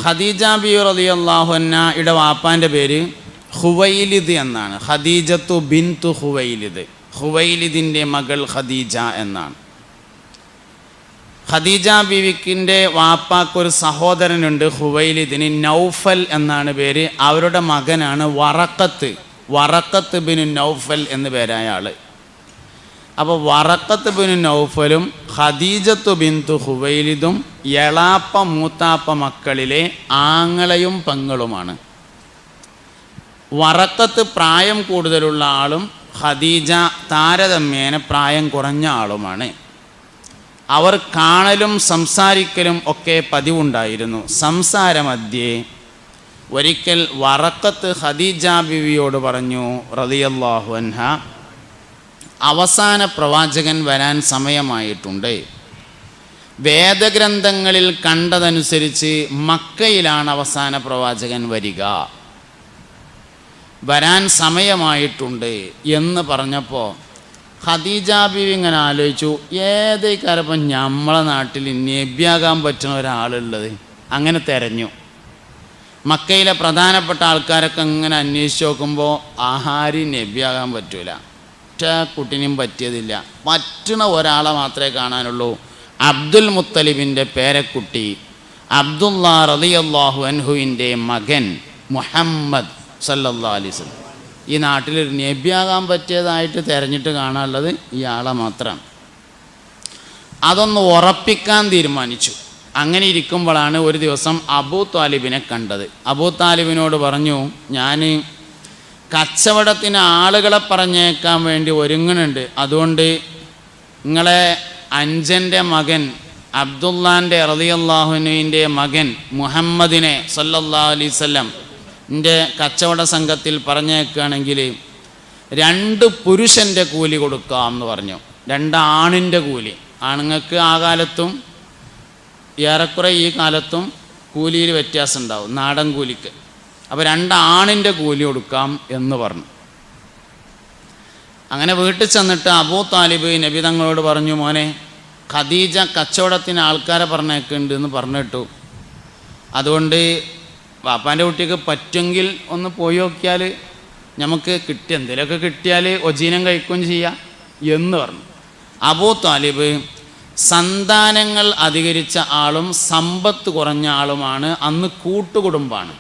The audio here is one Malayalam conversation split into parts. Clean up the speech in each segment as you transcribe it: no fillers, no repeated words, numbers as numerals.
ഖദീജ ബിബി റളിയല്ലാഹു അൻഹയുടെ വാപ്പാൻ്റെ പേര് ഖുവൈലിദ് എന്നാണ്. ഖദീജത്തു ബിൻതു ഖുവൈലിദ്, ഖുവൈലിദിൻ്റെ മകൾ ഖദീജ എന്നാണ്. ഖദീജ ബീവിക്കിൻ്റെ വാപ്പാക്കൊരു സഹോദരനുണ്ട് ഖുവൈലിദിന്, നൗഫൽ എന്നാണ് പേര്. അവരുടെ മകനാണ് വറഖത്ത് ബിൻ നൗഫൽ എന്ന് പേരായ ആൾ. അപ്പോൾ വറഖത്ത് ബിൻ നൗഫലും ഖദീജത്തു ബിൻതു ഖുവൈലിദും എളാപ്പ മൂത്താപ്പ മക്കളിലെ ആങ്ങളയും പെങ്ങളുമാണ്. വറഖത്ത് പ്രായം കൂടുതലുള്ള ആളും ഖദീജ താരതമ്യേന പ്രായം കുറഞ്ഞ ആളുമാണ്. അവർ കാണലും സംസാരിക്കലും ഒക്കെ പതിവുണ്ടായിരുന്നു. സംസാരമധ്യേ ഒരിക്കൽ വറഖത്ത് ഖദീജ ബിവിയോട് പറഞ്ഞു റളിയല്ലാഹു അൻഹ, അവസാന പ്രവാചകൻ വരാൻ സമയമായിട്ടുണ്ട്. വേദഗ്രന്ഥങ്ങളിൽ കണ്ടതനുസരിച്ച് മക്കയിലാണ് അവസാന പ്രവാചകൻ വരിക, വരാൻ സമയമായിട്ടുണ്ട് എന്ന് പറഞ്ഞപ്പോൾ ഖദീജ ബീവി ഇങ്ങനെ ആലോചിച്ചു, ഏതേക്കാരപ്പം നമ്മളെ നാട്ടിൽ നബിയാകാൻ പറ്റുന്ന ഒരാളുള്ളത്. അങ്ങനെ തിരഞ്ഞു. മക്കയിലെ പ്രധാനപ്പെട്ട ആൾക്കാരൊക്കെ ഇങ്ങനെ അന്വേഷിച്ച് നോക്കുമ്പോൾ ആഹാരം നബിയാകാൻ പറ്റൂല, ഒറ്റ കുട്ടിനും പറ്റിയതില്ല. പറ്റുന്ന ഒരാളെ മാത്രമേ കാണാനുള്ളൂ. അബ്ദുൽ മുത്തലിബിൻ്റെ പേരക്കുട്ടി അബ്ദുള്ള റളിയല്ലാഹു അൻഹുവിൻ്റെ മകൻ മുഹമ്മദ് സല്ലല്ലാഹു അലൈഹി വസല്ലം. ഈ നാട്ടിൽ നബിയാകാൻ പറ്റിയതായിട്ട് തിരഞ്ഞിട്ട് കാണാനുള്ളത് ഇയാളെ മാത്രമാണ്. അതൊന്ന് ഉറപ്പിക്കാൻ തീരുമാനിച്ചു. അങ്ങനെ ഇരിക്കുമ്പോഴാണ് ഒരു ദിവസം അബൂ താലിബിനെ കണ്ടത്. അബൂ താലിബിനോട് പറഞ്ഞു, ഞാൻ കച്ചവടത്തിന് ആളുകളെ പറഞ്ഞേക്കാൻ വേണ്ടി ഒരുങ്ങുന്നുണ്ട്, അതുകൊണ്ട് നിങ്ങളെ അഞ്ചൻ്റെ മകൻ അബ്ദുല്ലാൻ്റെ റളിയല്ലാഹുവിൻ്റെ മകൻ മുഹമ്മദിനെ സല്ലല്ലാഹു അലൈഹി വസല്ലം എൻ്റെ കച്ചവട സംഘത്തിൽ പറഞ്ഞേക്കുകയാണെങ്കിൽ 2 പുരുഷൻ്റെ കൂലി കൊടുക്കാം എന്ന് പറഞ്ഞു. 2 ആണിൻ്റെ കൂലി. ആണുങ്ങൾക്ക് ആ കാലത്തും ഏറെക്കുറെ ഈ കാലത്തും കൂലിയിൽ വ്യത്യാസം ഉണ്ടാവും, നാടൻ കൂലിക്ക്. അപ്പോൾ 2 ആണിൻ്റെ കൂലി കൊടുക്കാം എന്ന് പറഞ്ഞു. അങ്ങനെ വീട്ടിൽ ചെന്നിട്ട് അബൂ താലിബ് നബി തങ്ങളോട് പറഞ്ഞു, മോനെ ഖദീജ കച്ചവടത്തിന് ആൾക്കാരെ പറഞ്ഞേക്കുന്നുണ്ട് എന്ന് പറഞ്ഞിട്ടു, അതുകൊണ്ട് വാപ്പാൻ്റെ കുട്ടിക്ക് പറ്റുമെങ്കിൽ ഒന്ന് പോയി നോക്കിയാൽ നമുക്ക് എന്തെങ്കിലുമൊക്കെ കിട്ടിയാൽ ഒജീനം കഴിക്കുകയും ചെയ്യാം എന്ന് പറഞ്ഞു. അബൂ താലിബ് സന്താനങ്ങൾ അധികരിച്ച ആളും സമ്പത്ത് കുറഞ്ഞ ആളുമാണ്. അന്ന് കൂട്ടുകുടുംബമാണ്.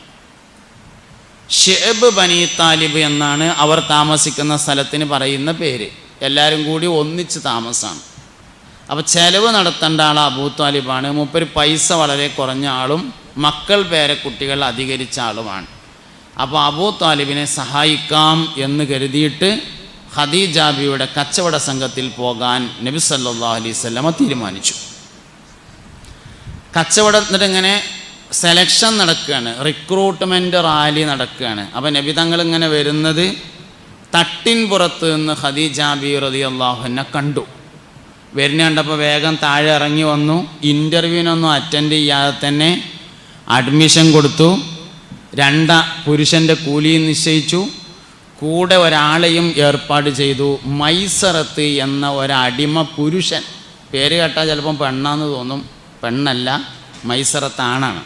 ഷിഅബ് ബനി താലിബ് എന്നാണ് അവർ താമസിക്കുന്ന സ്ഥലത്തിന് പറയുന്ന പേര്. എല്ലാവരും കൂടി ഒന്നിച്ച് താമസമാണ്. അപ്പോൾ ചെലവ് നടത്തേണ്ട ആൾ അബൂ താലിബാണ്. മൂപ്പര് പൈസ വളരെ കുറഞ്ഞ ആളും മക്കൾ പേരക്കുട്ടികൾ അധികരിച്ച ആളുമാണ്. അപ്പോൾ അബൂ താലിബിനെ സഹായിക്കാം എന്ന് കരുതിയിട്ട് ഖദീജ ബിയുടെ കച്ചവട സംഘത്തിൽ പോകാൻ നബി സല്ലല്ലാഹു അലൈഹി വസല്ലമ തീരുമാനിച്ചു. കച്ചവടത്തിന് ഇങ്ങനെ സെലക്ഷൻ നടക്കുകയാണ്, റിക്രൂട്ട്മെൻറ്റ് റാലി നടക്കുകയാണ്. അപ്പോൾ നബി തങ്ങൾ ഇങ്ങനെ വരുന്നത് തട്ടിൻ പുറത്ത് നിന്ന് ഖദീജ ബി റളിയല്ലാഹു അൻഹ കണ്ടു. വരുന്ന കണ്ടപ്പോൾ വേഗം താഴെ ഇറങ്ങി വന്നു. ഇൻ്റർവ്യൂവിനൊന്നും അറ്റൻഡ് ചെയ്യാതെ തന്നെ അഡ്മിഷൻ കൊടുത്തു. 2 പുരുഷൻ്റെ കൂലി നിശ്ചയിച്ചു. കൂടെ ഒരാളെയും ഏർപ്പാട് ചെയ്തു. മൈസറത്ത് എന്ന ഒരടിമ പുരുഷൻ, പേര് കേട്ടാൽ ചിലപ്പം പെണ്ണാന്ന് തോന്നും, പെണ്ണല്ല, മൈസറത്ത് ആണാണ്.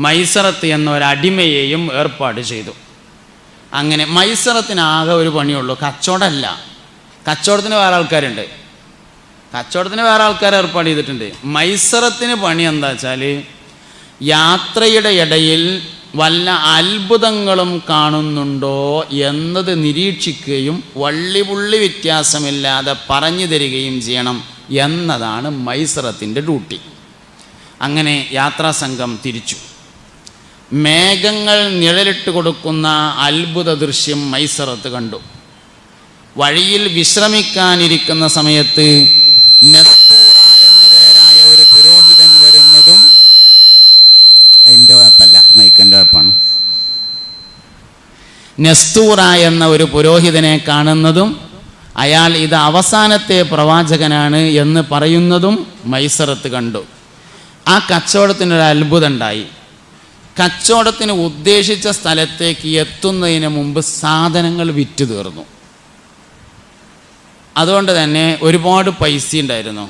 മൈസറത്ത് എന്ന ഒരടിമയെയും ഏർപ്പാട് ചെയ്തു. അങ്ങനെ മൈസറത്തിനാകെ ഒരു പണിയുള്ളൂ, കച്ചവടമല്ല. കച്ചവടത്തിന് വേറെ ആൾക്കാരുണ്ട്, കച്ചവടത്തിന് വേറെ ആൾക്കാർ ഏർപ്പാട് ചെയ്തിട്ടുണ്ട്. മൈസറത്തിന് പണി എന്താ വെച്ചാൽ യാത്രയുടെ ഇടയിൽ വല്ല അത്ഭുതങ്ങളും കാണുന്നുണ്ടോ എന്നത് നിരീക്ഷിക്കുകയും വള്ളിപുള്ളി വ്യത്യാസമില്ലാതെ പറഞ്ഞു തരികയും ചെയ്യണം എന്നതാണ് മൈസറത്തിൻ്റെ ഡ്യൂട്ടി. അങ്ങനെ യാത്രാസംഘം തിരിച്ചു. മേഘങ്ങൾ നിഴലിട്ട് കൊടുക്കുന്ന അത്ഭുത ദൃശ്യം മൈസറത്ത് കണ്ടു. വഴിയിൽ വിശ്രമിക്കാനിരിക്കുന്ന സമയത്ത് നെസ്തൂറ എന്ന പേരായ ഒരു പുരോഹിതൻ വരുന്നതും, അതിൻ്റെ കുഴപ്പമല്ല, മൈക്കൻ്റെ കുഴപ്പമാണ്. നെസ്തൂറ എന്ന ഒരു പുരോഹിതനെ കാണുന്നതും അയാൾ ഇത് അവസാനത്തെ പ്രവാചകനാണ് എന്ന് പറയുന്നതും മൈസറത്ത് കണ്ടു. ആ കച്ചവടത്തിനൊരു അത്ഭുതം ഉണ്ടായി. കച്ചവടത്തിന് ഉദ്ദേശിച്ച സ്ഥലത്തേക്ക് എത്തുന്നതിന് മുമ്പ് സാധനങ്ങൾ വിറ്റ് തീർന്നു. അതുകൊണ്ട് തന്നെ ഒരുപാട് പൈസ ഉണ്ടായിരുന്നു.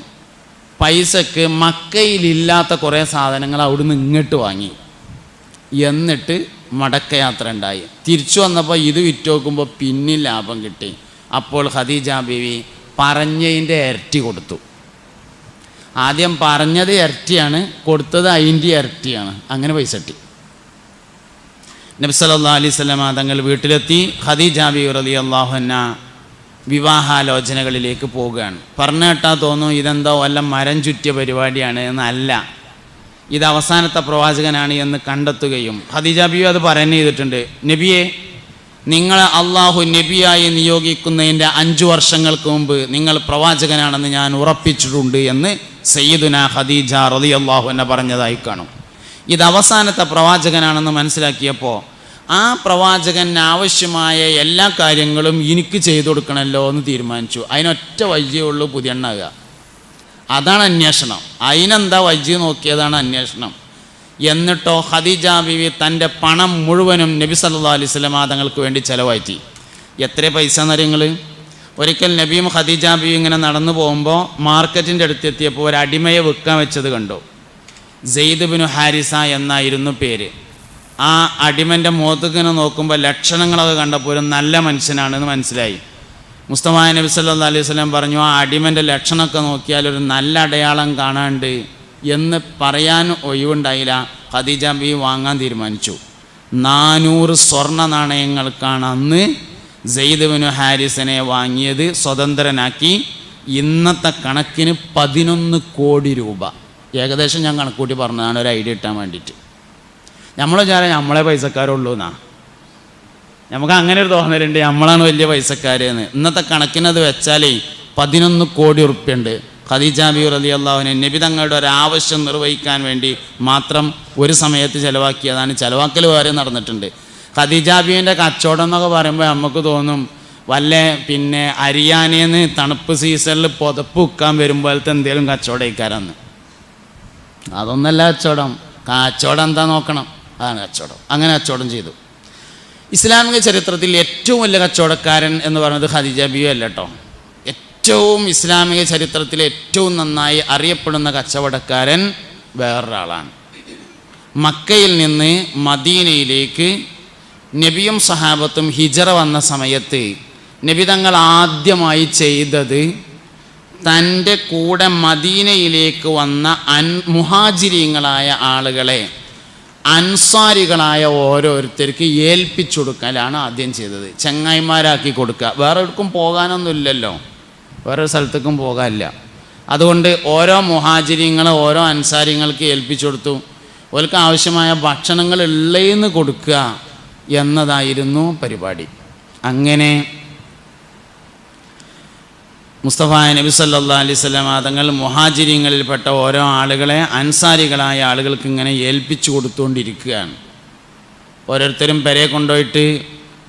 പൈസക്ക് മക്കയിലില്ലാത്ത കുറേ സാധനങ്ങൾ അവിടുന്ന് ഇങ്ങോട്ട് വാങ്ങി. എന്നിട്ട് മടക്കയാത്ര ഉണ്ടായി. തിരിച്ചു വന്നപ്പോൾ ഇത് വിറ്റ് നോക്കുമ്പോൾ പിന്നിൽ ലാഭം കിട്ടി. അപ്പോൾ ഖദീജ ബീവി പറഞ്ഞതിൻ്റെ ഇരട്ടി കൊടുത്തു. ആദ്യം പറഞ്ഞത് ഇരട്ടിയാണ്, കൊടുത്തത് അതിൻ്റെ ഇരട്ടിയാണ്. അങ്ങനെ പൈസ കിട്ടി. നബി സല്ലല്ലാഹു അലൈഹി വസല്ലം തങ്ങൾ വീട്ടിലെത്തി. ഖദീജ ബീവി റളിയല്ലാഹു അൻഹാ വിവാഹാലോചനകളിലേക്ക് പോവുകയാണ്. പറഞ്ഞു കേട്ടാൽ തോന്നും ഇതെന്തോ വല്ല മരം ചുറ്റിയ പരിപാടിയാണ് എന്നല്ല, ഇത് അവസാനത്തെ പ്രവാചകനാണ് എന്ന് കണ്ടെത്തുകയും ഖദീജ ബീവി അത് പറയുകയും ചെയ്തിട്ടുണ്ട്. നബിയെ, നിങ്ങളെ അള്ളാഹു നബിയായി നിയോഗിക്കുന്നതിൻ്റെ 5 വർഷങ്ങൾക്ക് മുമ്പ് നിങ്ങൾ പ്രവാചകനാണെന്ന് ഞാൻ ഉറപ്പിച്ചിട്ടുണ്ട് എന്ന് സയ്യിദുന ഖദീജ റളിയല്ലാഹു അൻഹ പറഞ്ഞതായി കാണും. ഇത് അവസാനത്തെ പ്രവാചകനാണെന്ന് മനസ്സിലാക്കിയപ്പോൾ ആ പ്രവാചകന് ആവശ്യമായ എല്ലാ കാര്യങ്ങളും എനിക്ക് ചെയ്തു കൊടുക്കണമല്ലോ എന്ന് തീരുമാനിച്ചു. അതിനൊറ്റ വഴിയുള്ളൂ പുതിയണ്ണാകുക. അതാണ് അന്വേഷണം. അതിനെന്താ വഴി നോക്കിയതാണ് അന്വേഷണം. എന്നിട്ടോ ഖദീജ ബീവി തൻ്റെ പണം മുഴുവനും നബി സല്ലല്ലാഹു അലൈഹി വസല്ലം തങ്ങൾക്ക് വേണ്ടി ചിലവാറ്റി. എത്ര പൈസ എന്നറിയങ്ങൾ? ഒരിക്കൽ നബിയും ഖദീജ ബീവി ഇങ്ങനെ നടന്നു പോകുമ്പോൾ മാർക്കറ്റിൻ്റെ അടുത്തെത്തിയപ്പോൾ ഒരു അടിമയെ വിൽക്കാൻ വെച്ചത് കണ്ടു. സെയ്ദ് ബിനു ഹാരിസ എന്നായിരുന്നു പേര്. ആ അടിമൻ്റെ മുഖത്തേക്കിനെ നോക്കുമ്പോൾ ലക്ഷണങ്ങളൊക്കെ കണ്ടപ്പോൾ ഒരു നല്ല മനുഷ്യനാണെന്ന് മനസ്സിലായി. മുസ്തഫ നബി സല്ലല്ലാഹു അലൈഹി വസല്ലം പറഞ്ഞു, ആ അടിമൻ്റെ ലക്ഷണമൊക്കെ നോക്കിയാൽ ഒരു നല്ല അടയാളം കാണാണ്ട് എന്ന് പറയാൻ ഒഴിവുണ്ടായില്ല. ഖദീജ ബീവി വാങ്ങാൻ തീരുമാനിച്ചു. 400 സ്വർണ്ണ നാണയങ്ങൾക്കാണ് അന്ന് സെയ്ദ് ബിനു ഹാരിസിനെ വാങ്ങിയത്. സ്വതന്ത്രനാക്കി. ഇന്നത്തെ കണക്കിന് 11 കോടി രൂപ. ഏകദേശം ഞാൻ കണക്കൂട്ടി പറഞ്ഞതാണ് ഒരു ഐഡിയ കിട്ടാൻ വേണ്ടിയിട്ട്. നമ്മൾ വിചാരം നമ്മളെ പൈസക്കാരുള്ളൂ എന്നാ. നമുക്ക് അങ്ങനെ ഒരു തോന്നലുണ്ട്, നമ്മളാണ് വലിയ പൈസക്കാരെന്ന്. ഇന്നത്തെ കണക്കിനത് വെച്ചാലേ 11 കോടി ഉറുപ്പ്യുണ്ട്. ഖദീജ ബീവി റളിയല്ലാഹു അൻഹ നബി തങ്ങളുടെ ഒരാവശ്യം നിർവഹിക്കാൻ വേണ്ടി മാത്രം ഒരു സമയത്ത് ചിലവാക്കിയതാണ്. ചിലവാക്കൽ വേറെ നടന്നിട്ടുണ്ട്. ഖദീജ ബീവിൻ്റെ കച്ചവടം എന്നൊക്കെ പറയുമ്പോൾ നമുക്ക് തോന്നും വല്ല അരിയാനേന്ന് തണുപ്പ് സീസണിൽ പുതപ്പ് ഉക്കാൻ വരുമ്പോഴത്തെ എന്തെങ്കിലും കച്ചവടം ഇക്കാരെന്ന്. അതൊന്നല്ല കച്ചവടം. കച്ചവടം എന്താ നോക്കണം, അതാണ് കച്ചവടം. അങ്ങനെ കച്ചവടം ചെയ്തു. ഇസ്ലാമിക ചരിത്രത്തിൽ ഏറ്റവും വലിയ കച്ചവടക്കാരൻ എന്ന് പറയുന്നത് ഖദീജ ബീവി അല്ല കേട്ടോ. ഏറ്റവും ഇസ്ലാമിക ചരിത്രത്തിൽ ഏറ്റവും നന്നായി അറിയപ്പെടുന്ന കച്ചവടക്കാരൻ വേറൊരാളാണ്. മക്കയിൽ നിന്ന് മദീനയിലേക്ക് നബിയും സഹാബത്തും ഹിജറ വന്ന സമയത്ത് നബി തങ്ങൾ ആദ്യമായി ചെയ്തത് തൻ്റെ കൂടെ മദീനയിലേക്ക് വന്ന മുഹാജിരീങ്ങളായ ആളുകളെ അൻസാരികളായ ഓരോരുത്തർക്ക് ഏൽപ്പിച്ചു കൊടുക്കലാണ് ആദ്യം ചെയ്തത്. ചങ്ങായിമാരാക്കി കൊടുക്കുക. വേറെ എവിടേക്കും പോകാനൊന്നുമില്ലല്ലോ, വേറെ സ്ഥലത്തേക്കും പോകാനില്ല. അതുകൊണ്ട് ഓരോ മുഹാജിരിങ്ങളെ ഓരോ അൻസാരിങ്ങൾക്ക് ഏൽപ്പിച്ചു കൊടുത്തു. അവർക്ക് ആവശ്യമായ ഭക്ഷണങ്ങൾ ഉള്ളേന്ന് കൊടുക്കുക എന്നതായിരുന്നു പരിപാടി. അങ്ങനെ മുസ്തഫ നബി സല്ലല്ലാഹു അലൈഹി വസല്ലം തങ്ങൾ മുഹാജിരിങ്ങളിൽപ്പെട്ട ഓരോ ആളുകളെ അൻസാരികളായ ആളുകൾക്ക് ഇങ്ങനെ ഏൽപ്പിച്ചു കൊടുത്തുകൊണ്ടിരിക്കുകയാണ്. ഓരോരുത്തരും പെരയെ കൊണ്ടുപോയിട്ട്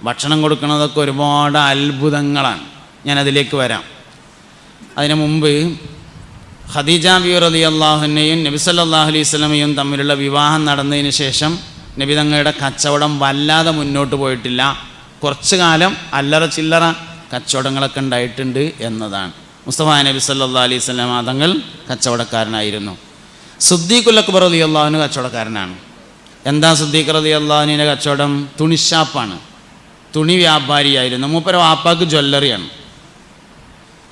ഭക്ഷണം കൊടുക്കുന്നതൊക്കെ ഒരുപാട് അത്ഭുതങ്ങളാണ്. ഞാനതിലേക്ക് വരാം. അതിനു മുമ്പ് ഖദീജ ബീവി റളിയല്ലാഹു അൻഹയും നബി സല്ലല്ലാഹു അലൈഹി വസല്ലമയും തമ്മിലുള്ള വിവാഹം നടന്നതിന് ശേഷം നബി തങ്ങളുടെ കച്ചവടം വല്ലാതെ മുന്നോട്ട് പോയിട്ടില്ല. കുറച്ചു കാലം അല്ലറ ചില്ലറ കച്ചവടങ്ങളൊക്കെ ഉണ്ടായിട്ടുണ്ട് എന്നതാണ്. മുസ്തഫ നബി സല്ലല്ലാഹു അലൈഹി വസല്ലം തങ്ങൾ കച്ചവടക്കാരനായിരുന്നു. സിദ്ദീഖുൽ അക്ബർ റളിയല്ലാഹു അൻഹു കച്ചവടക്കാരനാണ്. എന്താ സിദ്ദീഖ് റളിയല്ലാഹു അൻഹുവിൻ്റെ കച്ചവടം? തുണിഷാപ്പാണ്. തുണി വ്യാപാരിയായിരുന്നു. മൂപ്പര വാപ്പാക്ക് ജ്വല്ലറിയാണ്.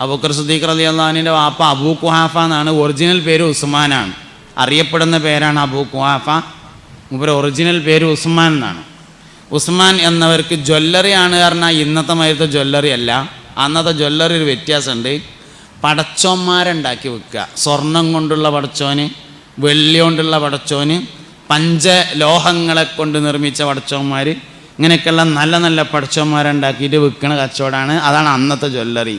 അബൂബക്കർ സിദ്ദീഖ് റളിയല്ലാഹു അൻഹുവിൻ്റെ വാപ്പ അബൂ ഖുഹാഫ എന്നാണ്. ഒറിജിനൽ പേര് ഉസ്മാനാണ്. അറിയപ്പെടുന്ന പേരാണ് അബൂ ഖുഹാഫ. മൂപ്പര ഒറിജിനൽ പേര് ഉസ്മാൻ എന്നാണ്. ഉസ്മാൻ എന്നവർക്ക് ജ്വല്ലറിയാണ് പറഞ്ഞാൽ ഇന്നത്തെ മാതിരത്തെ ജ്വല്ലറി അല്ല. അന്നത്തെ ജ്വല്ലറി ഒരു വ്യത്യാസമുണ്ട്. പടച്ചോന്മാരുണ്ടാക്കി വെക്കുക. സ്വർണം കൊണ്ടുള്ള പടച്ചോന്, വെള്ളി കൊണ്ടുള്ള പടച്ചോന്, പഞ്ചലോഹങ്ങളെ കൊണ്ട് നിർമ്മിച്ച പടച്ചോന്മാർ, ഇങ്ങനെയൊക്കെയുള്ള നല്ല നല്ല പടച്ചോന്മാരുണ്ടാക്കിയിട്ട് വിൽക്കുന്ന കച്ചവടമാണ്. അതാണ് അന്നത്തെ ജ്വല്ലറി.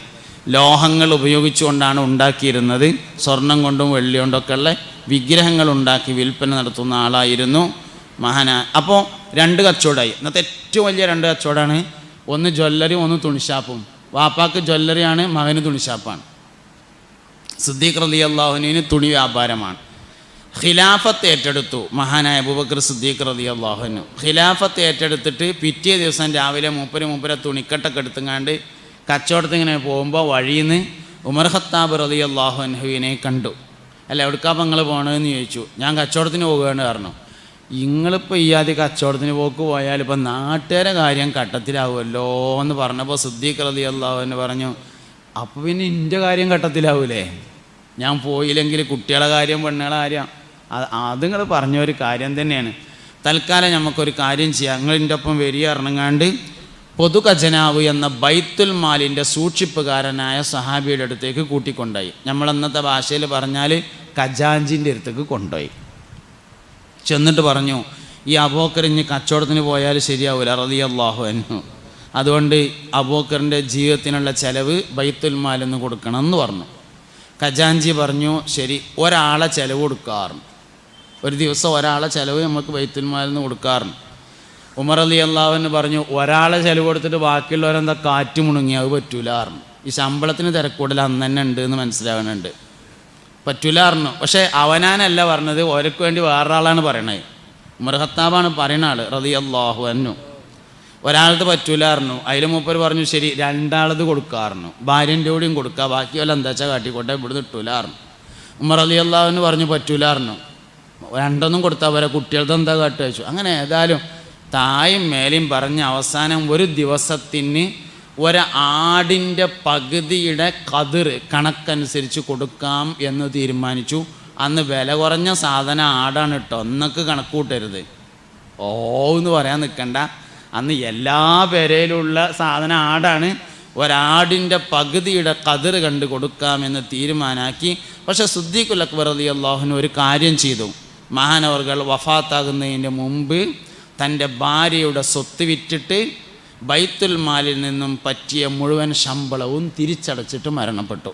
ലോഹങ്ങൾ ഉപയോഗിച്ചുകൊണ്ടാണ് ഉണ്ടാക്കിയിരുന്നത്. സ്വർണം കൊണ്ടും വെള്ളി കൊണ്ടൊക്കെ ഉള്ള വിഗ്രഹങ്ങൾ ഉണ്ടാക്കി വിൽപ്പന നടത്തുന്ന ആളായിരുന്നു മഹാനാ. അപ്പോൾ 2 കച്ചവടമായി. ഇന്നത്തെ ഏറ്റവും വലിയ 2 കച്ചവടമാണ്. ഒന്ന് ജ്വല്ലറിയും ഒന്ന് തുണിഷാപ്പും. വാപ്പാക്ക് ജ്വല്ലറിയാണ്, മകന് തുണിഷാപ്പാണ്. സിദ്ദീഖ് റളിയല്ലാഹു അൻഹുവിന് തുണി വ്യാപാരമാണ്. ഖിലാഫത്ത് ഏറ്റെടുത്തു മഹാനായ അബൂബക്കർ സിദ്ദീഖ് റളിയല്ലാഹു അൻഹു. ഖിലാഫത്ത് ഏറ്റെടുത്തിട്ട് പിറ്റേ ദിവസം രാവിലെ മൂപ്പരെ തുണിക്കട്ടൊക്കെ എടുത്തുങ്ങാണ്ട് കച്ചവടത്തിന് ഇങ്ങനെ പോകുമ്പോൾ വഴിയിൽ നിന്ന് ഉമർ ഖത്താബ് റളിയല്ലാഹു അൻഹുവിനെ കണ്ടു. അല്ല, എവിടേക്കാ നിങ്ങൾ പോകണമെന്ന് ചോദിച്ചു. ഞാൻ കച്ചവടത്തിന് പോകുകയാണ് പറഞ്ഞു. നിങ്ങളിപ്പോൾ ഈ ആദ്യ കച്ചവടത്തിന് പോക്ക് പോയാൽ ഇപ്പം നാട്ടുകാരെ കാര്യം ഘട്ടത്തിലാവുമല്ലോ എന്ന് പറഞ്ഞപ്പോൾ സിദ്ദീഖ് റളിയല്ലാഹു അൻഹു പറഞ്ഞു, അപ്പോൾ പിന്നെ എൻ്റെ കാര്യം ഘട്ടത്തിലാവൂലേ? ഞാൻ പോയില്ലെങ്കിൽ കുട്ടികളെ കാര്യം പെണ്ണുങ്ങളെ കാര്യം അത് നിങ്ങൾ പറഞ്ഞ ഒരു കാര്യം തന്നെയാണ്. തൽക്കാലം നമുക്കൊരു കാര്യം ചെയ്യാം, നിങ്ങളിൻ്റെ ഒപ്പം വരിക ഇറങ്ങാണ്ട് പൊതു ഖജനാവ് എന്ന ബൈത്തുൽ മാലിൻ്റെ സൂക്ഷിപ്പുകാരനായ സഹാബിയുടെ അടുത്തേക്ക് കൂട്ടിക്കൊണ്ടുപോയി. നമ്മളന്നത്തെ ഭാഷയിൽ പറഞ്ഞാൽ ഖജാഞ്ചിൻ്റെ അടുത്തേക്ക് കൊണ്ടുപോയി. ചെന്നിട്ട് പറഞ്ഞു, ഈ അബൂബക്കർ ഇനി കച്ചവടത്തിന് പോയാൽ ശരിയാവില്ല റളിയല്ലാഹു അൻഹു, അതുകൊണ്ട് അബൂബക്കറിൻ്റെ ജീവിതത്തിനുള്ള ചിലവ് ബൈത്തുൽ മാലിൽ നിന്ന് കൊടുക്കണം എന്ന് പറഞ്ഞു. ഖജാഞ്ചി പറഞ്ഞു, ശരി, ഒരാളെ ചിലവ് കൊടുക്കാറുണ്ട്, ഒരു ദിവസം ഒരാളെ ചിലവ് നമുക്ക് ബൈത്തുൽ മാലിൽ നിന്ന് കൊടുക്കാറുണ്ട്. ഉമർ റളിയല്ലാഹു അൻഹു പറഞ്ഞു, ഒരാളെ ചിലവ് കൊടുത്തിട്ട് ബാക്കിയുള്ളവരെന്താ കാറ്റ് മുണുങ്ങി, അത് പറ്റൂലാറുണ്ട്. ഈ ശമ്പളത്തിന് തിരക്കൂടൽ അന്ന് തന്നെ ഉണ്ട് എന്ന് മനസ്സിലാവുന്നുണ്ട്, പറ്റൂലായിരുന്നു. പക്ഷേ അവനാനല്ല പറഞ്ഞത്, ഓരക്ക് വേണ്ടി വേറൊരാളാണ് പറയണത്. ഉമർ ഖത്താബാണ് പറയുന്ന ആൾ റളിയല്ലാഹു അൻഹു. ഒരാളത് പറ്റൂലായിരുന്നു. അതിൽ മൂപ്പർ പറഞ്ഞു, ശരി, രണ്ടാളത് കൊടുക്കാറുണ്ട്, ഭാര്യൻ്റെ കൂടിയും കൊടുക്കുക, ബാക്കി വല്ല എന്താ വെച്ചാൽ കാട്ടിക്കോട്ടെ, ഇവിടുന്ന് ഇട്ടൂലായിരുന്നു. ഉമർ റളിയല്ലാഹു അൻഹു പറഞ്ഞു, പറ്റൂലായിരുന്നു, രണ്ടൊന്നും കൊടുത്താൽ വരെ കുട്ടികൾക്ക് എന്താ കാട്ടി വെച്ചു. അങ്ങനെ ഏതായാലും തായും മേലെയും പറഞ്ഞ് അവസാനം ഒരു ദിവസത്തിന് ഒരാടിൻ്റെ പകുതിയുടെ കതിർ കണക്കനുസരിച്ച് കൊടുക്കാം എന്ന് തീരുമാനിച്ചു. അന്ന് വില കുറഞ്ഞ സാധനം ആടാണ് കേട്ടോ, ഒന്നൊക്കെ കണക്ക് കൂട്ടരുത്, ഓ എന്ന് പറയാൻ നിൽക്കണ്ട. അന്ന് എല്ലാ പെരയിലുള്ള സാധനം ആടാണ്. ഒരാടിൻ്റെ പകുതിയുടെ കതിർ കണ്ട് കൊടുക്കാമെന്ന് തീരുമാനാക്കി. പക്ഷേ സിദ്ദീഖുൽ അക്ബർ റളിയല്ലാഹു അൻഹു ഒരു കാര്യം ചെയ്തു. മഹാനവർകൾ വഫാത്താകുന്നതിൻ്റെ മുമ്പ് തൻ്റെ ഭാര്യയുടെ സ്വത്ത് വിറ്റിട്ട് ബൈത്തുൽ മാലിൽ നിന്നും പറ്റിയ മുഴുവൻ ശമ്പളവും തിരിച്ചടച്ചിട്ട് മരണപ്പെട്ടു.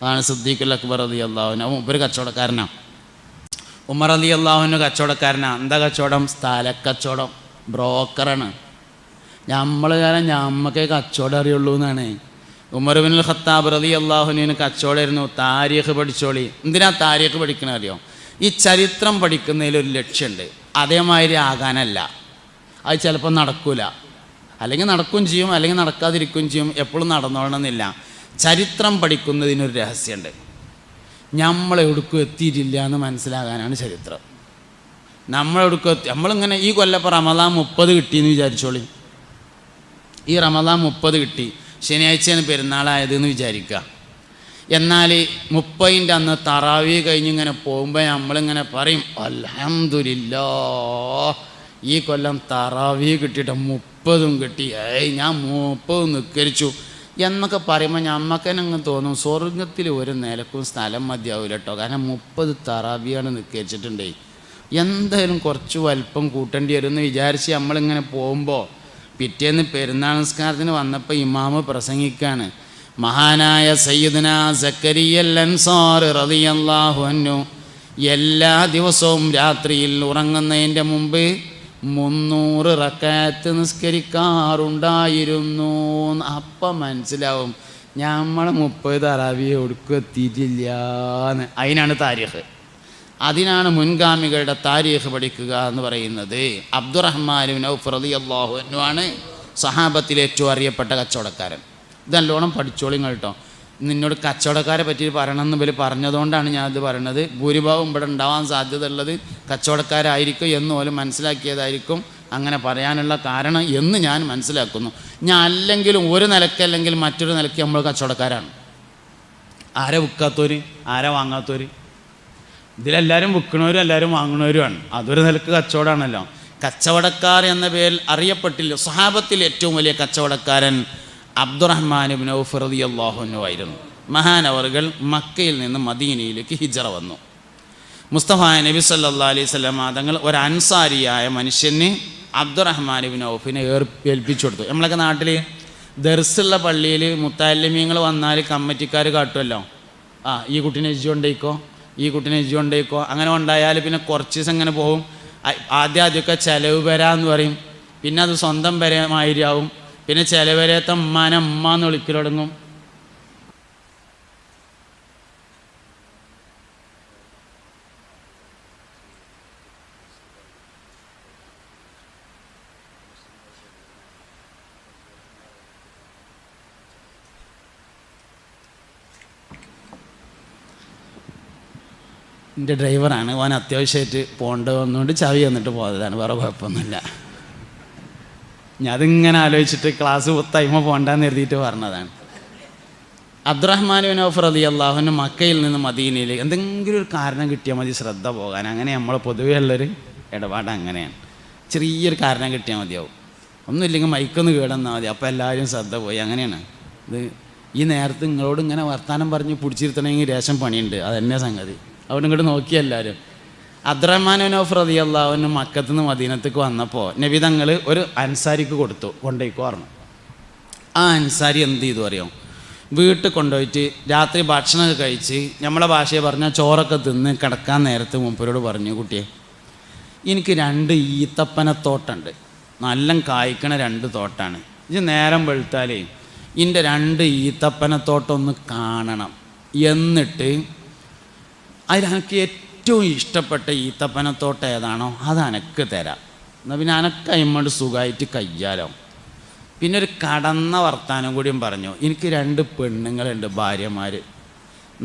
അതാണ് സിദ്ദീഖുൽ അക്ബർ റളിയല്ലാഹു അൻഹു. ഒരു കച്ചവടക്കാരനാണ്. ഉമർ റളിയല്ലാഹു അൻഹു കച്ചവടക്കാരനാണ്. എന്താ കച്ചവടം? സ്ഥലക്കച്ചവടം, ബ്രോക്കറാണ്. നമ്മൾ കാരണം ഞമ്മക്കേ കച്ചവടം അറിയുള്ളൂ എന്നാണ്. ഉമർ ഇബ്നുൽ ഖത്താബ് റളിയല്ലാഹു അൻഹുവിന് കച്ചവടമായിരുന്നു. താരീഖ് പഠിച്ചോളി. എന്തിനാ താരീഖ് പഠിക്കണ അറിയോ? ഈ ചരിത്രം പഠിക്കുന്നതിലൊരു ലക്ഷ്യമുണ്ട്, അതേമാതിരി ആകാനല്ല. അത് ചിലപ്പോൾ നടക്കൂല, അല്ലെങ്കിൽ നടക്കുകയും ചെയ്യും, അല്ലെങ്കിൽ നടക്കാതിരിക്കുകയും ചെയ്യും, എപ്പോഴും നടന്നോളണമെന്നില്ല. ചരിത്രം പഠിക്കുന്നതിനൊരു രഹസ്യമുണ്ട്. നമ്മളെവിടേക്കും എത്തിയിട്ടില്ല എന്ന് മനസ്സിലാകാനാണ് ചരിത്രം. നമ്മളെവിടേക്കും നമ്മളിങ്ങനെ ഈ കൊല്ലപ്പോൾ റമദാൻ 30 കിട്ടിയെന്ന് വിചാരിച്ചോളി. ഈ റമദാൻ 30 കിട്ടി, ശനിയാഴ്ചയാണ് പെരുന്നാളായതെന്ന് വിചാരിക്കുക. എന്നാൽ 30ൻ്റെ അന്ന് തറാവീഹ് കഴിഞ്ഞിങ്ങനെ പോകുമ്പോൾ നമ്മളിങ്ങനെ പറയും, അൽഹംദുലില്ലാഹ് ഈ കൊല്ലം തറാവീഹ് കിട്ടിയിട്ട് 30ഉം കിട്ടി, ഞാൻ 30 നിസ്കരിച്ചു എന്നൊക്കെ പറയുമ്പോൾ നമുക്ക് തന്നെ അങ്ങ് തോന്നും സ്വർഗത്തിൽ ഒരു നിലക്കും സ്ഥലം മതിയാവില്ല കേട്ടോ. കാരണം 30 തറാവീഹാണ് നിസ്കരിച്ചിട്ടുണ്ടേ, എന്തായാലും കുറച്ച് വലിപ്പം കൂട്ടേണ്ടി വരും എന്ന് വിചാരിച്ച് നമ്മളിങ്ങനെ പോകുമ്പോൾ പിറ്റേന്ന് പെരുന്നാൾ നിസ്കാരത്തിന് വന്നപ്പോൾ ഇമാമ് പ്രസംഗിക്കുകയാണ്. മഹാനായ സയ്യിദുനാ സക്കരിയൽ അൻസാരി റളിയല്ലാഹു അൻഹു എല്ലാ ദിവസവും രാത്രിയിൽ ഉറങ്ങുന്നതിൻ്റെ മുമ്പ് 300 റക്അത്ത് നിസ്കരിക്കാറുണ്ടായിരുന്നു. അപ്പം മനസ്സിലാവും നമ്മൾ 30 തറാവീഹ് ഒടുക്കും എത്തിയിട്ടില്ലാന്ന്. അതിനാണ് താരീഖ്, അതിനാണ് മുൻഗാമികളുടെ താരീഖ് പഠിക്കുക എന്ന് പറയുന്നത്. അബ്ദുറഹ്മാൻ ഇബ്നു ഔഫ് റളിയല്ലാഹു അൻഹു ആണ് സഹാബത്തിലെ ഏറ്റവും അറിയപ്പെട്ട കച്ചവടക്കാരൻ. ഇതല്ലോണം പഠിച്ചോളിങ്ങൾ കേട്ടോ. നിന്നോട് കച്ചവടക്കാരെ പറ്റി പറയണമെന്ന് ഇവർ പറഞ്ഞതുകൊണ്ടാണ് ഞാനത് പറയണത്. ഭൂരിഭാഗം ഇവിടെ ഉണ്ടാവാൻ സാധ്യത ഉള്ളത് കച്ചവടക്കാരായിരിക്കും എന്ന് പോലും മനസ്സിലാക്കിയതായിരിക്കും അങ്ങനെ പറയാനുള്ള കാരണം എന്ന് ഞാൻ മനസ്സിലാക്കുന്നു. ഞാൻ അല്ലെങ്കിലും ഒരു നിലക്കല്ലെങ്കിൽ മറ്റൊരു നിലയ്ക്ക് നമ്മൾ കച്ചവടക്കാരാണ്. ആരെ വിൽക്കാത്തവർ, ആരെ വാങ്ങാത്തവർ? ഇതിലെല്ലാവരും വിൽക്കണവരും എല്ലാവരും വാങ്ങണവരുമാണ്. അതൊരു നിലക്ക് കച്ചവടമാണല്ലോ. കച്ചവടക്കാർ എന്ന പേരിൽ അറിയപ്പെട്ടില്ല. സ്വഹാബത്തിൽ ഏറ്റവും വലിയ കച്ചവടക്കാരൻ അബ്ദുറഹ്മാൻ ഇബ്നു ഔഫ് റളിയല്ലാഹു അൻഹു ആയിരുന്നു. മഹാനവറുകൾ മക്കയിൽ നിന്ന് മദീനയിലേക്ക് ഹിജ്റ വന്നു. മുസ്തഫ നബി സല്ലല്ലാഹു അലൈഹി വസല്ലം തങ്ങൾ ഒരു അൻസാരിയായ മനുഷ്യന് അബ്ദുറഹ്മാൻ ഇബ്നു ഔഫിനെ ഏൽപ്പിച്ചു കൊടുത്തു. നമ്മളൊക്കെ നാട്ടിൽ ദർസുള്ള പള്ളിയിൽ മുത്തഅല്ലിമീങ്ങൾ വന്നാൽ കമ്മിറ്റിക്കാർ കാട്ടുമല്ലോ, ഈ കുട്ടീനെ ഇജ്ജ് കൊണ്ടേക്കോ, ഈ കുട്ടീനെ ഇജ്ജ് കൊണ്ടേക്കോ. അങ്ങനെ ഉണ്ടായാൽ പിന്നെ കുറച്ച് ദിവസം ഇങ്ങനെ പോകും. ആദ്യമൊക്കെ ചിലവ് വരാമെന്ന് പറയും, പിന്നെ അത് സ്വന്തം വരമായിരിക്കും. പിന്നെ ചിലവരേത്ത ഉമ്മാനെ ഉമ്മ എന്ന് വിളിക്കൽ തുടങ്ങും. എൻ്റെ ഡ്രൈവറാണ്, ഓൻ അത്യാവശ്യമായിട്ട് പോകേണ്ട വന്നുകൊണ്ട് ചവി വന്നിട്ട് പോയതാണ്, വേറെ കുഴപ്പമൊന്നുമില്ല. ഞാൻ അതിങ്ങനെ ആലോചിച്ചിട്ട് ക്ലാസ് തൈമ പോകണ്ടെന്ന് എഴുതിയിട്ട് പറഞ്ഞതാണ്. അബ്ദുറഹ്മാൻ ബിൻ ഔഫ് റളിയല്ലാഹു അൻഹു മക്കയിൽ നിന്ന് മദീനയിൽ എന്തെങ്കിലും ഒരു കാരണം കിട്ടിയാൽ മതി ശ്രദ്ധ പോകാൻ. അങ്ങനെ നമ്മൾ പൊതുവേ ഉള്ളൊരു ഇടപാട് അങ്ങനെയാണ്. ചെറിയൊരു കാരണം കിട്ടിയാൽ മതിയാവും, ഒന്നുമില്ലെങ്കിൽ മൈക്കൊന്ന് കേടെന്നാൽ മതി, അപ്പോൾ എല്ലാവരും ശ്രദ്ധ പോയി. അങ്ങനെയാണ് ഇത്. ഈ നേരത്ത് നിങ്ങളോട് ഇങ്ങനെ വർത്താനം പറഞ്ഞ് പിടിച്ചിരുത്തണമെങ്കിൽ രേഷം പണിയുണ്ട്, അതെന്നെ സംഗതി. അവിടെ ഇങ്ങോട്ട് നോക്കിയ എല്ലാവരും. അബ്ദുറഹ്മാൻ ബിൻ ഔഫ് റളിയല്ലാഹു അൻഹു മക്കത്ത് നിന്ന് മദീനത്തേക്ക് വന്നപ്പോൾ നബി തങ്ങൾ ഒരു അൻസാരിക്ക് കൊടുത്തു, കൊണ്ടുപോയിക്കോ പറഞ്ഞു. ആ അൻസാരി എന്ത് ചെയ്തു അറിയാം? വീട്ടിൽ കൊണ്ടുപോയിട്ട് രാത്രി ഭക്ഷണമൊക്കെ കഴിച്ച് നമ്മളെ ഭാഷയെ പറഞ്ഞാൽ ചോറൊക്കെ തിന്ന് കിടക്കാൻ നേരത്ത് മൂപ്പരോട് പറഞ്ഞു, കുട്ടിയെ എനിക്ക് 2 ഈത്തപ്പനത്തോട്ടമുണ്ട്, നല്ല കായ്ക്കണ 2 തോട്ടാണ്. ഇത് നേരം വെളുത്താലേ ഇതിൻ്റെ 2 ഈത്തപ്പനത്തോട്ടം ഒന്ന് കാണണം, എന്നിട്ട് അതിലെനിക്ക് ഏറ്റവും ഇഷ്ടപ്പെട്ട ഈത്തപ്പനത്തോട്ടം ഏതാണോ അത് അനക്ക് തരാം, എന്നാൽ പിന്നെ അനക്ക് അയിമോട് സുഖമായിട്ട് കയ്യാലോ. പിന്നെ ഒരു കടന്ന വർത്താനം കൂടിയും പറഞ്ഞു, എനിക്ക് 2 പെണ്ണുങ്ങളുണ്ട്, ഭാര്യമാർ.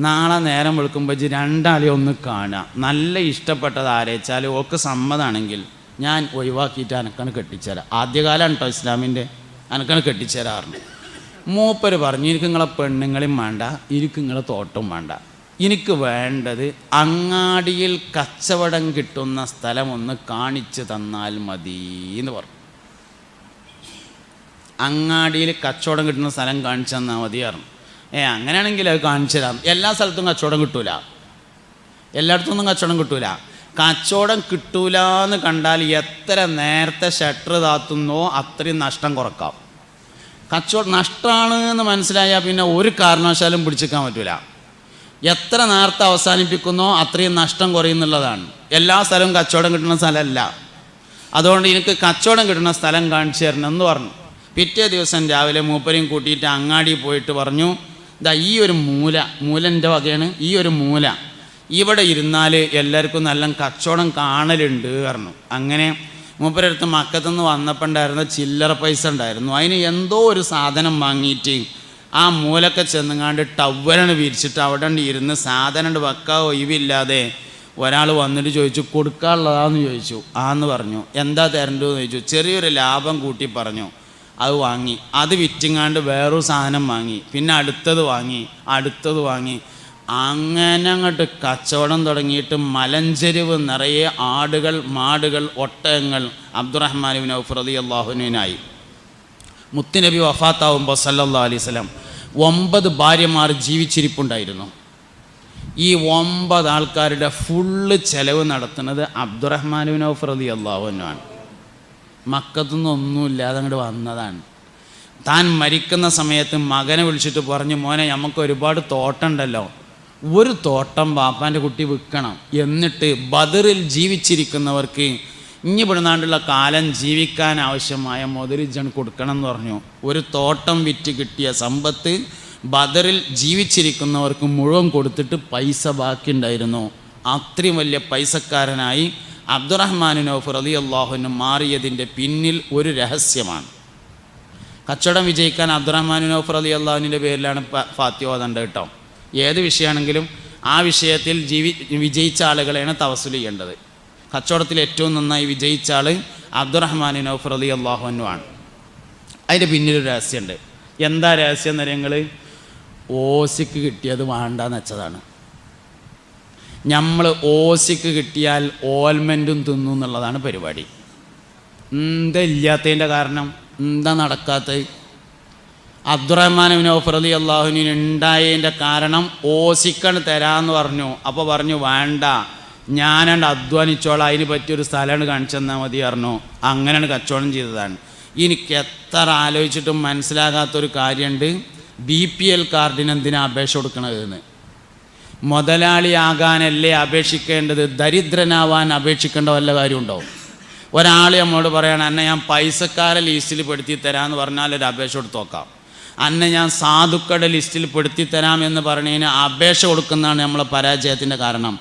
നാളെ നേരം വെളുക്കുമ്പോൾ 2 ഒന്ന് കാണുക, നല്ല ഇഷ്ടപ്പെട്ടത് ആരേച്ചാൽ ഓക്ക് സമ്മതമാണെങ്കിൽ ഞാൻ ഒഴിവാക്കിയിട്ട് അനക്കാണ് കെട്ടിച്ചേരാം. ആദ്യകാലമാണ് കേട്ടോ ഇസ്ലാമിൻ്റെ, അനക്കാണ് കെട്ടിച്ചേരാറുണ്ട്. മൂപ്പര് പറഞ്ഞു, എനിക്ക് നിങ്ങളെ പെണ്ണുങ്ങളെയും വേണ്ട, എനിക്ക് നിങ്ങളെ തോട്ടവും വേണ്ട, എനിക്ക് വേണ്ടത് അങ്ങാടിയിൽ കച്ചവടം കിട്ടുന്ന സ്ഥലം ഒന്ന് കാണിച്ചു തന്നാൽ മതി എന്ന് പറഞ്ഞു. അങ്ങാടിയിൽ കച്ചവടം കിട്ടുന്ന സ്ഥലം കാണിച്ചു തന്നാൽ മതിയായിരുന്നു. അങ്ങനെയാണെങ്കിൽ അത് കാണിച്ചു തരാം. എല്ലാ സ്ഥലത്തും കച്ചവടം കിട്ടൂല, എല്ലായിടത്തൊന്നും കച്ചവടം കിട്ടൂല. കച്ചവടം കിട്ടൂല എന്ന് കണ്ടാൽ എത്ര നേരത്തെ ഷട്ടർ താത്തുന്നോ അത്രയും നഷ്ടം കുറക്കാം. കച്ചവടം നഷ്ടമാണ് എന്ന് മനസ്സിലായാൽ പിന്നെ ഒരു കാരണവശാലും പിടിച്ചിക്കാൻ പറ്റൂല. എത്ര നേരത്തെ അവസാനിപ്പിക്കുന്നോ അത്രയും നഷ്ടം കുറയുന്നുള്ളതാണ്. എല്ലാ സ്ഥലവും കച്ചവടം കിട്ടുന്ന സ്ഥലമല്ല. അതുകൊണ്ട് എനിക്ക് കച്ചവടം കിട്ടുന്ന സ്ഥലം കാണിച്ചു തരണം എന്ന് പറഞ്ഞു. പിറ്റേ ദിവസം രാവിലെ മൂപ്പരെയും കൂട്ടിയിട്ട് അങ്ങാടി പോയിട്ട് പറഞ്ഞു, ഇതാ ഈ ഒരു മൂലൻ്റെ വകയാണ്, ഈ ഒരു മൂല ഇവിടെ ഇരുന്നാൽ എല്ലാവർക്കും നല്ല കച്ചവടം കാണലുണ്ട് പറഞ്ഞു. അങ്ങനെ മൂപ്പരടുത്ത് മക്കത്തുനിന്ന് വന്നപ്പോൾ ഉണ്ടായിരുന്ന ചില്ലറ പൈസ ഉണ്ടായിരുന്നു, അതിന് എന്തോ ഒരു സാധനം വാങ്ങിയിട്ട് ആ മൂലൊക്കെ ചെന്നുങ്ങാണ്ട് ടവ്വലാണ് വിരിച്ചിട്ട് അവിടെ ഇരുന്ന് സാധനം വെക്കാൻ ഒഴിവില്ലാതെ ഒരാൾ വന്നിട്ട് ചോദിച്ചു, കൊടുക്കാനുള്ളതാന്ന് ചോദിച്ചു. ആന്ന് പറഞ്ഞു. എന്താ തരേണ്ടതെന്ന് ചോദിച്ചു. ചെറിയൊരു ലാഭം കൂട്ടി പറഞ്ഞു. അത് വാങ്ങി. അത് വിറ്റിങ്ങാണ്ട് വേറൊരു സാധനം വാങ്ങി. പിന്നെ അടുത്തത് വാങ്ങി. അങ്ങനെ അങ്ങോട്ട് കച്ചവടം തുടങ്ങിയിട്ട് മലഞ്ചെരിവ് നിറയെ ആടുകൾ, മാടുകൾ, ഒട്ടകങ്ങൾ അബ്ദുറഹ്മാൻ ബിൻ ഔഫ് റളിയല്ലാഹു അൻഹുവിനായി. മുത്തുനബി വഫാത്താവുമ്പോൾ സല്ലല്ലാഹു അലൈഹി വസല്ലം 9 ഭാര്യമാർ ജീവിച്ചിരിപ്പുണ്ടായിരുന്നു. ഈ 9 ആൾക്കാരുടെ ഫുള്ള് ചെലവ് നടത്തുന്നത് അബ്ദുറഹ്മാൻ ബിൻ ഔഫ് റളിയല്ലാഹു അൻഹു ആണ്. മക്കത്തുനിന്ന് ഒന്നുമില്ലാതെ അങ്ങോട്ട് വന്നതാണ്. താൻ മരിക്കുന്ന സമയത്ത് മകനെ വിളിച്ചിട്ട് പറഞ്ഞു, മോനെ നമുക്ക് ഒരുപാട് തോട്ടമുണ്ടല്ലോ, ഒരു തോട്ടം ബാപ്പാൻ്റെ കുട്ടി വിൽക്കണം, എന്നിട്ട് ബദറിൽ ജീവിച്ചിരിക്കുന്നവർക്ക് ഇനി പെടുന്നാണ്ടുള്ള കാലം ജീവിക്കാൻ ആവശ്യമായ മുതലിജൻ കൊടുക്കണം എന്ന് പറഞ്ഞു. ഒരു തോട്ടം വിറ്റ് കിട്ടിയ സമ്പത്ത് ബദറിൽ ജീവിച്ചിരിക്കുന്നവർക്ക് മുഴുവൻ കൊടുത്തിട്ട് പൈസ ബാക്കിയുണ്ടായിരുന്നു. അത്രയും വലിയ പൈസക്കാരനായി അബ്ദുറഹ്മാൻ ബിൻ ഔഫ് റളിയല്ലാഹു അൻഹു മാറിയതിൻ്റെ പിന്നിൽ ഒരു രഹസ്യമാണ്. കച്ചവടം വിജയിക്കാൻ അബ്ദുറഹ്മാൻ ബിൻ ഔഫ് റളിയല്ലാഹു അൻഹുവിൻ്റെ പേരിലാണ് ഫാത്തിഹ ഓതേണ്ടത് കേട്ടോ. ഏത് വിഷയമാണെങ്കിലും ആ വിഷയത്തിൽ വിജയിച്ച ആളുകളെയാണ് തവസ്സുൽ ചെയ്യേണ്ടത്. കച്ചവടത്തിൽ ഏറ്റവും നന്നായി വിജയിച്ച ആൾ അബ്ദുറഹ്മാൻ ബിൻ ഔഫ് റളിയല്ലാഹു അൻഹു ആണ്. അതിൻ്റെ പിന്നിലൊരു രഹസ്യമുണ്ട്. എന്താ രഹസ്യം എന്ന് ഞങ്ങൾ ഓസിക്ക് കിട്ടിയത് വേണ്ടാന്ന് വെച്ചതാണ്. നമ്മൾ ഓസിക്ക് കിട്ടിയാൽ ഓൽമെൻറ്റും തിന്നു എന്നുള്ളതാണ് പരിപാടി. എന്താ ഇല്ലാത്തതിൻ്റെ കാരണം, എന്താ നടക്കാത്തത്? അബ്ദുറഹ്മാൻ ബിൻ ഔഫ് റളിയല്ലാഹു അൻഹു ഉണ്ടായതിൻ്റെ കാരണം ഓസിക്കാണ് തരാമെന്ന് പറഞ്ഞു. അപ്പോൾ പറഞ്ഞു, വേണ്ട, ഞാനാണ്ട് അധ്വാനിച്ചോളാം, അതിന് പറ്റിയൊരു സ്ഥലമാണ് കാണിച്ചു തന്നാൽ മതി പറഞ്ഞു. അങ്ങനെയാണ് കച്ചവടം ചെയ്തതാണ്. എനിക്ക് എത്ര ആലോചിച്ചിട്ടും മനസ്സിലാകാത്തൊരു കാര്യമുണ്ട്. BPL കാർഡിന് എന്തിനാണ് അപേക്ഷ കൊടുക്കണതെന്ന്. മുതലാളിയാകാനല്ലേ അപേക്ഷിക്കേണ്ടത്, ദരിദ്രനാവാൻ അപേക്ഷിക്കേണ്ട വല്ല കാര്യമുണ്ടോ? ഒരാൾ നമ്മോട് പറയണം, അന്നെ ഞാൻ പൈസക്കാരെ ലിസ്റ്റിൽ പെടുത്തി തരാമെന്ന് പറഞ്ഞാൽ ഒരു അപേക്ഷ കൊടുത്ത് നോക്കാം. അന്നെ ഞാൻ സാധുക്കളുടെ ലിസ്റ്റിൽ പെടുത്തി തരാം എന്ന് പറഞ്ഞതിന് അപേക്ഷ കൊടുക്കുന്നതാണ് നമ്മളെ പരാജയത്തിൻ്റെ കാരണം.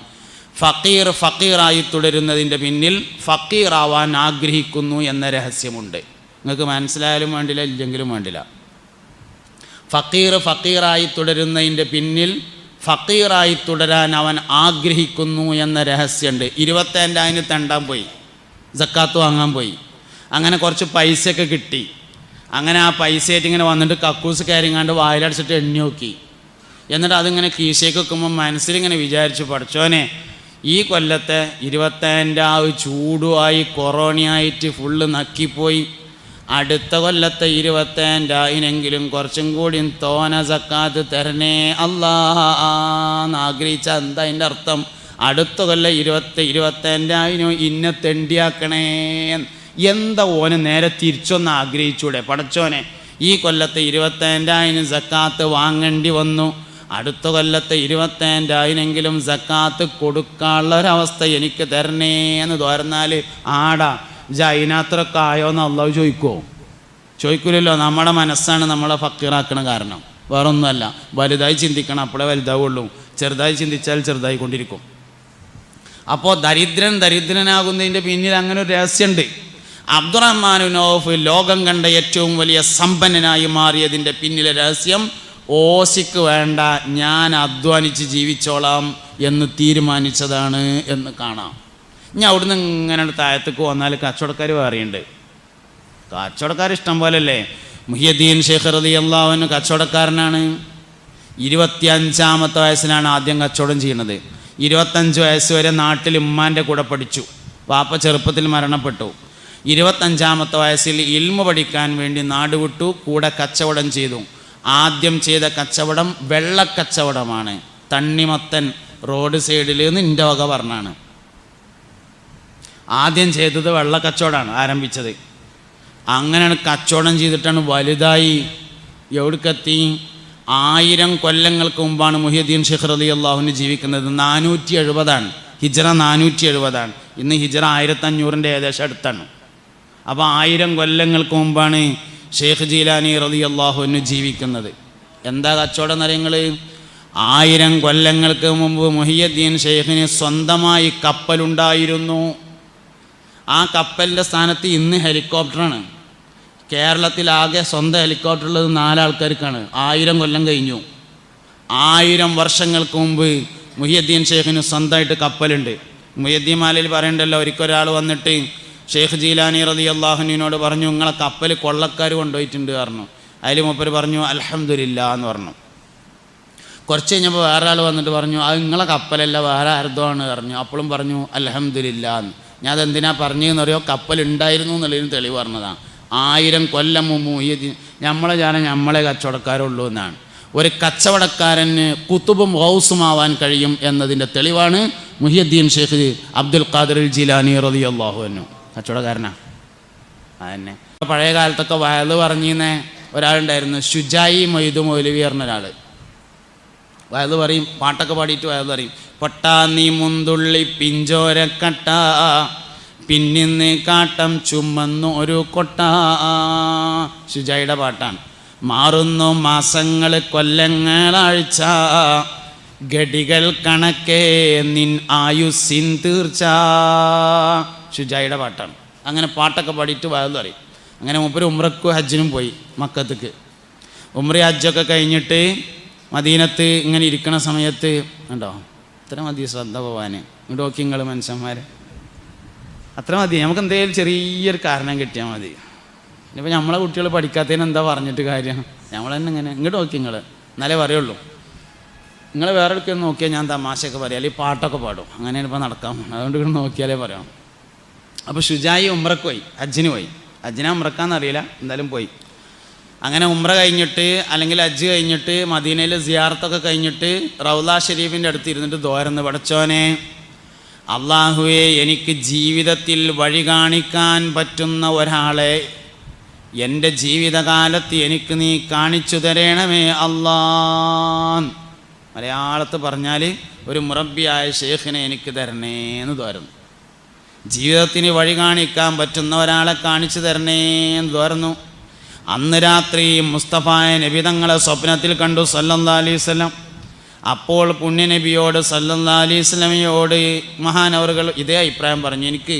ഫക്കീറായി തുടരുന്നതിൻ്റെ പിന്നിൽ ഫക്കീറാവാൻ ആഗ്രഹിക്കുന്നു എന്ന രഹസ്യമുണ്ട്. നിങ്ങൾക്ക് മനസ്സിലായാലും വേണ്ടില്ല, ഇല്ലെങ്കിലും വേണ്ടില്ല. ഫക്കീറായി തുടരുന്നതിൻ്റെ പിന്നിൽ ഫക്കീറായി തുടരാൻ അവൻ ആഗ്രഹിക്കുന്നു എന്ന രഹസ്യമുണ്ട്. 25,000 തെണ്ടാൻ പോയി, സക്കാത്ത് വാങ്ങാൻ പോയി. അങ്ങനെ കുറച്ച് പൈസയൊക്കെ കിട്ടി. അങ്ങനെ ആ പൈസയായിട്ട് ഇങ്ങനെ വന്നിട്ട് കക്കൂസ് കയറിങ്ങാണ്ട് വായിലടിച്ചിട്ട് എണ്ണി നോക്കി. എന്നിട്ട് അതിങ്ങനെ കീശയ്ക്ക് വെക്കുമ്പോൾ മനസ്സിലിങ്ങനെ വിചാരിച്ചു, പഠിച്ചോനെ ഈ കൊല്ലത്തെ 25,000 ചൂടുമായി കൊറോണയായിട്ട് ഫുള്ള് നക്കിപ്പോയി. അടുത്ത കൊല്ലത്തെ 25,000 കുറച്ചും കൂടി തോന സക്കാത്ത് തരണേ അല്ലാന്ന് ആഗ്രഹിച്ച എന്താ അതിൻ്റെ അർത്ഥം? അടുത്ത കൊല്ലം 25,000 ഇന്നെ തെണ്ടിയാക്കണേ. എന്താ ഓന് നേരെ തിരിച്ചൊന്ന് ആഗ്രഹിച്ചൂടെ? പടച്ചോനെ ഈ കൊല്ലത്തെ 25,000 സക്കാത്ത് വാങ്ങേണ്ടി വന്നു, അടുത്ത കൊല്ലത്തെ 25,000 സക്കാത്ത് കൊടുക്കാനുള്ളൊരവസ്ഥ എനിക്ക് തരണേ എന്ന് തോർന്നാൽ ആടാ ജൈനാത്രൊക്കെ ആയോന്ന് അള്ളാഹു ചോദിക്കുമോ? ചോദിക്കില്ലല്ലോ. നമ്മുടെ മനസ്സാണ് നമ്മളെ ഫക്കീറാക്കണ കാരണം, വേറൊന്നുമല്ല. വലുതായി ചിന്തിക്കണം, അപ്പോഴേ വലുതാവുള്ളൂ. ചെറുതായി ചിന്തിച്ചാൽ ചെറുതായി കൊണ്ടിരിക്കും. അപ്പോൾ ദരിദ്രനാകുന്നതിൻ്റെ പിന്നിൽ അങ്ങനെ ഒരു രഹസ്യമുണ്ട്. അബ്ദുറഹ്മാൻ ഇബ്നു ഔഫ് ലോകം കണ്ട ഏറ്റവും വലിയ സമ്പന്നനായി മാറിയതിൻ്റെ പിന്നിലെ രഹസ്യം ഓസിക്ക് വേണ്ട, ഞാൻ അധ്വാനിച്ച് ജീവിച്ചോളാം എന്ന് തീരുമാനിച്ചതാണ് എന്ന് കാണാം. ഇനി അവിടുന്ന് ഇങ്ങനെ താഴത്തേക്ക് വന്നാൽ കച്ചവടക്കാർ വേറെയുണ്ട്. കച്ചവടക്കാർ ഇഷ്ടം പോലല്ലേ. മുഹിയുദ്ദീൻ ഷേഖ് റളിയല്ലാഹു അൻഹു കച്ചവടക്കാരനാണ്. 25-ാമത്തെ വയസ്സിലാണ് ആദ്യം കച്ചവടം ചെയ്യുന്നത്. 25 വയസ്സ് വരെ നാട്ടിൽ ഉമ്മാൻ്റെ കൂടെ പഠിച്ചു. വാപ്പ ചെറുപ്പത്തിൽ മരണപ്പെട്ടു. 25-ാമത്തെ വയസ്സിൽ ഇൽമു പഠിക്കാൻ വേണ്ടി നാട് വിട്ടു, കൂടെ കച്ചവടം ചെയ്തു. ആദ്യം ചെയ്ത കച്ചവടം വെള്ളക്കച്ചവടമാണ്. തണ്ണിമത്തൻ റോഡ് സൈഡിൽ നിന്ന് എൻ്റെ വക പറഞ്ഞാണ്. ആദ്യം ചെയ്തത് വെള്ളക്കച്ചവടമാണ് ആരംഭിച്ചത്. അങ്ങനെയാണ് കച്ചവടം ചെയ്തിട്ടാണ് വലുതായി എവിടേക്കെത്തി. 1000 കൊല്ലങ്ങൾക്ക് മുമ്പാണ് മുഹിയുദ്ദീൻ ഷേഖ് റളിയല്ലാഹു അൻഹു ജീവിക്കുന്നത്. 470 ഹിജ്റ 470. ഇന്ന് ഹിജ്റ 1500 ഏകദേശം അടുത്താണ്. അപ്പോൾ 1000 കൊല്ലങ്ങൾക്ക് മുമ്പാണ് ഷേഖ് ജീലാനി റളിയല്ലാഹു അൻഹു ജീവിക്കുന്നത്. എന്താ കച്ചവടം എന്നറിയങ്ങൾ? 1000 കൊല്ലങ്ങൾക്ക് മുമ്പ് മുഹിയുദ്ദീൻ ഷേഖിന് സ്വന്തമായി കപ്പലുണ്ടായിരുന്നു. ആ കപ്പലിൻ്റെ സ്ഥാനത്ത് ഇന്ന് ഹെലികോപ്റ്ററാണ്. കേരളത്തിലാകെ സ്വന്തം ഹെലികോപ്റ്റർ ഉള്ളത് 4 ആൾക്കാർക്കാണ്. 1000 കൊല്ലം കഴിഞ്ഞു. 1000 വർഷങ്ങൾക്ക് മുമ്പ് മുഹിയുദ്ദീൻ ഷേഖിന് സ്വന്തമായിട്ട് കപ്പലുണ്ട്. മുഹിയുദ്ദീൻ മാലയിൽ പറയണ്ടല്ലോ, ഒരിക്കൊരാൾ വന്നിട്ട് ഷേഖ് ജീലാനി റളിയല്ലാഹു അൻഹുവിനോട് പറഞ്ഞു, നിങ്ങളെ കപ്പൽ കൊള്ളക്കാർ കൊണ്ടുപോയിട്ടുണ്ട് പറഞ്ഞു. അതിൽ മൂപ്പർ പറഞ്ഞു അൽഹംദുലില്ലാ എന്ന് പറഞ്ഞു. കുറച്ച് കഴിഞ്ഞപ്പോൾ വേറെ ആൾ വന്നിട്ട് പറഞ്ഞു, അത് നിങ്ങളെ കപ്പലല്ല വേറെ ആരതോ ആണ് പറഞ്ഞു. അപ്പോഴും പറഞ്ഞു അൽഹംദുലില്ലാ എന്ന്. ഞാൻ അതെന്തിനാ പറഞ്ഞതെന്നറിയോ? കപ്പലുണ്ടായിരുന്നു എന്നുള്ളതിന് തെളിവ് പറഞ്ഞതാണ്. 1000 കൊല്ലം മുമ്പ് മുഹിയുദ്ദീൻ നമ്മളെ ജാനം നമ്മളെ കച്ചവടക്കാരുള്ളൂ എന്നാണ്. ഒരു കച്ചവടക്കാരന് കുത്തുബും ഗൗസുമാവാൻ കഴിയും എന്നതിൻ്റെ തെളിവാണ് മുഹിയുദ്ദീൻ ഷേഖ് അബ്ദുൽ ഖാദിർ ജീലാനി റളിയല്ലാഹു അൻഹു. കച്ചവടക്കാരനാണ്. അതന്നെ പഴയ കാലത്തൊക്കെ വയല് പറഞ്ഞിരുന്ന ഒരാളുണ്ടായിരുന്നു, ഷുജായി മൊയ്തു മൗലവി പറഞ്ഞ ഒരാൾ. വയല് പറയും, പാട്ടൊക്കെ പാടിയിട്ട് വയല് പറയും. പൊട്ടാ നീ മുന്തുള്ളി പിഞ്ചോരക്കട്ട, പിന്നിന്ന് കാട്ടം ചുമന്നു ഒരു കൊട്ട. ഷുജായിയുടെ പാട്ടാണ്. മാറുന്നു മാസങ്ങൾ കൊല്ലങ്ങളാഴ്ച, ഗടികൾ കണക്കേ നിൻ ആയുസ്സിൻ തീർച്ച. ഷുജായിയുടെ പാട്ടാണ്. അങ്ങനെ പാട്ടൊക്കെ പാടിയിട്ട് വയല് പറയും. അങ്ങനെ മൂപ്പര് ഉംറക്കും ഹജ്ജിനും പോയി മക്കത്തേക്ക്. ഉംറ ഹജ്ജൊക്കെ കഴിഞ്ഞിട്ട് മദീനത്ത് ഇങ്ങനെ ഇരിക്കണ സമയത്ത് കണ്ടോ, അത്ര മതി ശ്രദ്ധ പോവാൻ. ഇങ്ങോട്ട് നോക്കി നിങ്ങൾ മനുഷ്യന്മാർ, അത്ര മതി. നമുക്ക് എന്തെങ്കിലും ചെറിയൊരു കാരണം കിട്ടിയാൽ മതി. ഇനിയിപ്പോൾ നമ്മളെ കുട്ടികൾ പഠിക്കാത്തതിന് എന്താ പറഞ്ഞിട്ട് കാര്യം? നമ്മൾ തന്നെ ഇങ്ങനെ ഇങ്ങോട്ട് നോക്കി നിങ്ങൾ, എന്നാലേ പറയുള്ളൂ. നിങ്ങൾ വേറെ എടുക്കാൻ നോക്കിയാൽ ഞാൻ തമാശയൊക്കെ പറയാം, അല്ലെങ്കിൽ പാട്ടൊക്കെ പാടും. അങ്ങനെയാണ് ഇപ്പോൾ നടക്കാൻ പോകുന്നത്. അതുകൊണ്ട് ഇവിടെ നോക്കിയാലേ പറയാം. അപ്പോൾ ഷുജായി ഉംറക്ക് പോയി, ഹജ്ജിന് പോയി. ഹജ്ജിനെ ഉംറക്കാന്നറിയില്ല, എന്തായാലും പോയി. അങ്ങനെ ഉംറ കഴിഞ്ഞിട്ട് അല്ലെങ്കിൽ ഹജ്ജ് കഴിഞ്ഞിട്ട് മദീനയിൽ സിയാറത്തൊക്കെ കഴിഞ്ഞിട്ട് റൗള ഷരീഫിൻ്റെ അടുത്ത് ഇരുന്നിട്ട് ദുആ പടച്ചോനെ, അള്ളാഹുവേ എനിക്ക് ജീവിതത്തിൽ വഴി കാണിക്കാൻ പറ്റുന്ന ഒരാളെ എൻ്റെ ജീവിതകാലത്ത് എനിക്ക് നീ കാണിച്ചു തരണമേ അല്ലാ. മലയാളത്ത് പറഞ്ഞാൽ ഒരു മുറബിയായ ഷേഖിനെ എനിക്ക് തരണേ എന്ന് തോരുന്നു. ജീവിതത്തിന് വഴി കാണിക്കാൻ പറ്റുന്ന ഒരാളെ കാണിച്ചു തരണേ എന്ന് തോരുന്നു. അന്ന് രാത്രി മുസ്തഫായ നബി തങ്ങളെ സ്വപ്നത്തിൽ കണ്ടു സല്ലല്ലാഹു അലൈഹി വസല്ലം. അപ്പോൾ പുണ്യനബിയോട് സല്ലല്ലാഹു അലൈഹി വസല്ലമയോട് മഹാനവറുകൾ ഇതേ അഭിപ്രായം പറഞ്ഞു, എനിക്ക്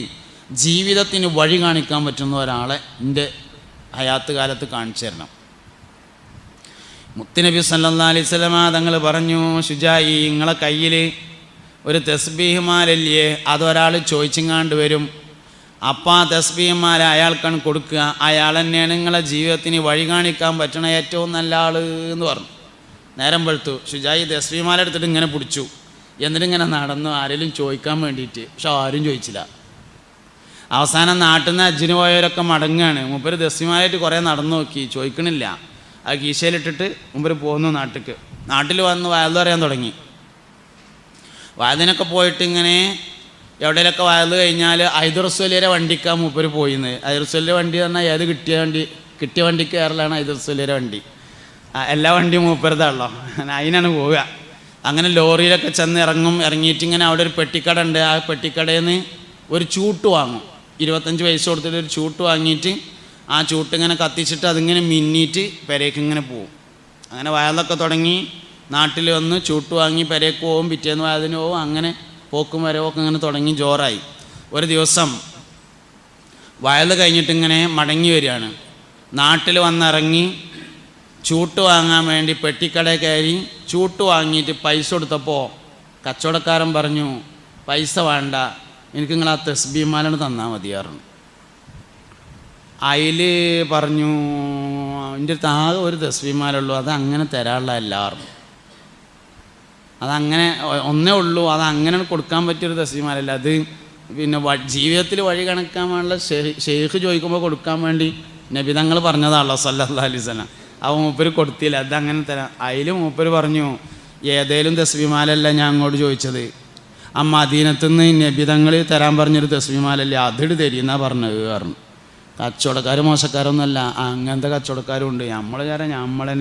ജീവിതത്തിന് വഴി കാണിക്കാൻ പറ്റുന്ന ഒരാളെ എൻ്റെ ഹയാത്ത് കാലത്ത് കാണിച്ചു തരണം. മുത്തുനബി സല്ലല്ലാഹു അലൈഹി വസല്ലമ തങ്ങൾ പറഞ്ഞു, ശുജായി, നിങ്ങളെ കയ്യിൽ ഒരു തസ്ബീഹ് മാലല്ലേ, അതൊരാൾ ചോദിച്ചിങ്ങാണ്ട് വരും. അപ്പം ആ തസ്ബീഹ് മാല അയാൾക്കാണ് കൊടുക്കുക. അയാൾ തന്നെയാണ് നിങ്ങളെ ജീവിതത്തിന് വഴി കാണിക്കാൻ പറ്റണ ഏറ്റവും നല്ല ആൾ എന്ന് പറഞ്ഞു. നേരം വെളുത്തു. ശുജായി തസ്ബീഹ് മാല എടുത്തിട്ട് ഇങ്ങനെ പിടിച്ചു. എന്നിട്ടിങ്ങനെ നടന്നു ആരെങ്കിലും ചോദിക്കാൻ വേണ്ടിയിട്ട്. പക്ഷെ ആരും ചോദിച്ചില്ല. അവസാനം നാട്ടിൽ നിന്ന് ഹജ്ജിന് പോയവരൊക്കെ മടങ്ങുകയാണ്. മൂപ്പര് ദസ്യമായിട്ട് കുറേ നടന്നു നോക്കി, ചോദിക്കണില്ല. അത് കീശയിലിട്ടിട്ട് മൂപ്പര് പോന്നു നാട്ടിലേക്ക്. നാട്ടിൽ വന്ന് വയല് പറയാൻ തുടങ്ങി. വയലിനൊക്കെ പോയിട്ട് ഇങ്ങനെ എവിടെയൊക്കെ വയല് കഴിഞ്ഞാൽ ഐദുറസ്വലിയുടെ വണ്ടിക്കാണ് മൂപ്പര് പോയിന്ന്. ഐദുറസ്വലിയുടെ വണ്ടി പറഞ്ഞാൽ ഏത് കിട്ടിയ വണ്ടിക്ക് കയറലാണ് ഐദുറസ്വലിയുടെ വണ്ടി. എല്ലാ വണ്ടിയും മൂപ്പരതാണല്ലോ, അതിനാണ് പോവുക. അങ്ങനെ ലോറിയിലൊക്കെ ചെന്ന് ഇറങ്ങിയിട്ട് ഇങ്ങനെ അവിടെ ഒരു പെട്ടിക്കട ഉണ്ട്. ആ പെട്ടിക്കടയിൽ നിന്ന് ഒരു ചൂട്ട് വാങ്ങും. 25 പൈസ കൊടുത്തിട്ട് ഒരു ചൂട്ട് വാങ്ങിയിട്ട് ആ ചൂട്ട് ഇങ്ങനെ കത്തിച്ചിട്ട് അതിങ്ങനെ മിന്നിയിട്ട് പെരേക്ക് ഇങ്ങനെ പോവും. അങ്ങനെ വയലൊക്കെ തുടങ്ങി. നാട്ടിൽ വന്ന് ചൂട്ട് വാങ്ങി പെരേക്ക് പോവും, പിറ്റേന്ന് വയലിന് പോവും. അങ്ങനെ പോക്കും വരവൊക്കെ ഇങ്ങനെ തുടങ്ങി ജോറായി. ഒരു ദിവസം വയൽ കഴിഞ്ഞിട്ട് ഇങ്ങനെ മടങ്ങി വരികയാണ്. നാട്ടിൽ വന്നിറങ്ങി ചൂട്ട് വാങ്ങാൻ വേണ്ടി പെട്ടിക്കടയിൽ കയറി ചൂട്ട് വാങ്ങിയിട്ട് പൈസ കൊടുത്തപ്പോൾ കച്ചവടക്കാരൻ പറഞ്ഞു, പൈസ വേണ്ട, എനിക്ക് നിങ്ങൾ ആ തസ്ബീഹ് മാല തന്നാൽ മതിയായിരുന്നു. അതിൽ പറഞ്ഞു, എൻ്റെ അടുത്ത് ആകെ ഒരു തസ്ബീഹ് മാല ഉള്ളൂ, അത് അങ്ങനെ തരാനുള്ള എല്ലാവരും, അതങ്ങനെ ഒന്നേ ഉള്ളൂ, അത് അങ്ങനെ കൊടുക്കാൻ പറ്റിയൊരു തസ്ബീഹ് മാലല്ല. അത് പിന്നെ ജീവിതത്തിൽ വഴി കണക്കാൻ വേണ്ട ഷെയ്ഖ് ചോദിക്കുമ്പോൾ കൊടുക്കാൻ വേണ്ടി നബി തങ്ങൾ പറഞ്ഞതാണല്ലോ സല്ലല്ലാഹു അലൈഹി വസല്ലം. അവ മൂപ്പര് കൊടുത്തില്ല, അതങ്ങനെ തരാം. അതിൽ മൂപ്പര് പറഞ്ഞു, ഏതേലും തസ്ബീഹ് മാലല്ല ഞാൻ അങ്ങോട്ട് ചോദിച്ചത്, ആ മദീനത്തുനിന്ന് നബി തങ്ങൾ തരാൻ പറഞ്ഞൊരു തസ്ബീഹ് മാലല്ലേ, അതിട് തരീന്നാ പറഞ്ഞത് പറഞ്ഞു. കച്ചവടക്കാർ മോശക്കാരൊന്നുമല്ല, അങ്ങനത്തെ കച്ചവടക്കാരും ഉണ്ട്. നമ്മളെ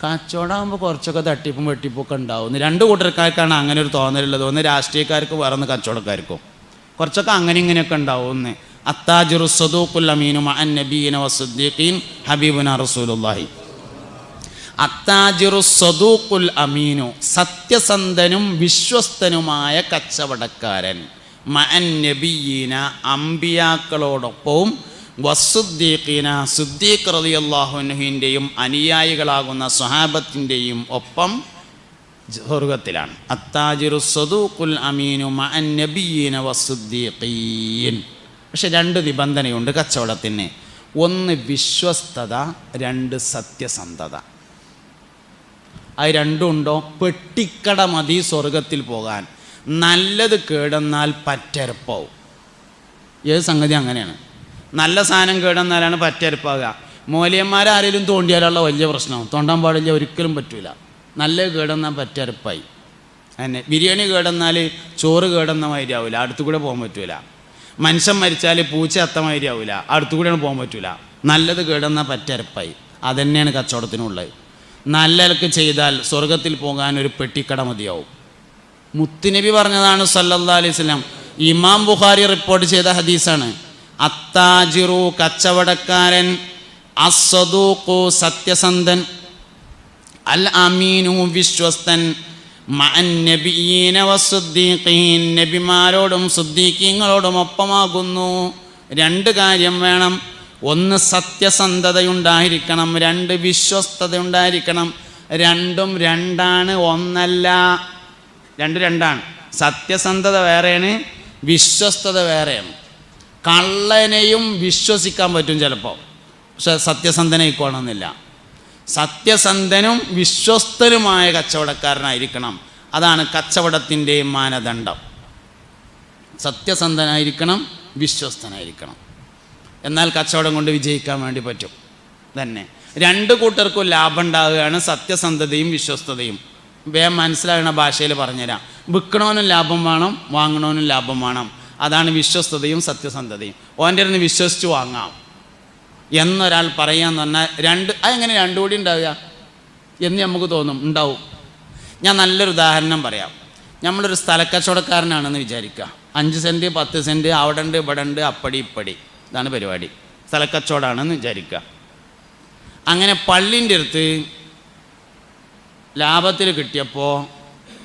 കച്ചവടമാകുമ്പോൾ കുറച്ചൊക്കെ തട്ടിപ്പും വെട്ടിപ്പൊക്കെ ഉണ്ടാവും. 2 കൂട്ടർക്കാർക്കാണ് അങ്ങനെ ഒരു തോന്നലുള്ളത്. ഒന്ന് രാഷ്ട്രീയക്കാർക്ക്, വേറൊന്ന് കച്ചവടക്കാർക്കും. കുറച്ചൊക്കെ അങ്ങനെ ഇങ്ങനെയൊക്കെ ഉണ്ടാവും. ഒന്ന് അത്താജിറു സദൂഖുൽ അമീനു മഅൻ നബിയ്യിന വസ്സദ്ദീഖീൻ ഹബീബുനാ റസൂലുള്ളാഹി. അത്താജിറു സദൂഖുൽ അമീനു, സത്യസന്ധനും വിശ്വസ്തനുമായ കച്ചവടക്കാരൻ, മഅൻ നബിയ്യിന, അംബിയാക്കളോടൊപ്പവും, വസ്സുദ്ദീഖീന, സുദ്ദീഖ് റളിയല്ലാഹു അൻഹുവിൻ്റെയും അനുയായികളാകുന്ന സ്വഹാബത്തിൻ്റെയും ഒപ്പം സ്വർഗത്തിലാണ്. അത്താജിറു സദൂഖുൽ അമീനു മഅൻ നബിയ്യിന വസ്സുദ്ദീഖീൻ. പക്ഷെ 2 നിബന്ധനയുണ്ട് കച്ചവടത്തിന്. 1 വിശ്വസ്തത, 2 സത്യസന്ധത. അത് 2 ഉണ്ടോ പെട്ടിക്കട മതി സ്വർഗത്തിൽ പോകാൻ. നല്ലത് കേടെന്നാൽ പറ്റരപ്പാവും. ഏത് സംഗതി അങ്ങനെയാണ്. നല്ല സാധനം കേടെന്നാലാണ് പറ്റരപ്പാകുക. മൂല്യന്മാരാരെങ്കിലും തോണ്ടിയാലുള്ള വലിയ പ്രശ്നം. തോണ്ടാൻ പാടില്ല, ഒരിക്കലും പറ്റൂല. നല്ല കേടെന്നാൽ പറ്റരപ്പായി. അങ്ങനെ ബിരിയാണി കേടെന്നാൽ ചോറ് കേടെന്ന മാതിരി ആവില്ല, അടുത്തുകൂടെ പോകാൻ പറ്റൂല. മനുഷ്യൻ മരിച്ചാൽ പൂച്ച അത്തമാതിരി ആവില്ല, അടുത്തുകൂടെയാണ് പോകാൻ പറ്റൂല. നല്ലത് കേടെന്നാൽ പറ്റരപ്പായി. അതുതന്നെയാണ് കച്ചവടത്തിനുള്ളത്. നല്ലതൊക്കെ ചെയ്താൽ സ്വർഗത്തിൽ പോകാൻ ഒരു പെട്ടിക്കട മതിയാവും. മുത്തുനബി പറഞ്ഞതാണ് സല്ലല്ലാഹു അലൈഹി വസല്ലം. ഇമാം ബുഖാരി റിപ്പോർട്ട് ചെയ്ത ഹദീസാണ്. അത്താജിറു, കച്ചവടക്കാരൻ, അസ്സദൂഖു, സത്യസന്ധൻ, അൽ അമീനു, വിശ്വസ്തൻ, മഅൻ നബിയ്യീന വസ്സുദ്ദീഖീൻ, നബിമാരോടും സുദ്ദീഖീങ്ങളോടും ഒപ്പമാകുന്നു. 2 കാര്യം വേണം. 1 സത്യസന്ധതയുണ്ടായിരിക്കണം, 2 വിശ്വസ്തതയുണ്ടായിരിക്കണം. 2ഉം 2ആണ്, ഒന്നല്ല. 2 2ആണ്. സത്യസന്ധത വേറെയാണ്, വിശ്വസ്തത വേറെയാണ്. കള്ളനെയും വിശ്വസിക്കാൻ പറ്റും ചിലപ്പോൾ, പക്ഷെ സത്യസന്ധനായിക്കോണമെന്നില്ല. സത്യസന്ധനും വിശ്വസ്തനുമായ കച്ചവടക്കാരനായിരിക്കണം. അതാണ് കച്ചവടത്തിൻ്റെ മാനദണ്ഡം. സത്യസന്ധനായിരിക്കണം, വിശ്വസ്തനായിരിക്കണം. എന്നാൽ കച്ചവടം കൊണ്ട് വിജയിക്കാൻ വേണ്ടി പറ്റും തന്നെ. 2 കൂട്ടർക്കും ലാഭം ഉണ്ടാവുകയാണ്, സത്യസന്ധതയും വിശ്വസ്തതയും. വേഗം മനസ്സിലാകുന്ന ഭാഷയിൽ പറഞ്ഞുതരാം. വിൽക്കണവനും ലാഭം വേണം, വാങ്ങണവനും ലാഭം വേണം. അതാണ് വിശ്വസ്തതയും സത്യസന്ധതയും. ഓൻ്റെ അടുത്ത് വിശ്വസിച്ച് വാങ്ങാം എന്നൊരാൾ പറയാന്ന് പറഞ്ഞാൽ അതെങ്ങനെ 2 കൂടി ഉണ്ടാവുക എന്ന് നമുക്ക് തോന്നും. ഉണ്ടാവും. ഞാൻ നല്ലൊരു ഉദാഹരണം പറയാം. നമ്മളൊരു സ്ഥലക്കച്ചവടക്കാരനാണെന്ന് വിചാരിക്കുക. 5 സെൻറ്റ് 10 സെൻറ്റ് അവിടെ ഉണ്ട്, ഇവിടെ ഉണ്ട്, അപ്പടി ഇപ്പടി, ഇതാണ് പരിപാടി. സ്ഥലക്കച്ചവടമാണെന്ന് വിചാരിക്കുക. അങ്ങനെ പള്ളിൻ്റെ അടുത്ത് ലാഭത്തിൽ കിട്ടിയപ്പോൾ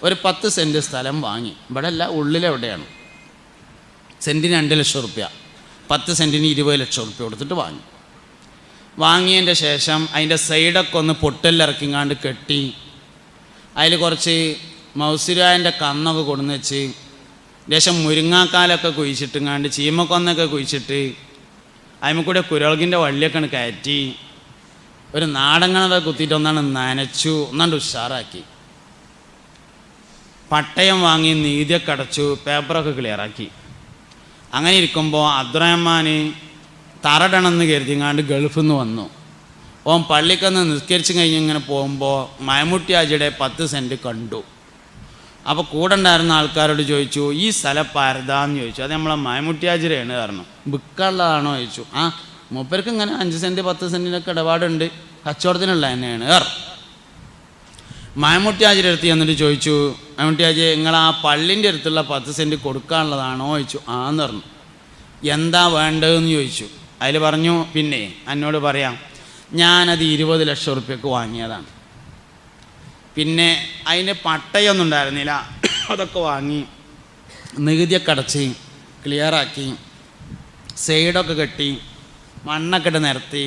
ഒരു 10 സെൻറ്റ് സ്ഥലം വാങ്ങി. ഇവിടെ അല്ല, ഉള്ളിലെവിടെയാണ്. സെൻറ്റിന് 2 ലക്ഷം റുപ്യ, 10 സെൻറ്റിന് 20 ലക്ഷം റുപ്യ കൊടുത്തിട്ട് വാങ്ങി. വാങ്ങിയതിൻ്റെ ശേഷം അതിൻ്റെ സൈഡൊക്കെ ഒന്ന് പൊട്ടെല്ലിറക്കിങ്ങാണ്ട് കെട്ടി അതിൽ കുറച്ച് മൗസിരായൻ്റെ കന്നൊക്കെ കൊണ്ടുവന്ന് വെച്ച് ലേശം മുരിങ്ങാക്കാലൊക്കെ കുഴിച്ചിട്ടുങ്ങാണ്ട് ചീമക്കൊന്നൊക്കെ കുഴിച്ചിട്ട് അതിന് കൂടെ കുരളകിൻ്റെ വള്ളിയൊക്കെ കയറ്റി ഒരു നാടങ്ങളൊക്കെ കുത്തിയിട്ട് ഒന്നാണ് നനച്ചു ഒന്നാണ്ട് ഉഷാറാക്കി. പട്ടയം വാങ്ങി നീതിയൊക്കെ അടച്ചു, പേപ്പറൊക്കെ ക്ലിയറാക്കി. അങ്ങനെ ഇരിക്കുമ്പോൾ അബ്ദുറഹ്മാൻ തറടണമെന്ന് കരുതിങ്ങാണ്ട് ഗൾഫിൽ നിന്ന് വന്നു. ഓൻ പള്ളിക്കൊന്ന് നിസ്കരിച്ച് കഴിഞ്ഞ് ഇങ്ങനെ പോകുമ്പോൾ മൈമുട്ടി ഹാജിയുടെ 10 സെൻറ്റ് കണ്ടു. അപ്പോൾ കൂടെ ഉണ്ടായിരുന്ന ആൾക്കാരോട് ചോദിച്ചു, ഈ സ്ഥലം പരതാന്ന് ചോദിച്ചു. അത് നമ്മളെ മൈമുട്ടി ഹാജിയാണ് പറഞ്ഞു. വിൽക്കാനുള്ളതാണോ ചോദിച്ചു. ആ മൂപ്പർക്ക് ഇങ്ങനെ 5 സെൻറ്റ് 10 സെൻറ്റിനൊക്കെ ഇടപാടുണ്ട്, കച്ചവടത്തിനുള്ള തന്നെയാണ് മൈമുട്ടി ഹാജിയുടെ അടുത്ത് എന്നിട്ട് ചോദിച്ചു, മൈമുട്ടി ഹാജി നിങ്ങൾ ആ പള്ളിൻ്റെ അടുത്തുള്ള 10 സെൻറ്റ് കൊടുക്കാനുള്ളതാണോ ചോദിച്ചു. ആന്ന് പറഞ്ഞു. എന്താ വേണ്ടതെന്ന് ചോദിച്ചു. അതിൽ പറഞ്ഞു, പിന്നെ എന്നോട് പറയാം, ഞാനത് 20 ലക്ഷം റുപ്യക്ക് വാങ്ങിയതാണ്. പിന്നെ അതിന് പട്ടയൊന്നും ഉണ്ടായിരുന്നില്ല, അതൊക്കെ വാങ്ങി നികുതിയൊക്കെ അടച്ച് ക്ലിയറാക്കി സൈഡൊക്കെ കെട്ടി മണ്ണൊക്കെ ഇട്ട് നിരത്തി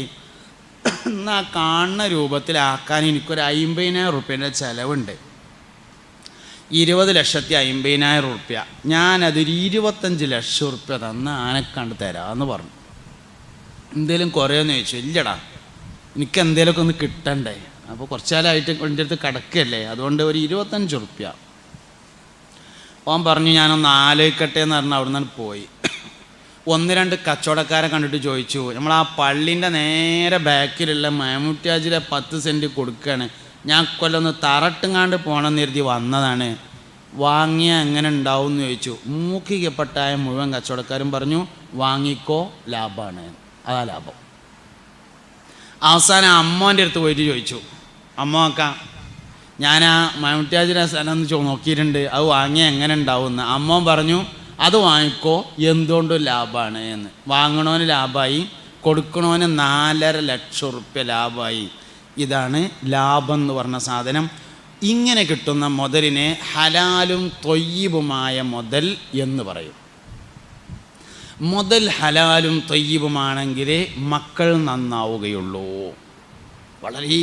എന്നാൽ കാണുന്ന രൂപത്തിലാക്കാൻ എനിക്കൊരു 50,000 റുപ്യേൻ്റെ ചിലവുണ്ട്. 20,50,000 റുപ്യ ഞാനതൊരു 25 ലക്ഷം റുപ്യ തന്ന് ആനക്കണ്ട് തരാമെന്ന് പറഞ്ഞു. എന്തേലും കുറേന്ന് ചോദിച്ചു. ഇല്ലടാ, എനിക്ക് എന്തേലുമൊക്കെ ഒന്ന് കിട്ടണ്ടേ, അപ്പോൾ കുറച്ച് കാലമായിട്ട് എൻ്റെ അടുത്ത് കിടക്കല്ലേ, അതുകൊണ്ട് ഒരു 25 റുപ്യ. ഓൻ പറഞ്ഞു ഞാനൊന്ന് ആലോചിക്കട്ടെ എന്ന് പറഞ്ഞാൽ അവിടെ നിന്ന് പോയി. 1-2 കച്ചവടക്കാരെ കണ്ടിട്ട് ചോദിച്ചു, നമ്മൾ ആ പള്ളിൻ്റെ നേരെ ബാക്കിലുള്ള മൈമുട്ടി ഹാജിയുടെ 10 സെൻറ്റ് കൊടുക്കുകയാണ്, ഞാൻ കൊല്ലൊന്ന് തറട്ടുങ്ങാണ്ട് പോകണമെന്ന് കരുതി വന്നതാണ്, വാങ്ങിയാൽ എങ്ങനെ ഉണ്ടാവും എന്ന് ചോദിച്ചു. മൂക്കിക്കപ്പെട്ടായ മുഴുവൻ കച്ചവടക്കാരും പറഞ്ഞു വാങ്ങിക്കോ, ലാഭമാണ്, അതാ ലാഭം. അവസാനം അമ്മോൻ്റെ അടുത്ത് പോയിട്ട് ചോദിച്ചു, അമ്മക്ക ഞാൻ ആ മൈമുട്ടി ഹാജിയുടെ സ്ഥലം ഒന്ന് നോക്കിയിട്ടുണ്ട്, അത് വാങ്ങിയാൽ എങ്ങനെ ഉണ്ടാവുമെന്ന്. അമ്മോൻ പറഞ്ഞു അത് വാങ്ങിക്കോ, എന്തുകൊണ്ടും ലാഭമാണ് എന്ന്. വാങ്ങണവന് ലാഭമായി, കൊടുക്കണവന് 4.5 ലക്ഷം റുപ്യ ലാഭമായി. ഇതാണ് ലാഭം എന്ന് പറഞ്ഞ സാധനം. ഇങ്ങനെ കിട്ടുന്ന മുതലിനെ ഹലാലും തൊയ്യിബുമായ മുതൽ എന്ന് പറയും. മുതൽ ഹലാലും തൊയ്യിബുമാണെങ്കിലേ മക്കൾ നന്നാവുകയുള്ളൂ. വളരെ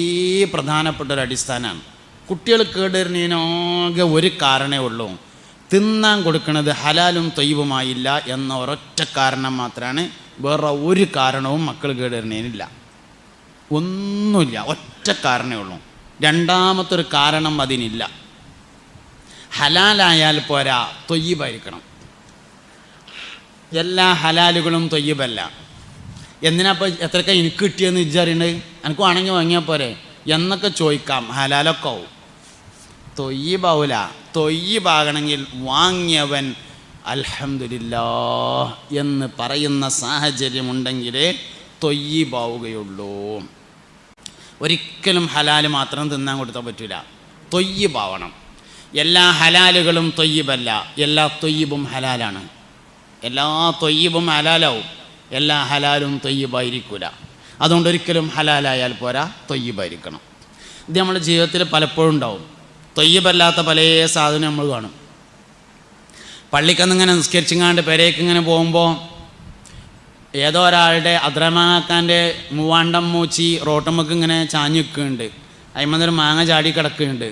പ്രധാനപ്പെട്ടൊരു അടിസ്ഥാനമാണ്. കുട്ടികൾ കേടുവരുന്നതിനാകെ ഒരു കാരണമേ ഉള്ളൂ, തിന്നാൻ കൊടുക്കുന്നത് ഹലാലും തൊയ്യിബുമായില്ല എന്ന ഒരൊറ്റ കാരണം മാത്രമാണ്. വേറെ ഒരു കാരണവും മക്കൾ കേടുവരുന്നതിനില്ല, ഒന്നുമില്ല, ഒറ്റ കാരണമേ ഉള്ളൂ. രണ്ടാമത്തൊരു കാരണം അതിനില്ല. ഹലാലായാൽ പോരാ, തൊയ്യിബായിരിക്കണം. എല്ലാ ഹലാലുകളും തൊയ്യിബല്ല. എന്തിനാപ്പോൾ എത്രയൊക്കെ എനിക്ക് കിട്ടിയെന്ന് വിചാരിയുണ്ട്, എനിക്ക് വേണമെങ്കിൽ വാങ്ങിയാൽ പോരെ എന്നൊക്കെ ചോദിക്കാം, ഹലാലൊക്കെ ആവും. തൊയ്യിബാവൂല. തൊയ്യിബാകണമെങ്കിൽ വാങ്ങിയവൻ അൽഹംദുലില്ലാഹ് എന്ന് പറയുന്ന സാഹചര്യമുണ്ടെങ്കിലേ തൊയ്യിബാവുകയുള്ളൂ. ഒരിക്കലും ഹലാൽ മാത്രം തിന്നാൻ കൊടുത്താൽ പറ്റില്ല, തൊയ്യിബാവണം. എല്ലാ ഹലാലുകളും തൊയ്യിബല്ല, എല്ലാ തൊയ്യിബും ഹലാലാണ്. എല്ലാ തൊയ്യിബും ഹലാലാവും, എല്ലാ ഹലാലും തൊയ്യിബായിരിക്കില്ല. അതുകൊണ്ട് ഒരിക്കലും ഹലാലായാൽ പോരാ, തൊയ്യിബായിരിക്കണം. ഇത് നമ്മുടെ ജീവിതത്തിൽ പലപ്പോഴും ഉണ്ടാവും. തൊയ്യിബല്ലാത്ത പല സാധനം നമ്മൾ കാണും. പള്ളിക്കന്നിങ്ങനെ നിസ്കരിച്ചിങ്ങാണ്ട് പെരേക്ക് ഇങ്ങനെ പോകുമ്പോൾ ഏതോ ഒരാളുടെ അദ്രമാക്കാൻ്റെ മൂവാണ്ടം മൂച്ചി റോട്ടമ്മക്ക് ഇങ്ങനെ ചാഞ്ഞു നിൽക്കുന്നുണ്ട്, അതിമന്നൊരു മാങ്ങ ചാടി കിടക്കുന്നുണ്ട്.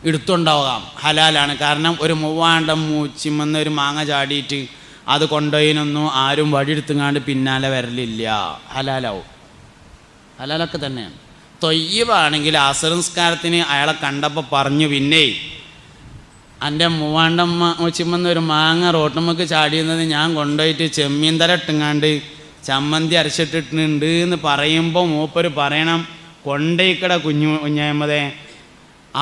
എടുത്തുണ്ടാവാം, ഹലാലാണ്. കാരണം ഒരു മൂവാണ്ടം മൂച്ചിമെന്നൊരു മാങ്ങ ചാടിയിട്ട് അത് കൊണ്ടുപോയിനൊന്നും ആരും വടിയെടുത്തുങ്ങാണ്ട് പിന്നാലെ വരലില്ല, ഹലാലാവും. ഹലാലൊക്കെ തന്നെയാണ്. തൊയ്യിബാണെങ്കിൽ അസർ നിസ്കാരത്തിന് അയാളെ കണ്ടപ്പോൾ പറഞ്ഞു, പിന്നെ എൻ്റെ മൂവാണ്ടം മൂച്ചിമെന്നൊരു മാങ്ങ റോട്ടമ്മക്ക് ചാടിയുന്നത് ഞാൻ കൊണ്ടുപോയിട്ട് ചെമ്മീൻ തല ഇട്ടുങ്ങാണ്ട് ചമ്മന്തി അരച്ചിട്ടിട്ടുണ്ട് എന്ന് പറയുമ്പോൾ മൂപ്പര് പറയണം, കൊണ്ടേക്കട കുഞ്ഞായ്മതേ,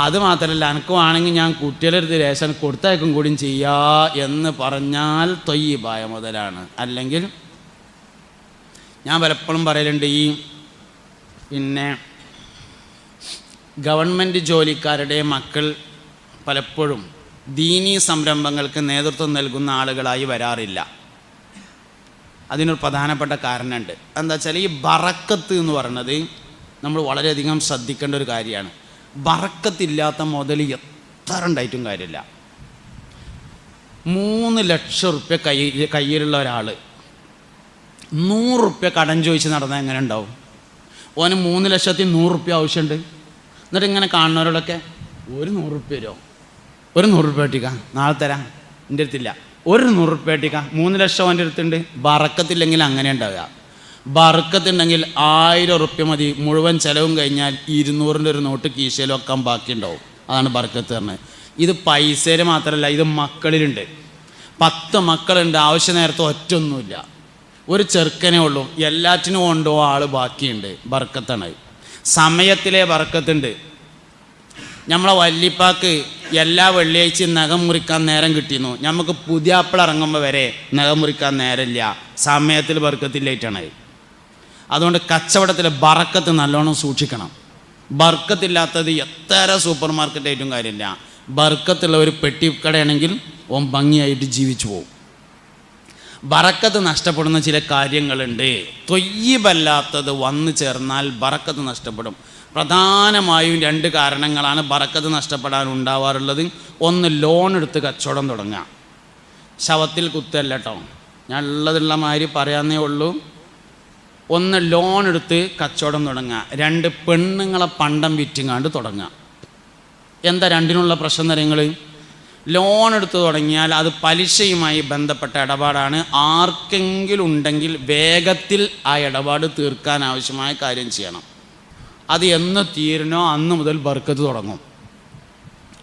അത് മാത്രമല്ല എനിക്ക് വേണമെങ്കിൽ ഞാൻ കുട്ടികളെടുത്ത് രേഷൻ കൊടുത്തയക്കും കൂടിയും ചെയ്യുക എന്ന് പറഞ്ഞാൽ തൊയ്യിബായ മുതലാണ്. അല്ലെങ്കിൽ ഞാൻ പലപ്പോഴും പറയലുണ്ട്, ഈ പിന്നെ ഗവൺമെൻറ് ജോലിക്കാരുടെ മക്കൾ പലപ്പോഴും ദീനീ സംരംഭങ്ങൾക്ക് നേതൃത്വം നൽകുന്ന ആളുകളായി വരാറില്ല. അതിനൊരു പ്രധാനപ്പെട്ട കാരണമുണ്ട്. എന്താ വെച്ചാൽ ഈ ബറക്കത്ത് എന്ന് പറയുന്നത് നമ്മൾ വളരെയധികം ശ്രദ്ധിക്കേണ്ട ഒരു കാര്യമാണ്. ബറക്കത്തില്ലാത്ത മുതൽ എത്ര ഉണ്ടായിട്ടും കാര്യമില്ല. 3 ലക്ഷം റുപ്യ കയ്യിലുള്ള ഒരാൾ 100 റുപ്യ കടം ചോദിച്ച് നടന്നാൽ എങ്ങനെ ഉണ്ടാവും? ഓന് 3,100,000 റുപ്യ ആവശ്യമുണ്ട്. എന്നിട്ട് ഇങ്ങനെ കാണുന്നവരോടൊക്കെ ഒരു 100 റുപ്യ തരുമോ, ഒരു 100 റുപ്യ കിട്ടിക്കാം, നാളെ തരാം, എൻ്റെ അടുത്തില്ല, ഒരു 100 റുപ്യ കിട്ടിക്കാം, 3 ലക്ഷം അവൻ്റെ അടുത്തുണ്ട്. ബറക്കത്തില്ലെങ്കിൽ അങ്ങനെ ഉണ്ടാവുക. ബറക്കത്തുണ്ടെങ്കിൽ 1000 റുപ്യ മതി, മുഴുവൻ ചിലവും കഴിഞ്ഞാൽ 200ൻ്റെ ഒരു നോട്ട് കീശയിൽ വെക്കാൻ ബാക്കിയുണ്ടാവും. അതാണ് ബറക്കത്ത് പറഞ്ഞത്. ഇത് പൈസയിൽ മാത്രമല്ല, ഇത് മക്കളിലുണ്ട്. 10 മക്കളുണ്ട്, ആവശ്യ നേരത്തെ ഒറ്റൊന്നുമില്ല, ഒരു ചെറുക്കനേ ഉള്ളൂ, എല്ലാറ്റിനും കൊണ്ടോ ആൾ ബാക്കിയുണ്ട്. ബർക്കത്താണ്. സമയത്തിലെ ബർക്കത്തുണ്ട്. നമ്മളെ വല്ലിപ്പാക്ക് എല്ലാ വെള്ളിയാഴ്ചയും നഖം മുറിക്കാൻ നേരം കിട്ടിയിരുന്നു. നമുക്ക് പുതിയാപ്പിള ഇറങ്ങുമ്പോൾ വരെ നഖം മുറിക്കാൻ നേരമില്ല. സമയത്തിൽ ബർക്കത്തില്ലായിട്ടാണ്. അതുകൊണ്ട് കച്ചവടത്തിൽ ബറക്കത്ത് നല്ലോണം സൂക്ഷിക്കണം. ബർക്കത്തില്ലാത്തത് എത്ര സൂപ്പർ മാർക്കറ്റായിട്ടും കാര്യമില്ല. ബർക്കത്തുള്ള ഒരു പെട്ടിക്കടയാണെങ്കിൽ ഓൻ ഭംഗിയായിട്ട് ജീവിച്ചു പോകും. ബറക്കത്ത് നഷ്ടപ്പെടുന്ന ചില കാര്യങ്ങളുണ്ട്. തൊയ്യിബല്ലാത്തത് വന്നു ചേർന്നാൽ ബറക്കത്ത് നഷ്ടപ്പെടും. പ്രധാനമായും 2 കാരണങ്ങളാണ് ബറക്കത്ത് നഷ്ടപ്പെടാൻ ഉണ്ടാവാറുള്ളത്. ഒന്ന്, ലോൺ എടുത്ത് കച്ചവടം തുടങ്ങുക. ശവത്തിൽ കുത്തല്ല കേട്ടോ, ഞാൻ ഉള്ളതുള്ള മാതിരി പറയാന്നേ ഉള്ളൂ. ഒന്ന്, ലോൺ എടുത്ത് കച്ചവടം തുടങ്ങുക. 2, പെണ്ണുങ്ങളെ പണ്ടം വിറ്റിങ്ങാണ്ട് തുടങ്ങുക. എന്താ രണ്ടിനുള്ള പ്രശ്നം തരങ്ങൾ? ലോൺ എടുത്ത് തുടങ്ങിയാൽ അത് പലിശയുമായി ബന്ധപ്പെട്ട ഇടപാടാണ്. ആർക്കെങ്കിലും ഉണ്ടെങ്കിൽ വേഗത്തിൽ ആ ഇടപാട് തീർക്കാൻ ആവശ്യമായ കാര്യം ചെയ്യണം. അത് എന്ന് തീരണോ അന്ന് മുതൽ ബർക്കത്ത് തുടങ്ങും.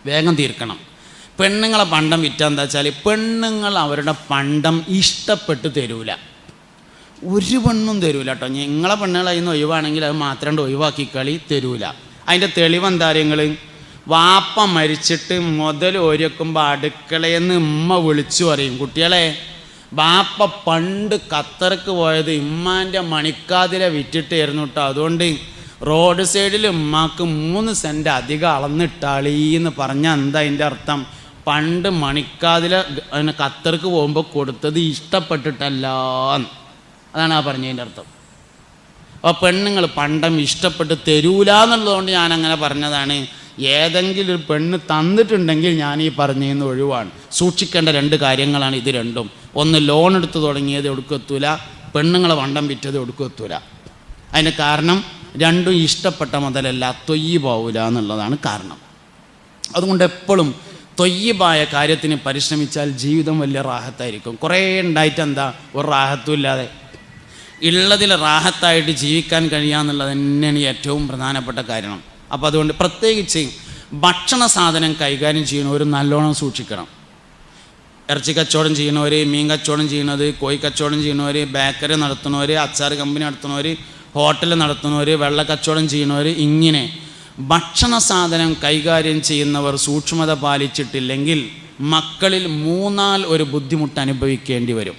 വേഗം തീർക്കണം. പെണ്ണുങ്ങളെ പണ്ടം വിറ്റാൽ എന്താ വെച്ചാൽ, പെണ്ണുങ്ങൾ അവരുടെ പണ്ടം ഇഷ്ടപ്പെട്ട് തരൂല. ഒരു പെണ്ണും തരൂല കേട്ടോ. നിങ്ങളെ പെണ്ണുങ്ങൾ അതിന് ഒഴിവാണെങ്കിൽ അത് മാത്രം ഒഴിവാക്കി കളി തരൂല. അതിൻ്റെ തെളിവെന്താ കാര്യങ്ങൾ? വാപ്പ മരിച്ചിട്ട് മുതൽ ഒരുക്കുമ്പോൾ അടുക്കളയിൽ നിന്ന് ഉമ്മ വിളിച്ചു പറയും, കുട്ടികളെ വാപ്പ പണ്ട് ഖത്തർക്ക് പോയത് ഇമ്മാൻ്റെ മണിക്കാതിലെ വിറ്റിട്ടായിരുന്നു കേട്ടോ, അതുകൊണ്ട് റോഡ് സൈഡിൽ ഉമ്മാക്ക് 3 സെൻറ്റ് അധികം അളന്നിട്ടാളീന്ന് പറഞ്ഞാൽ എന്താ അതിൻ്റെ അർത്ഥം? പണ്ട് മണിക്കാതിലെ ഖത്തർക്ക് പോകുമ്പോൾ കൊടുത്തത് ഇഷ്ടപ്പെട്ടിട്ടല്ല. അതാണ് ആ പറഞ്ഞതിൻ്റെ അർത്ഥം. അപ്പോൾ പെണ്ണുങ്ങൾ പണ്ടം ഇഷ്ടപ്പെട്ട് തരൂല എന്നുള്ളതുകൊണ്ട് ഞാനങ്ങനെ പറഞ്ഞതാണ്. ഏതെങ്കിലും ഒരു പെണ്ണ് തന്നിട്ടുണ്ടെങ്കിൽ ഞാൻ ഈ പറഞ്ഞതിന് ഒഴിവാണ്. സൂക്ഷിക്കേണ്ട 2 കാര്യങ്ങളാണ് ഇത് രണ്ടും. ഒന്ന്, ലോൺ എടുത്ത് തുടങ്ങിയത് ഒടുക്കെത്തൂല, പെണ്ണുങ്ങളെ വണ്ടം വിറ്റത് ഒടുക്കെത്തൂല. അതിന് കാരണം രണ്ടും ഇഷ്ടപ്പെട്ട മുതലല്ല, തൊയ്യിബാവൂല എന്നുള്ളതാണ് കാരണം. അതുകൊണ്ട് എപ്പോഴും തൊയ്യിബായ കാര്യത്തിന് പരിശ്രമിച്ചാൽ ജീവിതം വലിയ റാഹത്തായിരിക്കും. കുറേ ഉണ്ടായിട്ട് എന്താ, ഒരു റാഹത്തും ഇല്ലാതെ ഉള്ളതിൽ റാഹത്തായിട്ട് ജീവിക്കാൻ കഴിയാന്നുള്ളത് തന്നെയാണ് ഏറ്റവും പ്രധാനപ്പെട്ട കാരണം. അപ്പോൾ അതുകൊണ്ട് പ്രത്യേകിച്ച് ഭക്ഷണ സാധനം കൈകാര്യം ചെയ്യുന്നവർ നല്ലോണം സൂക്ഷിക്കണം. ഇറച്ചി കച്ചവടം ചെയ്യുന്നവർ, മീൻ കച്ചവടം ചെയ്യുന്നത്, കോഴി കച്ചവടം ചെയ്യുന്നവർ, ബേക്കറി നടത്തുന്നവർ, അച്ചാർ കമ്പനി നടത്തുന്നവർ, ഹോട്ടൽ നടത്തുന്നവർ, വെള്ള കച്ചവടം ചെയ്യുന്നവർ, ഇങ്ങനെ ഭക്ഷണ സാധനം കൈകാര്യം ചെയ്യുന്നവർ സൂക്ഷ്മത പാലിച്ചിട്ടില്ലെങ്കിൽ മക്കളിൽ 3-ൽ ഒരു ബുദ്ധിമുട്ട് അനുഭവിക്കേണ്ടി വരും.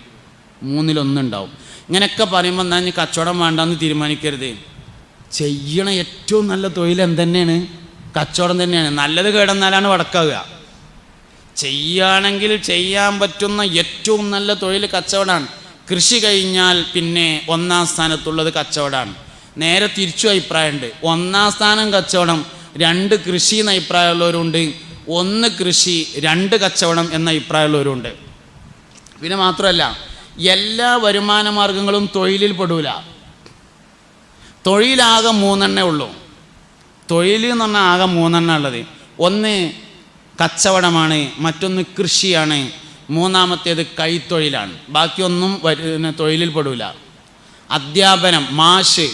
3-ൽ 1 ഇങ്ങനെയൊക്കെ പറയുമ്പോൾ എന്താ, ഇനി കച്ചവടം വേണ്ടെന്ന് തീരുമാനിക്കരുത്. ചെയ്യണ ഏറ്റവും നല്ല തൊഴിൽ എന്തെന്നെയാണ്? കച്ചവടം തന്നെയാണ്. നല്ലത് കേടന്നാലാണ് വടക്കാവുക. ചെയ്യുകയാണെങ്കിൽ ചെയ്യാൻ പറ്റുന്ന ഏറ്റവും നല്ല തൊഴിൽ കച്ചവടമാണ്. കൃഷി കഴിഞ്ഞാൽ പിന്നെ 1-ാം സ്ഥാനത്തുള്ളത് കച്ചവടമാണ്. നേരെ തിരിച്ചു അഭിപ്രായമുണ്ട്. 1-ാം സ്ഥാനം കച്ചവടം, 2 കൃഷി എന്ന അഭിപ്രായമുള്ളവരുണ്ട്, 1 കൃഷി 2 കച്ചവടം എന്ന അഭിപ്രായമുള്ളവരുണ്ട്. പിന്നെ മാത്രമല്ല, എല്ലാ വരുമാന മാർഗങ്ങളും തൊഴിലിൽ പെടൂല. തൊഴിലാകെ 3 ഉള്ളൂ. തൊഴിൽ എന്ന് പറഞ്ഞാൽ ആകെ 3 ഉള്ളത്. ഒന്ന് കച്ചവടമാണ്, മറ്റൊന്ന് കൃഷിയാണ്, 3-ാമത്തേത് കൈത്തൊഴിലാണ്. ബാക്കിയൊന്നും തൊഴിലിൽ പെടൂല. അധ്യാപനം, മാഷ്,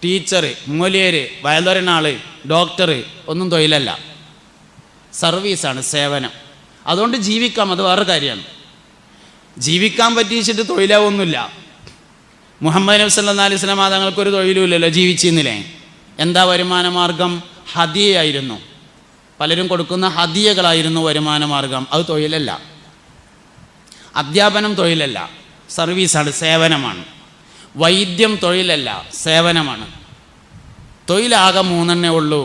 ടീച്ചർ, മൂല്യർ, വയലുറനാൾ, ഡോക്ടർ ഒന്നും തൊഴിലല്ല, സർവീസാണ്, സേവനം. അതുകൊണ്ട് ജീവിക്കാം, അത് വേറെ കാര്യമാണ്. ജീവിക്കാൻ പറ്റിച്ചിട്ട് തൊഴിലാവൊന്നുമില്ല. മുഹമ്മദ് നബി സല്ലല്ലാഹു അലൈഹി വസല്ലം തങ്ങൾക്കൊരു തൊഴിലുമില്ലല്ലോ, ജീവിച്ചിരുന്നില്ലേ? എന്താ വരുമാന മാർഗം? ഹദിയയായിരുന്നു. പലരും കൊടുക്കുന്ന ഹദിയകളായിരുന്നു വരുമാന മാർഗം. അത് തൊഴിലല്ല. അധ്യാപനം തൊഴിലല്ല, സർവീസാണ്, സേവനമാണ്. വൈദ്യം തൊഴിലല്ല, സേവനമാണ്. തൊഴിലാകെ 3 ഉള്ളൂ.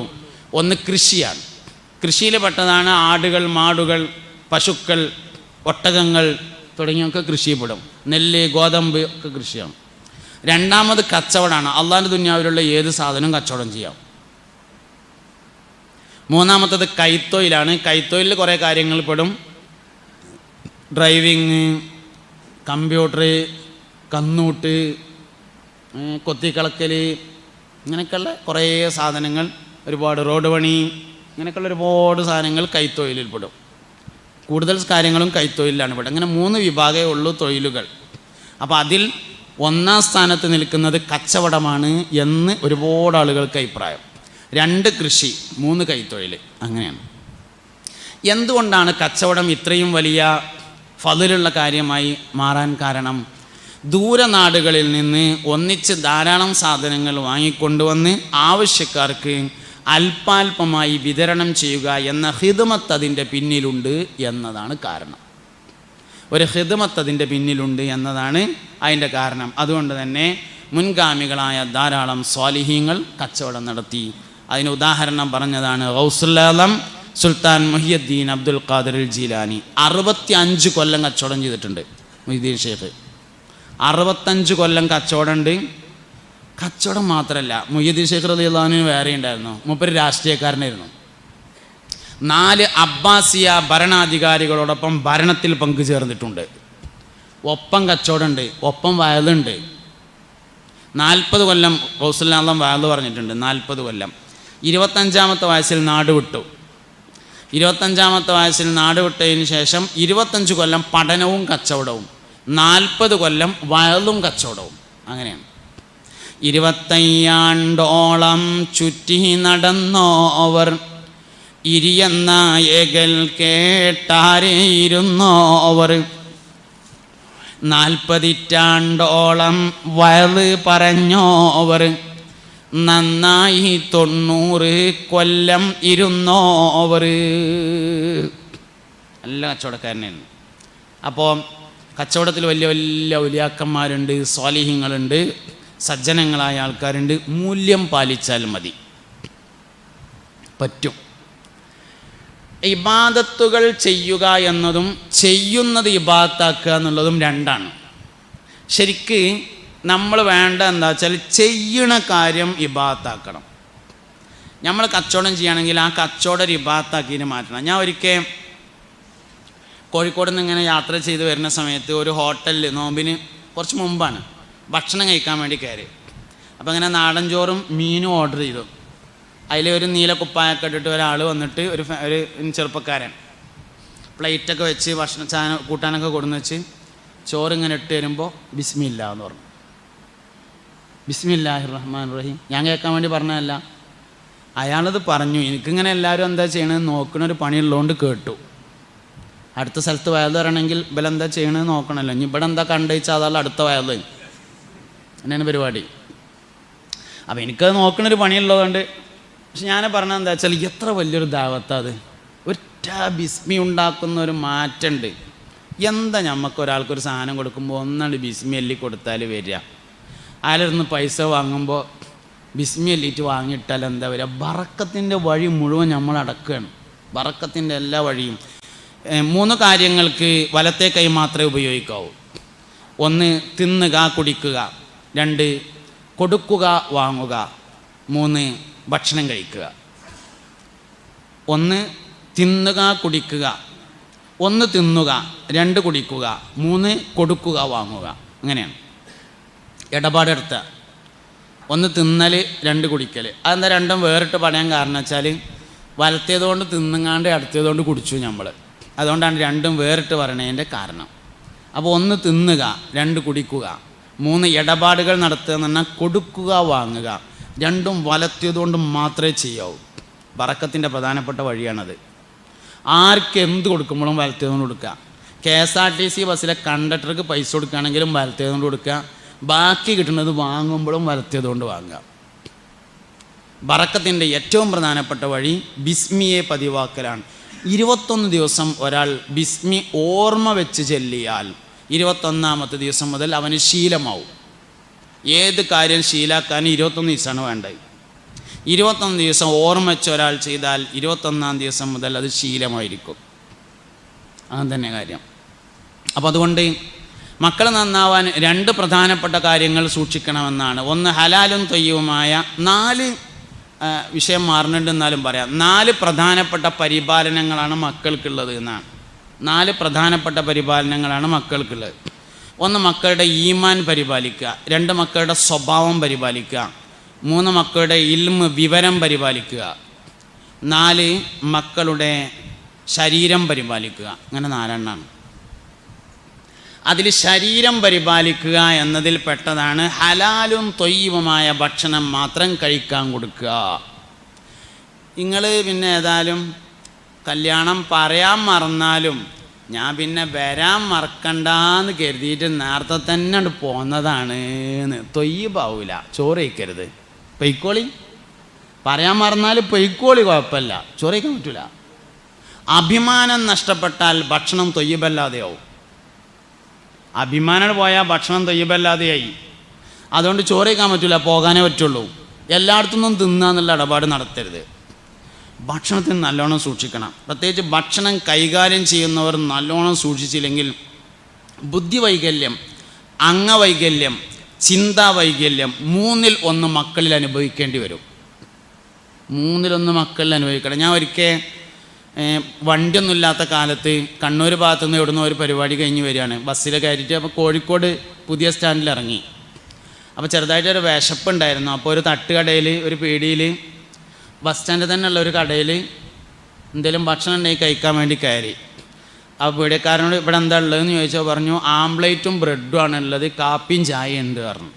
ഒന്ന് കൃഷിയാണ്. കൃഷിയിൽ പെട്ടതാണ് ആടുകൾ, മാടുകൾ, പശുക്കൾ, ഒട്ടകങ്ങൾ തുടങ്ങിയൊക്കെ കൃഷിയിൽപ്പെടും. നെല്ല്, ഗോതമ്പ് ഒക്കെ കൃഷിയാണ്. 2-ാമത് കച്ചവടമാണ്. അള്ളാഹിൻ്റെ ദുനിയാവിലുള്ള ഏത് സാധനവും കച്ചവടം ചെയ്യാം. 3-ാമത്തത് കൈത്തൊഴിലാണ്. കൈത്തൊഴിലിൽ കുറേ കാര്യങ്ങൾ പെടും. ഡ്രൈവിങ്, കമ്പ്യൂട്ടർ, കന്നൂട്ട്, കൊത്തിക്കളക്കൽ, ഇങ്ങനെയൊക്കെയുള്ള കുറേ സാധനങ്ങൾ, ഒരുപാട് റോഡ് പണി, ഇങ്ങനെയൊക്കെയുള്ള ഒരുപാട് സാധനങ്ങൾ കൈത്തൊഴിലിൽപ്പെടും. കൂടുതൽ കാര്യങ്ങളും കൈത്തൊഴിലാണ് പെടും. അങ്ങനെ 3 വിഭാഗമേ ഉള്ളൂ തൊഴിലുകൾ. അപ്പോൾ അതിൽ ഒന്നാം സ്ഥാനത്ത് നിൽക്കുന്നത് കച്ചവടമാണ് എന്ന് ഒരുപാട് ആളുകൾക്ക് അഭിപ്രായം. 2 കൃഷി, 3 കൈത്തൊഴിൽ, അങ്ങനെയാണ്. എന്തുകൊണ്ടാണ് കച്ചവടം ഇത്രയും വലിയ ഫളിലുള്ള കാര്യമായി മാറാൻ കാരണം? ദൂരനാടുകളിൽ നിന്ന് ഒന്നിച്ച് ധാരാളം സാധനങ്ങൾ വാങ്ങിക്കൊണ്ടുവന്ന് ആവശ്യക്കാർക്ക് അല്പാൽപമായി വിതരണം ചെയ്യുക എന്ന ഹിദ്മത്ത് അതിൻ്റെ പിന്നിലുണ്ട് എന്നതാണ് കാരണം. ഒരു ഹിദ്മത്ത് അതിൻ്റെ പിന്നിലുണ്ട് എന്നതാണ് അതിൻ്റെ കാരണം. അതുകൊണ്ട് തന്നെ മുൻഗാമികളായ ധാരാളം സ്വാലിഹീങ്ങൾ കച്ചവടം നടത്തി. അതിന് ഉദാഹരണം പറഞ്ഞതാണ് ഗൗസുൽ ആലം സുൽത്താൻ മുഹിയുദ്ദീൻ അബ്ദുൽ ഖാദിർ ജീലാനി. 65 കൊല്ലം കച്ചവടം ചെയ്തിട്ടുണ്ട് മുഹിയുദ്ദീൻ ഷേഖ്. 65 കൊല്ലം കച്ചവടമുണ്ട്. കച്ചവടം മാത്രമല്ല, മുഹിയുദ്ദീൻ ഷേഖ് റളിയല്ലാഹു അൻഹു വേറെ ഉണ്ടായിരുന്നു. മൂപ്പര് രാഷ്ട്രീയക്കാരനായിരുന്നു. 4 അബ്ബാസിയ ഭരണാധികാരികളോടൊപ്പം ഭരണത്തിൽ പങ്കുചേർന്നിട്ടുണ്ട്. ഒപ്പം കച്ചവടമുണ്ട്, ഒപ്പം വയലുണ്ട്. 40 കൊല്ലം ഗൗസുൽ ആലം വയല് പറഞ്ഞിട്ടുണ്ട്. 40 കൊല്ലം. 25-ാമത്തെ വയസ്സിൽ നാട് വിട്ടു. 25-ാമത്തെ വയസ്സിൽ നാട് വിട്ടതിന് ശേഷം 25 കൊല്ലം പഠനവും കച്ചവടവും, 40 കൊല്ലം വയലും കച്ചവടവും. അങ്ങനെയാണ്. 25 ആണ്ടോളം ചുറ്റി നടന്നോവർ, ഇരിയെന്ന ഏകൽ കേട്ടാരേയിരുന്നോവർ, 40 ഇറ്റാണ്ടോളം വയല് പറഞ്ഞോവർ, നന്നായി 90 കൊല്ലം ഇരുന്നോവർ. നല്ല കച്ചവടക്കാരനായിരുന്നു. അപ്പോൾ കച്ചവടത്തിൽ വലിയ വലിയ ഉലിയാക്കന്മാരുണ്ട്, സ്വാലിഹീങ്ങളുണ്ട്, സജ്ജനങ്ങളായ ആൾക്കാരുണ്ട്. മൂല്യം പാലിച്ചാൽ മതി, പറ്റും. ഇബാദത്തുകൾ ചെയ്യുക എന്നതും ചെയ്യുന്നത് ഇബാദത്താക്കുക എന്നുള്ളതും രണ്ടാണ്. ശരിക്ക് നമ്മൾ വേണ്ട എന്താ വെച്ചാൽ ചെയ്യണ കാര്യം ഇബാദത്താക്കണം. നമ്മൾ കച്ചവടം ചെയ്യുകയാണെങ്കിൽ ആ കച്ചവടം ഒരു ഇബാദത്താക്കിയിട്ട് മാറ്റണം. ഞാൻ ഒരിക്കൽ കോഴിക്കോട് നിന്ന് ഇങ്ങനെ യാത്ര ചെയ്ത് വരുന്ന സമയത്ത് ഒരു ഹോട്ടലിൽ നോമ്പിന് കുറച്ച് മുമ്പാണ് ഭക്ഷണം കഴിക്കാൻ വേണ്ടി കയറി. അപ്പോൾ ഇങ്ങനെ നാടൻ ചോറും മീനും ഓർഡർ ചെയ്തു. അതിൽ ഒരു നീല കുപ്പായൊക്കെ ഇട്ടിട്ട് ഒരാൾ വന്നിട്ട് ഒരു ചെറുപ്പക്കാരൻ പ്ലേറ്റൊക്കെ വെച്ച് ഭക്ഷണം കൂട്ടാനൊക്കെ കൊടുന്ന് വെച്ച് ചോറിങ്ങനെ ഇട്ട് വരുമ്പോൾ ബിസ്മില്ലാ എന്ന് പറഞ്ഞു. ബിസ്മില്ലാഹിർ റഹ്മാൻ റഹീം. ഞാൻ കേൾക്കാൻ വേണ്ടി പറഞ്ഞതല്ല, അയാളത് പറഞ്ഞു. എനിക്കിങ്ങനെ എല്ലാവരും എന്താ ചെയ്യണമെന്ന് നോക്കണൊരു പണിയുള്ളതുകൊണ്ട് കേട്ടു. അടുത്ത സ്ഥലത്ത് വയൽ വരണമെങ്കിൽ ഇവലെന്താ ചെയ്യണമെന്ന് നോക്കണമല്ലോ. ഇനി ഇവിടെ എന്താ കണ്ടുവച്ചാൽ അതാണ് അടുത്ത വയൽ, അങ്ങനെയാണ് പരിപാടി. അപ്പോൾ എനിക്കത് നോക്കണൊരു പണിയുള്ളതുകൊണ്ട്. പക്ഷെ ഞാൻ പറഞ്ഞത് എന്താ വെച്ചാൽ എത്ര വലിയൊരു ദാവത്താത്. ഒറ്റ ബിസ്മി ഉണ്ടാക്കുന്ന ഒരു മാറ്റമുണ്ട്. എന്താ നമുക്കൊരാൾക്കൊരു സാധനം കൊടുക്കുമ്പോൾ ഒന്നാണ്ട് ബിസ്മി എല്ലി കൊടുത്താൽ വരിക. അതിലിരുന്ന് പൈസ വാങ്ങുമ്പോൾ ബിസ്മി എല്ലിയിട്ട് വാങ്ങിയിട്ടാൽ എന്താ വരിക? ബറക്കത്തിൻ്റെ വഴി മുഴുവൻ നമ്മൾ അടക്കുകയാണ്. ബറക്കത്തിൻ്റെ എല്ലാ വഴിയും. 3 കാര്യങ്ങൾക്ക് വലത്തെ കൈ മാത്രമേ ഉപയോഗിക്കാവൂ. 1 തിന്നുക കുടിക്കുക, 2 കൊടുക്കുക വാങ്ങുക, 3 ഭക്ഷണം കഴിക്കുക. 1 തിന്നുക കുടിക്കുക, 1 തിന്നുക, 2 കുടിക്കുക, 3 കൊടുക്കുക വാങ്ങുക. അങ്ങനെയാണ് ഇടപാടെടുത്ത. 1 തിന്നൽ, 2 കുടിക്കൽ. അതെന്താ രണ്ടും വേറിട്ട് പറയാൻ കാരണം വെച്ചാൽ വലത്തേതുകൊണ്ട് തിന്നുങ്ങാണ്ട് അടുത്തതുകൊണ്ട് കുടിച്ചു നമ്മൾ. അതുകൊണ്ടാണ് രണ്ടും വേറിട്ട് പറയണതിൻ്റെ കാരണം. അപ്പോൾ 1 തിന്നുക, 2 കുടിക്കുക, 3 ഇടപാടുകൾ നടത്തുക എന്ന് പറഞ്ഞാൽ കൊടുക്കുക വാങ്ങുക. രണ്ടും വലത്തിയതുകൊണ്ട് മാത്രമേ ചെയ്യാവൂ. ബറക്കത്തിൻ്റെ പ്രധാനപ്പെട്ട വഴിയാണത്. ആർക്ക് എന്ത് കൊടുക്കുമ്പോഴും വലത്തിയതുകൊണ്ട് കൊടുക്കുക. KSRTC ബസ്സിലെ കണ്ടക്ടർക്ക് പൈസ കൊടുക്കുകയാണെങ്കിലും വലത്തിയതുകൊണ്ട് കൊടുക്കുക. ബാക്കി കിട്ടുന്നത് വാങ്ങുമ്പോഴും വലത്തിയതുകൊണ്ട് വാങ്ങുക. ബറക്കത്തിൻ്റെ ഏറ്റവും പ്രധാനപ്പെട്ട വഴി ബിസ്മിയെ പതിവാക്കലാണ്. 21 ദിവസം ഒരാൾ ബിസ്മി ഓർമ്മ വെച്ച് ചെല്ലിയാൽ 21ാമത്തെ ദിവസം മുതൽ അവന് ശീലമാവും. ഏത് കാര്യം ശീലാക്കാൻ 21 ദിവസമാണ് വേണ്ടത്. 21 ദിവസം ഓർമ്മ വെച്ച് ഒരാൾ ചെയ്താൽ 21ാം ദിവസം മുതൽ അത് ശീലമായിരിക്കും. അങ്ങനെ തന്നെ കാര്യം. അപ്പോൾ അതുകൊണ്ട് മക്കൾ നന്നാവാൻ 2 പ്രധാനപ്പെട്ട കാര്യങ്ങൾ സൂക്ഷിക്കണമെന്നാണ്. 1 ഹലാലും തൊയ്യവുമായ 4 വിഷയം മാറുന്നുണ്ടെന്നാലും പറയാം. 4 പ്രധാനപ്പെട്ട പരിപാലനങ്ങളാണ് മക്കൾക്കുള്ളത് എന്നാണ്. 4 പ്രധാനപ്പെട്ട പരിപാലനങ്ങളാണ് മക്കൾക്കുള്ളത്. 1 മക്കളുടെ ഈമാൻ പരിപാലിക്കുക, 2 മക്കളുടെ സ്വഭാവം പരിപാലിക്കുക, 3 മക്കളുടെ ഇൽമ് വിവരം പരിപാലിക്കുക, 4 മക്കളുടെ ശരീരം പരിപാലിക്കുക. അങ്ങനെ 4 എണ്ണമാണ്. അതിൽ ശരീരം പരിപാലിക്കുക എന്നതിൽ പെട്ടതാണ് ഹലാലും തൊയ്യുമായ ഭക്ഷണം മാത്രം കഴിക്കാൻ കൊടുക്കുക. നിങ്ങൾ പിന്നെ ഏതായാലും കല്യാണം പറയാൻ മറന്നാലും ഞാൻ പിന്നെ വരാൻ മറക്കണ്ടെന്ന് കരുതിയിട്ട് നേരത്തെ തന്നെ പോന്നതാണ്. തൊയ്യബാവൂല, ചോറ് കഴിക്കരുത്, പൊയ്ക്കോളി. പറയാൻ മറന്നാൽ പൊയ്ക്കോളി, കുഴപ്പമില്ല, ചോറ് കഴിക്കാൻ പറ്റൂല. അഭിമാനം നഷ്ടപ്പെട്ടാൽ ഭക്ഷണം തൊയ്യബല്ലാതെയാവും. അഭിമാനം പോയാൽ ഭക്ഷണം തൊയ്യബല്ലാതെയായി. അതുകൊണ്ട് ചോറ് കഴിക്കാൻ പറ്റില്ല, പോകാനേ പറ്റുള്ളൂ. എല്ലായിടത്തുനിന്നും തിന്നാന്നുള്ള ഇടപാട് നടത്തരുത്. ഭക്ഷണത്തിന് നല്ലോണം സൂക്ഷിക്കണം. പ്രത്യേകിച്ച് ഭക്ഷണം കൈകാര്യം ചെയ്യുന്നവർ നല്ലോണം സൂക്ഷിച്ചില്ലെങ്കിൽ ബുദ്ധിവൈകല്യം, അംഗവൈകല്യം, ചിന്താവൈകല്യം 3-ൽ 1 മക്കളിൽ അനുഭവിക്കേണ്ടി വരും. 3-ൽ 1 മക്കളിൽ അനുഭവിക്കണം. ഞാൻ ഒരിക്കൽ വണ്ടിയൊന്നും ഇല്ലാത്ത കാലത്ത് കണ്ണൂർ ഭാഗത്തുനിന്ന് എവിടുന്ന് ഒരു പരിപാടി കഴിഞ്ഞ് വരികയാണ്. ബസ്സിൽ കയറിയിട്ട് അപ്പോൾ കോഴിക്കോട് പുതിയ സ്റ്റാൻഡിൽ ഇറങ്ങി. അപ്പോൾ ചെറുതായിട്ടൊരു വിശപ്പുണ്ടായിരുന്നു. അപ്പോൾ ഒരു തട്ടുകടയിൽ, ഒരു പീടിയിൽ, ബസ് സ്റ്റാൻഡിൽ തന്നെ ഉള്ള ഒരു കടയിൽ എന്തെങ്കിലും ഭക്ഷണം ഉണ്ടെങ്കിൽ കഴിക്കാൻ വേണ്ടി കയറി. അപ്പോൾ പീടിയക്കാരനോട് ഇവിടെ എന്താ ഉള്ളതെന്ന് ചോദിച്ചാൽ പറഞ്ഞു ആംപ്ലേറ്റും ബ്രെഡും ആണുള്ളത്, കാപ്പിയും ചായ ഉണ്ട് പറഞ്ഞു.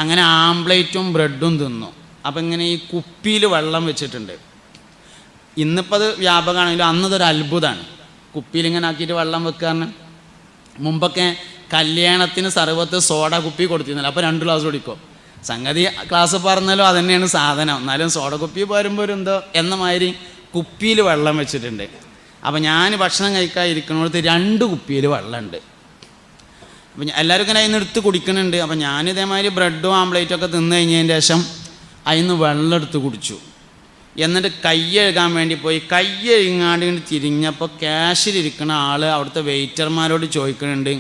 അങ്ങനെ ആംപ്ലേറ്റും ബ്രെഡും തിന്നു. അപ്പോൾ ഇങ്ങനെ ഈ കുപ്പിയിൽ വെള്ളം വെച്ചിട്ടുണ്ട്. ഇന്നിപ്പോൾ അത് വ്യാപകമാണെങ്കിലും അന്നതൊരു അത്ഭുതമാണ്. കുപ്പിയിലിങ്ങനെ ആക്കിയിട്ട് വെള്ളം വെക്കാറിന്. മുമ്പൊക്കെ കല്യാണത്തിന് സർവത്ത് സോഡ കുപ്പി കൊടുത്തിരുന്നില്ല. അപ്പോൾ 2 ഗ്ലാസ് കുടിക്കും. സംഗതി ക്ലാസ് പറഞ്ഞാലും അതുതന്നെയാണ് സാധനം. എന്നാലും സോഡ കുപ്പി പോരുമ്പോൾ ഒരു എന്തോ എന്ന മാതിരി കുപ്പിയിൽ വെള്ളം വെച്ചിട്ടുണ്ട്. അപ്പോൾ ഞാൻ ഭക്ഷണം കഴിക്കാൻ ഇരിക്കുന്നിടത്ത് 2 കുപ്പിയിൽ വെള്ളമുണ്ട്. അപ്പം എല്ലാവരും ഇങ്ങനെ അതിൽ നിന്ന് എടുത്ത് കുടിക്കുന്നുണ്ട്. അപ്പം ഞാനിതേമാതിരി ബ്രെഡും ആംപ്ലേറ്റും ഒക്കെ തിന്നു കഴിഞ്ഞതിന് ശേഷം അതിൽ നിന്ന് വെള്ളം എടുത്ത് കുടിച്ചു. എന്നിട്ട് കൈ കഴുകാൻ വേണ്ടി പോയി. കൈ കഴുകാണ്ട് തിരിഞ്ഞപ്പോൾ ക്യാഷിലിരിക്കുന്ന ആൾ അവിടുത്തെ വെയിറ്റർമാരോട് ചോദിക്കുന്നുണ്ട്,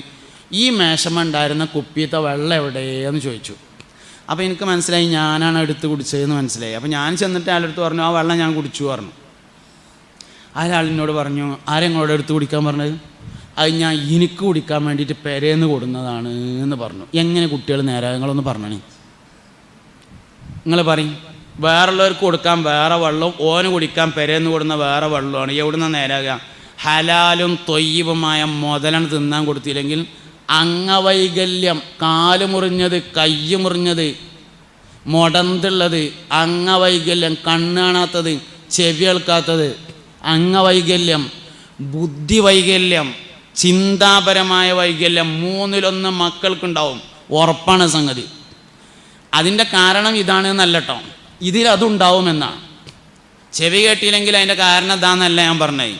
ഈ മേശമ ഉണ്ടായിരുന്ന കുപ്പിയത്തെ വെള്ളം എവിടെയെന്ന് ചോദിച്ചു. അപ്പോൾ എനിക്ക് മനസ്സിലായി ഞാനാണ് എടുത്ത് കുടിച്ചതെന്ന് മനസ്സിലായി. അപ്പോൾ ഞാൻ ചെന്നിട്ട് ആളെടുത്ത് പറഞ്ഞു, ആ വെള്ളം ഞാൻ കുടിച്ചു പറഞ്ഞു. അയാളിനോട് പറഞ്ഞു, ആരെങ്ങളോട് എടുത്ത് കുടിക്കാൻ പറഞ്ഞത്? അത് ഞാൻ എനിക്ക് കുടിക്കാൻ വേണ്ടിയിട്ട് പെരേന്ന് കൊടുന്നതാണ് എന്ന് പറഞ്ഞു. എങ്ങനെ കുട്ടികൾ നേരെ നിങ്ങളൊന്ന് പറഞ്ഞേ, നിങ്ങൾ പറയും. വേറുള്ളവർക്ക് കൊടുക്കാൻ വേറെ വെള്ളവും ഓന് കുടിക്കാൻ പെരേന്ന് കൊടുന്ന വേറെ വെള്ളമാണ്. എവിടുന്ന നേരാകുക? ഹലാലും തൊയ്യവുമായ മുതലാണ് തിന്നാൻ കൊടുത്തില്ലെങ്കിൽ അംഗവൈകല്യം, കാല് മുറിഞ്ഞത്, കൈ മുറിഞ്ഞത്, മുടന്തുള്ളത്, അംഗവൈകല്യം, കണ്ണ് കാണാത്തത്, ചെവി കേൾക്കാത്തത്, അംഗവൈകല്യം, ബുദ്ധിവൈകല്യം, ചിന്താപരമായ വൈകല്യം 3-ൽ 1 മക്കൾക്കുണ്ടാവും. ഉറപ്പാണ് സംഗതി. അതിൻ്റെ കാരണം ഇതാണ് എന്നല്ല കേട്ടോ, ഇതിലതുണ്ടാവുമെന്നാണ്. ചെവി കേട്ടില്ലെങ്കിൽ അതിൻ്റെ കാരണം ഇതാന്നല്ല ഞാൻ പറഞ്ഞത്.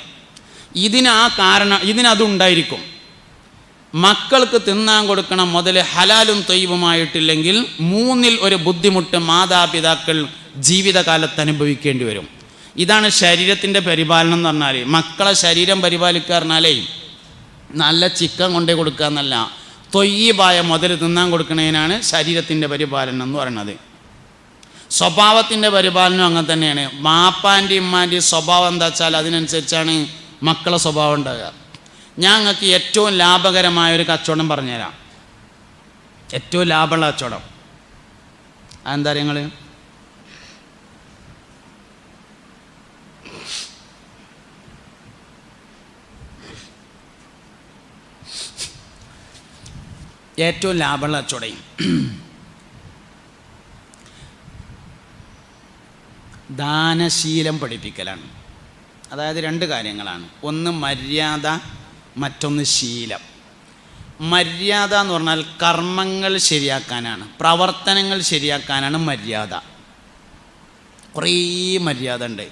ഇതിനതുണ്ടായിരിക്കും. മക്കൾക്ക് തിന്നാൻ കൊടുക്കണം മുതൽ ഹലാലും തൊയ്യവുമായിട്ടില്ലെങ്കിൽ 3-ൽ 1 ബുദ്ധിമുട്ട് മാതാപിതാക്കൾ ജീവിതകാലത്ത് അനുഭവിക്കേണ്ടി വരും. ഇതാണ് ശരീരത്തിൻ്റെ പരിപാലനം എന്ന് പറഞ്ഞാൽ. മക്കളെ ശരീരം പരിപാലിക്കുക പറഞ്ഞാലേ നല്ല ചിക്കൻ കൊണ്ടേ കൊടുക്കുക എന്നല്ല, തൊയ്യബായ മുതൽ തിന്നാൻ കൊടുക്കുന്നതിനാണ് ശരീരത്തിൻ്റെ പരിപാലനം എന്ന് പറയുന്നത്. സ്വഭാവത്തിൻ്റെ പരിപാലനം അങ്ങനെ തന്നെയാണ്. മാപ്പാൻ്റെയും ഉമ്മാൻ്റെയും സ്വഭാവം എന്താ വെച്ചാൽ അതിനനുസരിച്ചാണ് മക്കളെ സ്വഭാവം ഉണ്ടാകുക. ഞാൻ നിങ്ങൾക്ക് ഏറ്റവും ലാഭകരമായൊരു കച്ചവടം പറഞ്ഞുതരാം. ഏറ്റവും ലാഭമുള്ള കച്ചവടം അതെന്താ അറിയാം? നിങ്ങൾ ഏറ്റവും ലാഭമുള്ള കച്ചവടം ദാനശീലം പഠിപ്പിക്കലാണ്. അതായത് 2 കാര്യങ്ങളാണ്. ഒന്ന് മര്യാദ, മറ്റൊന്ന് ശീലം. മര്യാദ എന്ന് പറഞ്ഞാൽ കർമ്മങ്ങൾ ശരിയാക്കാനാണ്, പ്രവർത്തനങ്ങൾ ശരിയാക്കാനാണ് മര്യാദ. കുറേ മര്യാദ ഉണ്ട്.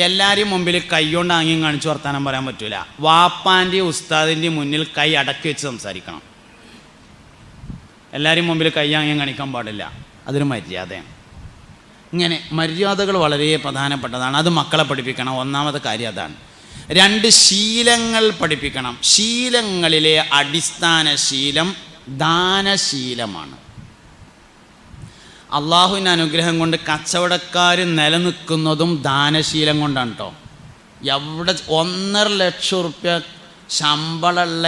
എല്ലാവരെയും മുമ്പിൽ കൈകൊണ്ട് ആംഗ്യം കാണിച്ച് വർത്താനം പറയാൻ പറ്റില്ല. വാപ്പാൻ്റെയും ഉസ്താദിൻ്റെയും മുന്നിൽ കൈ അടക്കി വെച്ച് സംസാരിക്കണം. എല്ലാവരെയും മുമ്പിൽ കൈ ആംഗ്യം കാണിക്കാൻ പാടില്ല. അതൊരു മര്യാദയാണ്. ഇങ്ങനെ മര്യാദകൾ വളരെ പ്രധാനപ്പെട്ടതാണ്. അത് മക്കളെ പഠിപ്പിക്കണം. ഒന്നാമത്തെ കാര്യം അതാണ്. 2 ശീലങ്ങൾ പഠിപ്പിക്കണം. ശീലങ്ങളിലെ അടിസ്ഥാന ശീലം ദാനശീലമാണ്. അള്ളാഹുവിൻ്റെ അനുഗ്രഹം കൊണ്ട് കച്ചവടക്കാർ നിലനിൽക്കുന്നതും ദാനശീലം കൊണ്ടാണ് കേട്ടോ. എവിടെ 1.5 ലക്ഷം റുപ്യ ശമ്പളമുള്ള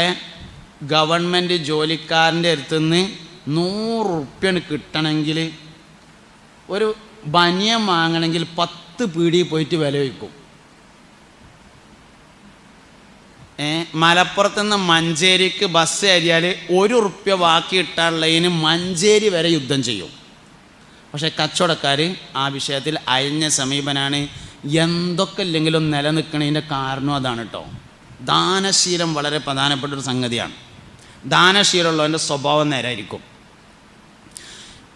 ഗവൺമെൻറ് ജോലിക്കാരൻ്റെ അടുത്തുനിന്ന് 100 റുപ്യ കിട്ടണമെങ്കിൽ ഒരു ബനിയൻ വാങ്ങണമെങ്കിൽ 10 പീടിയിൽ പോയിട്ട് വില വയ്ക്കും. മലപ്പുറത്തുനിന്ന് മഞ്ചേരിക്ക് ബസ് കയറിയാൽ 1 ഉറുപ്യ ബാക്കി ഇട്ടാനുള്ളതിന് മഞ്ചേരി വരെ യുദ്ധം ചെയ്യും. പക്ഷേ കച്ചവടക്കാർ ആ വിഷയത്തിൽ അയഞ്ഞ സമീപനാണ്. എന്തൊക്കെ ഇല്ലെങ്കിലും നിലനിൽക്കുന്നതിൻ്റെ കാരണം അതാണ് കേട്ടോ. ദാനശീലം വളരെ പ്രധാനപ്പെട്ടൊരു സംഗതിയാണ്. ദാനശീലമുള്ളവൻ്റെ സ്വഭാവം നേരായിരിക്കും.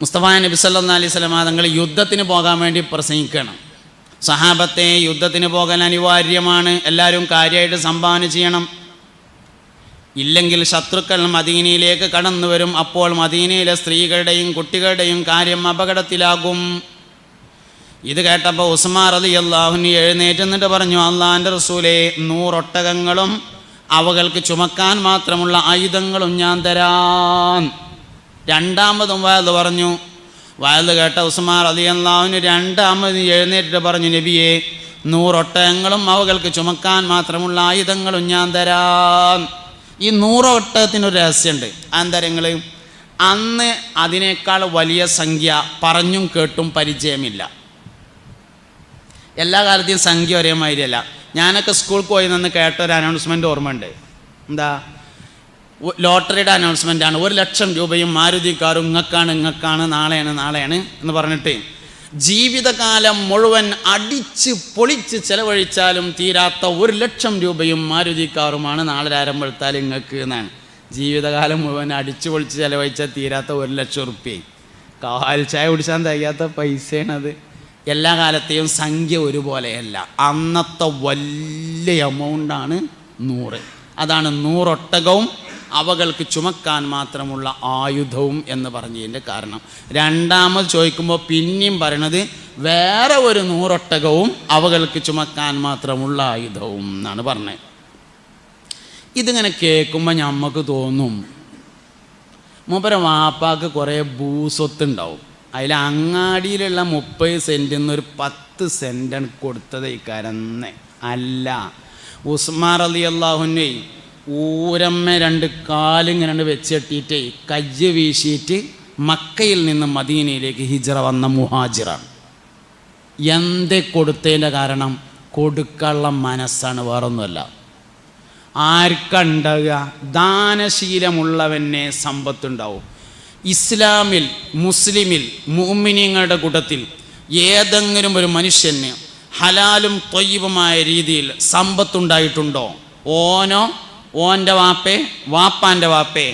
മുസ്തഫ നബി സല്ലല്ലാഹു അലൈഹി വസല്ലം തങ്ങൾ യുദ്ധത്തിന് പോകാൻ വേണ്ടി പ്രസംഗിക്കണം. സഹാബത്തെ യുദ്ധത്തിന് പോകാൻ അനിവാര്യമാണ്, എല്ലാവരും കാര്യമായിട്ട് സംഭാവന ചെയ്യണം, ഇല്ലെങ്കിൽ ശത്രുക്കൾ മദീനയിലേക്ക് കടന്നു വരും, അപ്പോൾ മദീനയിലെ സ്ത്രീകളുടെയും കുട്ടികളുടെയും കാര്യം അപകടത്തിലാകും. ഇത് കേട്ടപ്പോൾ ഉസ്മാൻ റളിയല്ലാഹു അൻഹു എഴുന്നേറ്റ് നിന്നിട്ട് പറഞ്ഞു, അള്ളാഹിൻ്റെ റസൂലേ, 100 ഒട്ടകങ്ങളും അവകൾക്ക് ചുമക്കാൻ മാത്രമുള്ള ആയുധങ്ങളും ഞാൻ തരാൻ. രണ്ടാമതും വയല് പറഞ്ഞു. വയല് കേട്ട ഉസ്മാൻ റളിയല്ലാഹു അൻഹു രണ്ടാമത് എഴുന്നേറ്റ് പറഞ്ഞു, നബിയെ, 100 ഒട്ടകങ്ങളും അവകൾക്ക് ചുമക്കാൻ മാത്രമുള്ള ആയുധങ്ങളും ഞാൻ തരാൻ. ഈ 100 ഒട്ടകത്തിനൊരു രഹസ്യമുണ്ട്. അന്തരങ്ങൾ അന്ന് അതിനേക്കാൾ വലിയ സംഖ്യ പറഞ്ഞും കേട്ടും പരിചയമില്ല. എല്ലാ കാലത്തെയും സംഖ്യ ഒരേ മാതിരിയല്ല. ഞാനൊക്കെ സ്കൂളിൽ പോയി നിന്ന് കേട്ട ഒരു അനൗൺസ്മെൻറ്റ് ഓർമ്മയുണ്ട്. എന്താ? ലോട്ടറിയുടെ അനൗൺസ്മെൻറ്റാണ്. 1,00,000 രൂപയും മാരുതി കാറും ഇങ്ങക്കാണ് നാളെയാണ് എന്ന് പറഞ്ഞിട്ട് ജീവിതകാലം മുഴുവൻ അടിച്ച് പൊളിച്ച് ചെലവഴിച്ചാലും തീരാത്ത 1,00,000 രൂപയും മാരുതി കാറുമാണ് നാളെ ആരംഭെടുത്താൽ ഇങ്ങക്ക് എന്നാണ്. ജീവിതകാലം മുഴുവൻ അടിച്ച് പൊളിച്ച് ചെലവഴിച്ചാൽ തീരാത്ത 1,00,000 റുപ്യ. കാൽ ചായ കുടിച്ചാൽ തികയാത്ത പൈസയാണത്. എല്ലാ കാലത്തെയും സംഖ്യ ഒരുപോലെയല്ല. അന്നത്തെ വലിയ എമൗണ്ടാണ് 100. അതാണ് 100 ഒട്ടകവും അവകൾക്ക് ചുമക്കാൻ മാത്രമുള്ള ആയുധവും എന്ന് പറഞ്ഞതിൻ്റെ കാരണം. രണ്ടാമത് ചോദിക്കുമ്പോൾ പിന്നെയും പറയണത് വേറെ ഒരു 100 ഒട്ടകവും അവകൾക്ക് ചുമക്കാൻ മാത്രമുള്ള ആയുധവും എന്നാണ് പറഞ്ഞത്. ഇതിങ്ങനെ കേൾക്കുമ്പോൾ നമുക്ക് തോന്നും, മൂപ്പരെ വാപ്പാക്ക് കുറേ ഭൂസ്വത്തുണ്ടാവും, അതിൽ അങ്ങാടിയിലുള്ള 30 സെൻറ്റിൽ നിന്ന് ഒരു 10 സെൻറ്റാണ് കൊടുത്തത് ഈ കരന്ന്. അല്ല, ഉസ്മാൻ റളിയല്ലാഹു അൻഹു ഊരമ്മ 2 കാലിങ്ങനെ വെച്ചെട്ടിയിട്ട് കയ്യ് വീശിയിട്ട് മക്കയിൽ നിന്ന് മദീനയിലേക്ക് ഹിജ്റ വന്ന മുഹാജിറാണ്. എന്തേ കൊടുത്തതിൻ്റെ കാരണം? കൊടുക്കാനുള്ള മനസ്സാണ്, വേറൊന്നുമല്ല. ആർക്കുണ്ടാവുക? ദാനശീലമുള്ളവനെ സമ്പത്തുണ്ടാവും. ഇസ്ലാമിൽ, മുസ്ലിമിൽ, മുഅ്മിനീങ്ങളുടെ കൂട്ടത്തിൽ ഏതെങ്കിലും ഒരു മനുഷ്യന് ഹലാലും ത്വയ്യിബുമായ രീതിയിൽ സമ്പത്തുണ്ടായിട്ടുണ്ടോ? ഓനോ ഓൻ്റെ വാപ്പാൻ്റെ വാപ്പേ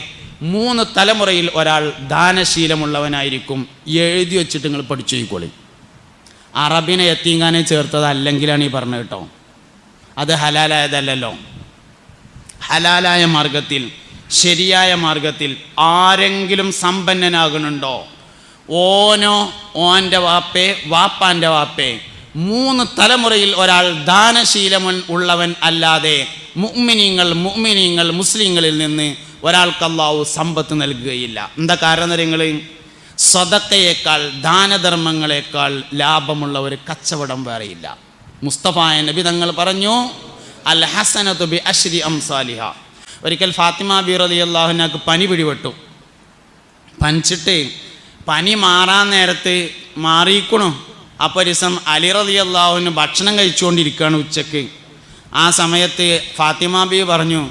3 തലമുറയിൽ ഒരാൾ ദാനശീലമുള്ളവനായിരിക്കും. എഴുതി വെച്ചിട്ട് നിങ്ങൾ പഠിച്ചു പോയിക്കോളി. അറബിനെ യത്തീങ്കാനെ ചേർത്തത് അല്ലെങ്കിലാണ് ഈ പറഞ്ഞത് കേട്ടോ. അത് ഹലാലായതല്ലല്ലോ. ഹലാലായ മാർഗത്തിൽ, ശരിയായ മാർഗത്തിൽ ആരെങ്കിലും സമ്പന്നനാകുന്നുണ്ടോ? ഓനോ ഓൻ്റെ വാപ്പാൻ്റെ വാപ്പേ 3 തലമുറയിൽ ഒരാൾ ദാനശീലം ഉള്ളവൻ അല്ലാതെ മുഅ്മിനീങ്ങൾ മുസ്ലിങ്ങളിൽ നിന്ന് ഒരാൾക്ക് അല്ലാഹു സമ്പത്ത് നൽകുകയില്ല. എന്താ കാരണം? നിങ്ങൾ സദഖയേക്കാൾ, ദാനധർമ്മങ്ങളെക്കാൾ ലാഭമുള്ള ഒരു കച്ചവടം വേറെയില്ല. മുസ്തഫ നബി തങ്ങൾ പറഞ്ഞു, അൽ ഹസനതു ബി അശ്രി അംസാലിഹ. ഒരിക്കൽ ഫാത്തിമ ബി റളിയല്ലാഹു അൻഹക്ക് പനി പിടിപെട്ടു. പനിച്ചിട്ട് പനി മാറാൻ നേരത്ത് മാറിയിക്കണു. അപ്പോൾ ഒരു ദിവസം അലി റളിയല്ലാഹു അൻഹു ഭക്ഷണം കഴിച്ചുകൊണ്ടിരിക്കുകയാണ് ഉച്ചക്ക്. ആ സമയത്ത് ഫാത്തിമ ബി പറഞ്ഞു,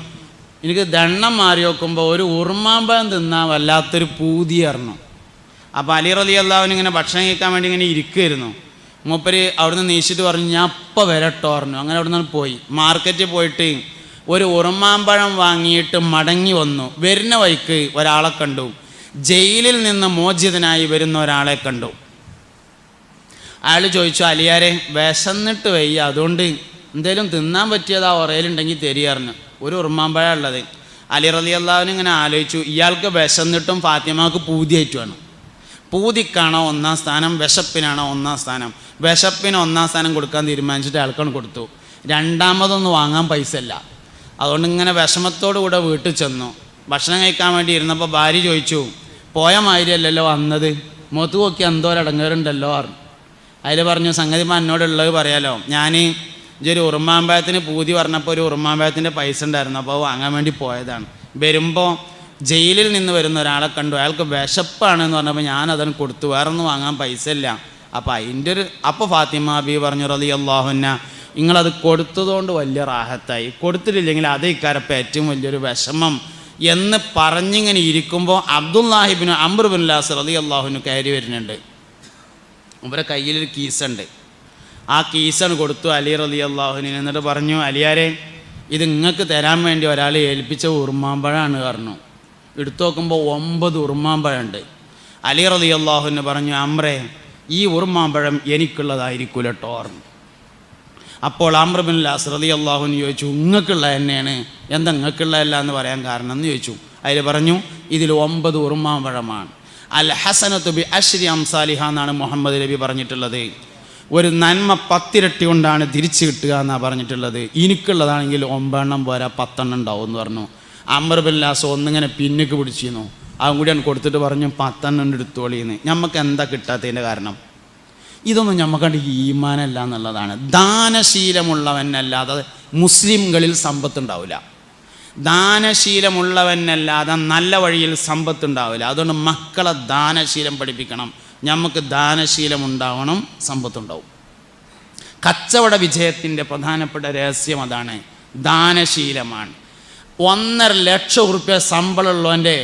എനിക്ക് ദണ്ണം മാറി നോക്കുമ്പോൾ ഒരു ഉറുമാമ്പഴം തിന്നാൻ വല്ലാത്തൊരു പൂതി പറഞ്ഞു. അപ്പോൾ അലി റളിയല്ലാഹു അൻഹു ഇങ്ങനെ ഭക്ഷണം കഴിക്കാൻ വേണ്ടി ഇങ്ങനെ ഇരിക്കുമായിരുന്നു. മൂപ്പര് അവിടുന്ന് നീച്ചിട്ട് പറഞ്ഞു, ഞാൻ ഇപ്പോൾ വരട്ടോ പറഞ്ഞു. അങ്ങനെ അവിടെ നിന്ന് പോയി മാർക്കറ്റിൽ പോയിട്ട് ഒരു ഉറുമാമ്പഴം വാങ്ങിയിട്ട് മടങ്ങി വന്നു. വരുന്ന വഴിക്ക് ഒരാളെ കണ്ടു. ജയിലിൽ നിന്ന് മോചിതനായി വരുന്ന ഒരാളെ കണ്ടു. അയാൾ ചോദിച്ചു, അലിയാരെ വിശന്നിട്ട് വയ്യ, അതുകൊണ്ട് എന്തേലും തിന്നാൻ പറ്റിയതാ ഉറയിലുണ്ടെങ്കിൽ തരികയായിരുന്നു. ഒരു ഉറുമാമ്പഴം ഉള്ളത്. അലി റളിയല്ലാഹു അൻഹു ഇങ്ങനെ ആലോചിച്ചു, ഇയാൾക്ക് വിശന്നിട്ടും ഫാത്തിമാക്ക് പൂതിയായിട്ടുമാണ്. പൂതിക്കാണോ 1-ാം സ്ഥാനം, വിശപ്പിനാണോ 1-ാം സ്ഥാനം? വിശപ്പിന് 1-ാം സ്ഥാനം കൊടുക്കാൻ തീരുമാനിച്ചിട്ട് അയാൾക്കാണ് കൊടുത്തു. രണ്ടാമതൊന്നും വാങ്ങാൻ പൈസ ഇല്ല. അതുകൊണ്ട് ഇങ്ങനെ വിഷമത്തോടു കൂടെ വീട്ടിൽ ചെന്നു. ഭക്ഷണം കഴിക്കാൻ വേണ്ടി ഇരുന്നപ്പോൾ ഭാര്യ ചോദിച്ചു, പോയ മാതിരിയല്ലല്ലോ വന്നത്, മുഖത്ത് നോക്കി എന്തോ ഒരടങ്ങേറുണ്ടല്ലോ പറഞ്ഞു. അതിൽ പറഞ്ഞു, സംഗതി എന്നോടുള്ളത് പറയാലോ, ഞാൻ ഒരു ഉറുമാമ്പഴത്തിന് പൂതി പറഞ്ഞപ്പോൾ ഒരു ഉറുമാമ്പഴത്തിൻ്റെ പൈസ ഉണ്ടായിരുന്നു, അപ്പോൾ വാങ്ങാൻ വേണ്ടി പോയതാണ്. വരുമ്പോൾ ജയിലിൽ നിന്ന് വരുന്ന ഒരാളെ കണ്ടു. അയാൾക്ക് വിശപ്പാണെന്ന് പറഞ്ഞപ്പോൾ ഞാനതിന് കൊടുത്തു. വേറൊന്നും വാങ്ങാൻ പൈസ ഇല്ല. അപ്പോൾ ഫാത്തിമ ബി പറഞ്ഞു റളിയല്ലാഹു അൻഹ, നിങ്ങളത് കൊടുത്തതുകൊണ്ട് വലിയ റാഹത്തായി, കൊടുത്തിട്ടില്ലെങ്കിൽ അത് ഇക്കാരപ്പം ഏറ്റവും വലിയൊരു വിഷമം എന്ന് പറഞ്ഞിങ്ങനെ ഇരിക്കുമ്പോൾ അബ്ദുല്ലാഹി ഇബ്നു അംർ ഇബ്നുൽ ആസ് റളിയല്ലാഹു അൻഹു കയറി വരുന്നുണ്ട്. അവരുടെ കയ്യിലൊരു കീസുണ്ട്. ആ കീസാണ് കൊടുത്തു അലി റളിയല്ലാഹു അൻഹു. എന്നിട്ട് പറഞ്ഞു, അലിയാരെ, ഇത് നിങ്ങൾക്ക് തരാൻ വേണ്ടി ഒരാൾ ഏൽപ്പിച്ച ഉറുമാമ്പഴമാണ് പറഞ്ഞു. എടുത്തു നോക്കുമ്പോൾ 9 ഉറുമാമ്പഴമുണ്ട്. അലി റളിയല്ലാഹു അൻഹു പറഞ്ഞു, അംറേ, ഈ ഉറുമാമ്പഴം എനിക്കുള്ളതായിരിക്കൂല കേട്ടോ പറഞ്ഞു. അപ്പോൾ അംർ ഇബ്നുൽ ആസ് റളിയല്ലാഹു അൻഹു ചോദിച്ചു, നിങ്ങൾക്കുള്ള തന്നെയാണ്, എന്താ നിങ്ങൾക്കുള്ളതല്ല എന്ന് പറയാൻ കാരണം എന്ന് ചോദിച്ചു. അതിൽ പറഞ്ഞു, ഇതിൽ 9 ഉറുമാമ്പഴമാണ്. അൽ ഹസനത്തു ബി അശ്രി അംസാലിഹ എന്നാണ് മുഹമ്മദ് നബി പറഞ്ഞിട്ടുള്ളത്. ഒരു നന്മ 10 ഇരട്ടി കൊണ്ടാണ് തിരിച്ചു കിട്ടുക എന്നാണ് പറഞ്ഞിട്ടുള്ളത്. എനിക്കുള്ളതാണെങ്കിൽ 9 എണ്ണം പോരാ, 10 എണ്ണം ഉണ്ടാവും എന്ന് പറഞ്ഞു. അംർ ഇബ്നുൽ ആസ് ഒന്നിങ്ങനെ പിന്നിക്ക് പിടിച്ചിരുന്നു. അതും കൂടിയാണ് കൊടുത്തിട്ട് പറഞ്ഞു, 10 എണ്ണം എടുത്തോളിന്ന്. നമുക്ക് എന്താ കിട്ടാത്തതിൻ്റെ കാരണം? ഇതൊന്നും നമുക്കണ്ട് ഈമാനല്ല എന്നുള്ളതാണ്. ദാനശീലമുള്ളവനല്ലാതെ മുസ്ലിംകളിൽ സമ്പത്തുണ്ടാവില്ല. ദാനശീലമുള്ളവനല്ലാതെ നല്ല വഴിയിൽ സമ്പത്തുണ്ടാവില്ല. അതുകൊണ്ട് മക്കളെ ദാനശീലം പഠിപ്പിക്കണം. നമുക്ക് ദാനശീലം ഉണ്ടാവണം, സമ്പത്തുണ്ടാവും. കച്ചവട വിജയത്തിൻ്റെ പ്രധാനപ്പെട്ട രഹസ്യം അതാണ്, ദാനശീലമാണ്. 1.5 ലക്ഷം ഉറുപ്പ്യ ശമ്പളമുള്ളവൻ്റെ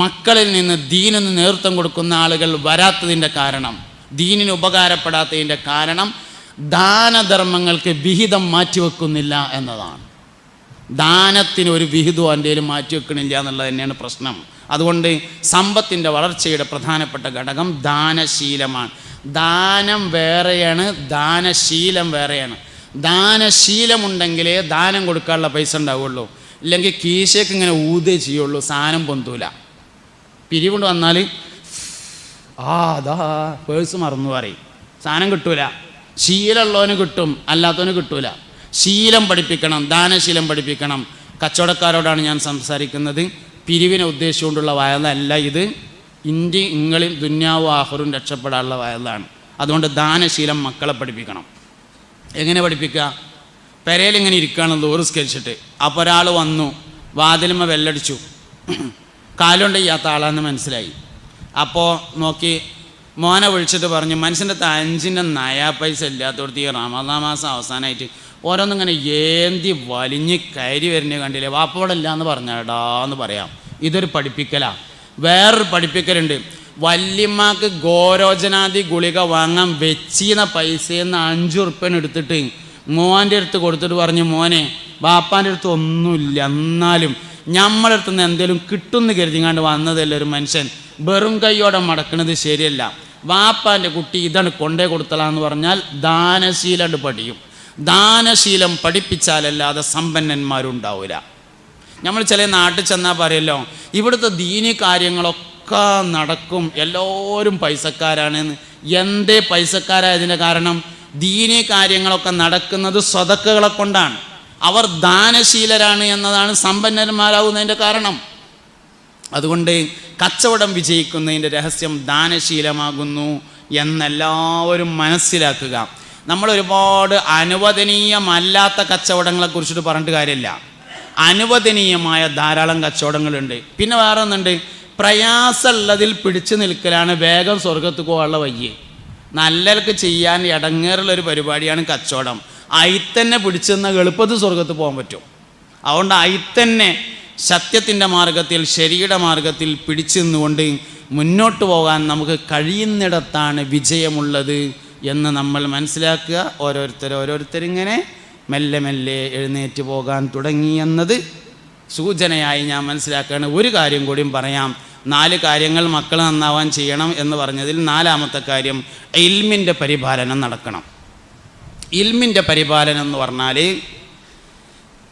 മക്കളിൽ നിന്ന് ദീനിന് നേതൃത്വം കൊടുക്കുന്ന ആളുകൾ വരാത്തതിൻ്റെ കാരണം, ദീനിന് ഉപകാരപ്പെടാത്തതിൻ്റെ കാരണം ദാനധർമ്മങ്ങൾക്ക് വിഹിതം മാറ്റിവെക്കുന്നില്ല എന്നതാണ്. ദാനത്തിന് ഒരു വിഹിതവും എൻ്റെ കയ്യിൽ മാറ്റിവെക്കണില്ല എന്നുള്ളത് തന്നെയാണ് പ്രശ്നം. അതുകൊണ്ട് സമ്പത്തിൻ്റെ വളർച്ചയുടെ പ്രധാനപ്പെട്ട ഘടകം ദാനശീലമാണ്. ദാനം വേറെയാണ്, ദാനശീലം വേറെയാണ്. ദാനശീലമുണ്ടെങ്കിലേ ദാനം കൊടുക്കാനുള്ള പൈസ ഉണ്ടാവുള്ളൂ. ഇല്ലെങ്കിൽ കീശയ്ക്ക് ഇങ്ങനെ ഊതേ ചെയ്യുള്ളൂ, സാധനം പൊന്തൂല. പിരിവുകൊണ്ട് വന്നാൽ അതാ പേഴ്സ് മറന്നു പറയും, സാധനം കിട്ടൂല. ശീലമുള്ളവന് കിട്ടും, അല്ലാത്തവന് കിട്ടൂല. ശീലം പഠിപ്പിക്കണം, ദാനശീലം പഠിപ്പിക്കണം. കച്ചവടക്കാരോടാണ് ഞാൻ സംസാരിക്കുന്നത്. പിരിവിനെ ഉദ്ദേശിച്ചുകൊണ്ടുള്ള വയലല്ല ഇത്. ഇങ്ങളിൽ ദുന്യാവും ആഖിറും രക്ഷപ്പെടാനുള്ള വയലാണ്. അതുകൊണ്ട് ദാനശീലം മക്കളെ പഠിപ്പിക്കണം. എങ്ങനെ പഠിപ്പിക്കുക? പെരയിൽ ഇങ്ങനെ ഇരിക്കുകയാണെന്ന് ഡോറ് സ്കരിച്ചിട്ട്, അപ്പോൾ ഒരാൾ വന്നു, വാതിലുമ്മ വെല്ലടിച്ചു, കാലുകൊണ്ട് ചെയ്യാത്ത ആളാണെന്ന് മനസ്സിലായി. അപ്പോൾ നോക്കി മോനെ വിളിച്ചിട്ട് പറഞ്ഞു, മനുഷ്യൻ്റെ 5 നയാ പൈസ ഇല്ലാത്തടത്ത് ഈ റമദാൻ മാസം അവസാനമായിട്ട് ഓരോന്നിങ്ങനെ ഏന്തി വലിഞ്ഞ് കയറി വരുന്നത് കണ്ടില്ലേ, വാപ്പോടല്ല എന്ന് പറഞ്ഞാടാന്ന് പറയാം. ഇതൊരു പഠിപ്പിക്കലാണ്. വേറൊരു പഠിപ്പിക്കലുണ്ട്. വല്യമ്മക്ക് ഗോരോചനാദി ഗുളിക വാങ്ങാൻ വെച്ചിരുന്ന പൈസയിൽ നിന്ന് 5 ഉറുപ്പ്യ എടുത്തിട്ട് മോൻ്റെ അടുത്ത് കൊടുത്തിട്ട് പറഞ്ഞു, മോനെ, ബാപ്പാൻ്റെ അടുത്ത് ഒന്നുമില്ല, എന്നാലും നമ്മളെ അടുത്ത് നിന്ന് എന്തെങ്കിലും കിട്ടുമെന്ന് കരുതിങ്ങാണ്ട് വന്നതല്ലേ ഒരു മനുഷ്യൻ, വെറും കൈയോടെ മടക്കുന്നത് ശരിയല്ല. വാപ്പാൻ്റെ കുട്ടി ഇതാണ് കൊണ്ടേ കൊടുത്തലാന്ന് പറഞ്ഞാൽ ദാനശീലം പഠിക്കും. ദാനശീലം പഠിപ്പിച്ചാലല്ലാതെ സമ്പന്നന്മാരുണ്ടാവില്ല. നമ്മൾ ചില നാട്ടിൽ ചെന്നാൽ പറയല്ലോ, ഇവിടുത്തെ ദീനി കാര്യങ്ങളൊക്കെ നടക്കും, എല്ലാവരും പൈസക്കാരാണെന്ന്. എന്തേ പൈസക്കാരായതിൻ്റെ കാരണം? ദീനി കാര്യങ്ങളൊക്കെ നടക്കുന്നത് സ്വതക്കകളെ കൊണ്ടാണ്. അവർ ദാനശീലരാണ് എന്നതാണ് സമ്പന്നന്മാരാകുന്നതിൻ്റെ കാരണം. അതുകൊണ്ട് കച്ചവടം വിജയിക്കുന്നതിൻ്റെ രഹസ്യം ദാനശീലമാകുന്നു എന്നെല്ലാവരും മനസ്സിലാക്കുക. നമ്മളൊരുപാട് അനുവദനീയമല്ലാത്ത കച്ചവടങ്ങളെക്കുറിച്ചിട്ട് പറഞ്ഞിട്ട് കാര്യമില്ല. അനുവദനീയമായ ധാരാളം കച്ചവടങ്ങളുണ്ട്. പിന്നെ വേറെ ഒന്നുണ്ട്, പ്രയാസമുള്ളതിൽ പിടിച്ചു നിൽക്കലാണ് വേഗം സ്വർഗത്ത് പോകാനുള്ള വയ്യേ. നല്ലവർക്ക് ചെയ്യാൻ ഇടങ്ങേറുള്ളൊരു പരിപാടിയാണ് കച്ചവടം. അയിത്തന്നെ പിടിച്ചു നിന്നാൽ എളുപ്പത്തിൽ സ്വർഗത്ത് പോകാൻ പറ്റും. അതുകൊണ്ട് അയിത്തന്നെ സത്യത്തിൻ്റെ മാർഗത്തിൽ, ശരിയുടെ മാർഗത്തിൽ പിടിച്ചു നിന്നുകൊണ്ട് മുന്നോട്ട് പോകാൻ നമുക്ക് കഴിയുന്നിടത്താണ് വിജയമുള്ളത് എന്ന് നമ്മൾ മനസ്സിലാക്കുക. ഓരോരുത്തരിങ്ങനെ മെല്ലെ മെല്ലെ എഴുന്നേറ്റ് പോകാൻ തുടങ്ങി എന്നത് സൂചനയായി ഞാൻ മനസ്സിലാക്കുകയാണ്. ഒരു കാര്യം കൂടിയും പറയാം. 4 കാര്യങ്ങൾ മക്കൾ നന്നാവാൻ ചെയ്യണം എന്ന് പറഞ്ഞതിൽ 4ാമത്തെ കാര്യം ഇൽമിൻ്റെ പരിപാലനം നടക്കണം. ഇൽമിൻ്റെ പരിപാലനം എന്ന് പറഞ്ഞാൽ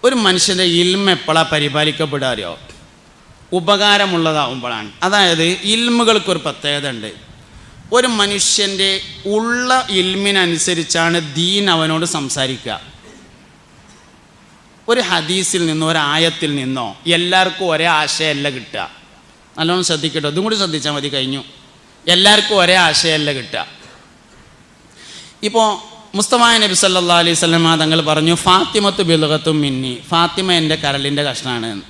ഒരു മനുഷ്യൻ്റെ ഇൽമ എപ്പോഴാണ് പരിപാലിക്കപ്പെടുക അറിയോ? ഉപകാരമുള്ളതാവുമ്പോഴാണ്. അതായത് ഇൽമുകൾക്കൊരു പ്രത്യേകത ഉണ്ട്. ഒരു മനുഷ്യൻ്റെ ഉള്ള ഇൽമിനനുസരിച്ചാണ് ദീൻ അവനോട് സംസാരിക്കുക. ഒരു ഹദീസിൽ നിന്നോ ഒരു ആയത്തിൽ നിന്നോ എല്ലാവർക്കും ഒരേ ആശയമല്ല കിട്ടുക. നല്ലോണം ശ്രദ്ധിക്കട്ടോ, ഇതും കൂടി ശ്രദ്ധിച്ചാൽ മതി, കഴിഞ്ഞു. എല്ലാവർക്കും ഒരേ ആശയമല്ല കിട്ടുക. ഇപ്പോൾ മുസ്തഫ നബി സല്ലല്ലാഹു അലൈഹി വസല്ലം തങ്ങൾ പറഞ്ഞു, ഫാത്തിമത്തു ബിൽഗത്തും മിന്നി, ഫാത്തിമ എൻ്റെ കരളിൻ്റെ കഷ്ണമാണ് എന്ന്.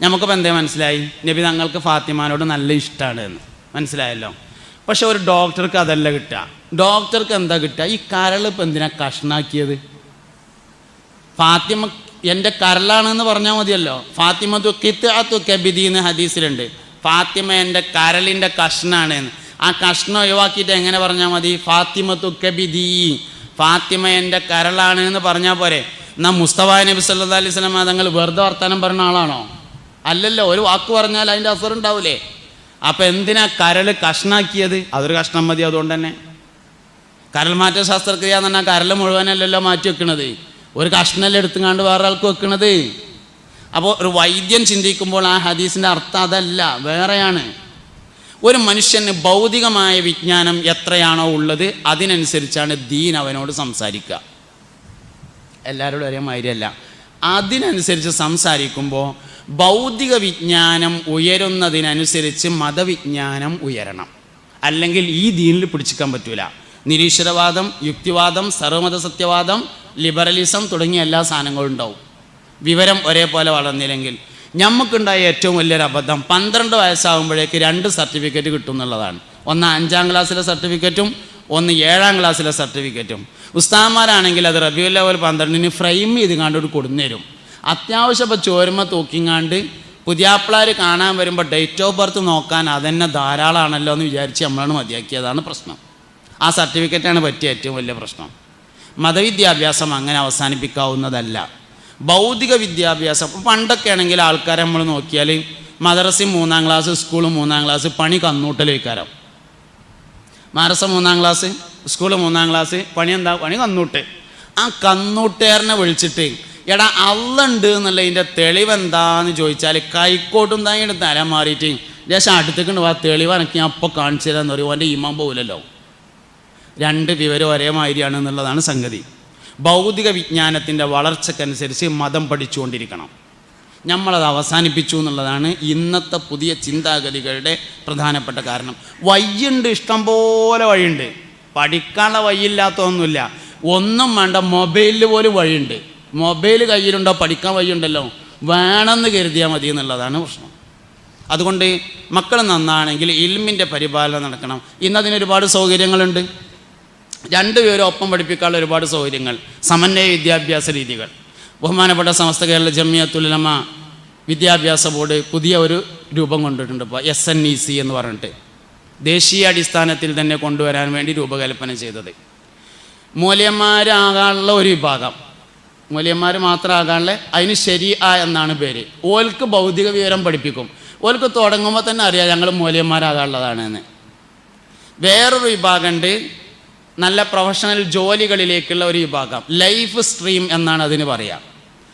നമുക്കിപ്പോൾ എന്തേ മനസ്സിലായി? നബി തങ്ങൾക്ക് ഫാത്തിമാനോട് നല്ല ഇഷ്ടമാണ് എന്ന് മനസ്സിലായല്ലോ. പക്ഷെ ഒരു ഡോക്ടർക്ക് അതല്ല കിട്ടുക. ഡോക്ടർക്ക് എന്താ കിട്ടുക? ഈ കരൾ ഇപ്പം എന്തിനാ കഷ്ണാക്കിയത്? ഫാത്തിമ എൻ്റെ കരളാണെന്ന് പറഞ്ഞാൽ മതിയല്ലോ. ഫാത്തിമത്തു കിത്അത്തു കബിദി എന്ന് ഹദീസിലുണ്ട്. ഫാത്തിമ എൻ്റെ കരളിൻ്റെ കഷ്ണാണ് എന്ന്. ആ കഷ്ണം ഒഴിവാക്കിയിട്ട് എങ്ങനെ പറഞ്ഞാൽ മതി? ഫാത്തിമത്തു കബിദി, ഫാത്തിമ എൻ്റെ കരളാണ് എന്ന് പറഞ്ഞാൽ പോരെ. എന്നാൽ മുസ്തഫ നബി സല്ലല്ലാഹു അലൈഹി വസല്ലം തങ്ങൾ വെറുതെ വർത്താനം പറഞ്ഞ ആളാണോ? അല്ലല്ലോ. ഒരു വാക്ക് പറഞ്ഞാൽ അതിൻ്റെ അസറുണ്ടാവില്ലേ? അപ്പം എന്തിനാ കരൾ കഷ്ണാക്കിയത്? അതൊരു കഷ്ണം മതി. അതുകൊണ്ട് തന്നെ കരൾ മാറ്റ ശസ്ത്രക്രിയ എന്ന് പറഞ്ഞാൽ കരൾ മുഴുവനല്ലല്ലോ മാറ്റി വെക്കണത്, ഒരു കഷ്ണല്ലേ എടുത്തുകൊണ്ട് വേറെ ആൾക്ക് വെക്കണത്. അപ്പോൾ ഒരു വൈദ്യൻ ചിന്തിക്കുമ്പോൾ ആ ഹദീസിൻ്റെ അർത്ഥം അതല്ല, വേറെയാണ്. ഒരു മനുഷ്യന് ഭൗതികമായ വിജ്ഞാനം എത്രയാണോ ഉള്ളത് അതിനനുസരിച്ചാണ് ദീൻ അവനോട് സംസാരിക്കുക. എല്ലാവരോടും ഒരേ മാതിരിയല്ല. അതിനനുസരിച്ച് സംസാരിക്കുമ്പോൾ ഭൗതിക വിജ്ഞാനം ഉയരുന്നതിനനുസരിച്ച് മതവിജ്ഞാനം ഉയരണം. അല്ലെങ്കിൽ ഈ ദീനിൽ പിടിച്ചിക്കാൻ പറ്റൂല. നിരീശ്വരവാദം, യുക്തിവാദം, സർവമത സത്യവാദം, ലിബറലിസം തുടങ്ങിയ എല്ലാ സാധനങ്ങളും ഉണ്ടാവും. വിവരം ഒരേപോലെ വളർന്നില്ലെങ്കിൽ. നമുക്കുണ്ടായ ഏറ്റവും വലിയൊരു അബദ്ധം 12 വയസ്സാകുമ്പോഴേക്ക് 2 സർട്ടിഫിക്കറ്റ് കിട്ടും എന്നുള്ളതാണ്. ഒന്ന് 5ാം ക്ലാസ്സിലെ സർട്ടിഫിക്കറ്റും ഒന്ന് 7ാം ക്ലാസ്സിലെ സർട്ടിഫിക്കറ്റും. ഉസ്താദന്മാരാണെങ്കിൽ അത് റബീഉൽ അവ്വൽ 12-ന് ഫ്രെയിം ചെയ്ത് കണ്ടോട് കൊടുന്നേരും. അത്യാവശ്യം ഇപ്പോൾ ചോരുമ തൂക്കിങ്ങാണ്ട് പുതിയാപ്പിളാർ കാണാൻ വരുമ്പോൾ ഡേറ്റ് ഓഫ് ബർത്ത് നോക്കാൻ അതന്നെ ധാരാളമാണല്ലോ എന്ന് വിചാരിച്ച് നമ്മളാണ് മതിയാക്കിയതാണ് പ്രശ്നം. ആ സർട്ടിഫിക്കറ്റാണ് പറ്റിയ ഏറ്റവും വലിയ പ്രശ്നം. മതവിദ്യാഭ്യാസം അങ്ങനെ അവസാനിപ്പിക്കാവുന്നതല്ല. ഭൗതിക വിദ്യാഭ്യാസം പണ്ടൊക്കെ ആണെങ്കിൽ ആൾക്കാരെ നമ്മൾ നോക്കിയാൽ മദ്രസയും 3ാം ക്ലാസ്, സ്കൂളും 3ാം ക്ലാസ്, പണി കന്നൂട്ടലേക്കാരം. മദ്രസ 3ാം ക്ലാസ്, സ്കൂൾ 3ാം ക്ലാസ്, പണി എന്താ? പണി കന്നൂട്ട്. ആ കന്നൂട്ടേറിനെ വിളിച്ചിട്ട് എടാ അള്ളുണ്ട് എന്നുള്ളതിൻ്റെ തെളിവെന്താന്ന് ചോദിച്ചാൽ കൈക്കോട്ടും താങ്ങിയിട്ട് തല മാറിയിട്ട് ശേഷം അടുത്തേക്കുണ്ട് ആ തെളിവനക്ക് ഞാൻ അപ്പോൾ കാണിച്ചു തരാമെന്ന് പറയും. അവൻ്റെ ഈമാൻ പോകില്ലല്ലോ. 2 വിവരം ഒരേ മാതിരിയാണ് എന്നുള്ളതാണ് സംഗതി. ഭൗതിക വിജ്ഞാനത്തിൻ്റെ വളർച്ചക്കനുസരിച്ച് മതം പഠിച്ചുകൊണ്ടിരിക്കണം. നമ്മളത് അവസാനിപ്പിച്ചു എന്നുള്ളതാണ് ഇന്നത്തെ പുതിയ ചിന്താഗതികളുടെ പ്രധാനപ്പെട്ട കാരണം. വഴിയുണ്ട്, ഇഷ്ടംപോലെ വഴിയുണ്ട്. പഠിക്കാനുള്ള വഴിയില്ലാത്തതൊന്നുമില്ല. ഒന്നും വേണ്ട, മൊബൈലിൽ പോലും വഴിയുണ്ട്. മൊബൈൽ കയ്യിലുണ്ടോ പഠിക്കാൻ വഴിയുണ്ടല്ലോ, വേണമെന്ന് കരുതിയാൽ മതി എന്നുള്ളതാണ് പ്രശ്നം. അതുകൊണ്ട് മക്കൾ നന്നാണെങ്കിൽ ഇൽമിൻ്റെ പരിപാലനം നടക്കണം. ഇന്നതിനൊരുപാട് സൗകര്യങ്ങളുണ്ട്. 2 പേരും ഒപ്പം പഠിപ്പിക്കാനുള്ള ഒരുപാട് സൗകര്യങ്ങൾ, സമന്വയ വിദ്യാഭ്യാസ രീതികൾ. ബഹുമാനപ്പെട്ട സമസ്ത കേരള ജമിയത്തുൽ ഉലമ വിദ്യാഭ്യാസ ബോർഡ് പുതിയ ഒരു രൂപം കൊണ്ടിട്ടുണ്ട്. ഇപ്പോൾ SNEC എന്ന് പറഞ്ഞിട്ട് ദേശീയ അടിസ്ഥാനത്തിൽ തന്നെ കൊണ്ടുവരാൻ വേണ്ടി രൂപകൽപ്പന ചെയ്തത്. മൂല്യന്മാരാകാനുള്ള ഒരു വിഭാഗം, മൂല്യന്മാർ മാത്രമാകാനുള്ള, അതിന് ശരീഅ എന്നാണ് പേര്. ഓൽക്ക് ഭൗതിക വിവരം പഠിപ്പിക്കും. ഓൽക്ക് തുടങ്ങുമ്പോൾ തന്നെ അറിയാം ഞങ്ങൾ മൂല്യന്മാരാകാനുള്ളതാണെന്ന്. വേറൊരു വിഭാഗമുണ്ട്, നല്ല പ്രൊഫഷണൽ ജോലികളിലേക്കുള്ള ഒരു വിഭാഗം, ലൈഫ് സ്ട്രീം എന്നാണ് അതിന് പറയുക.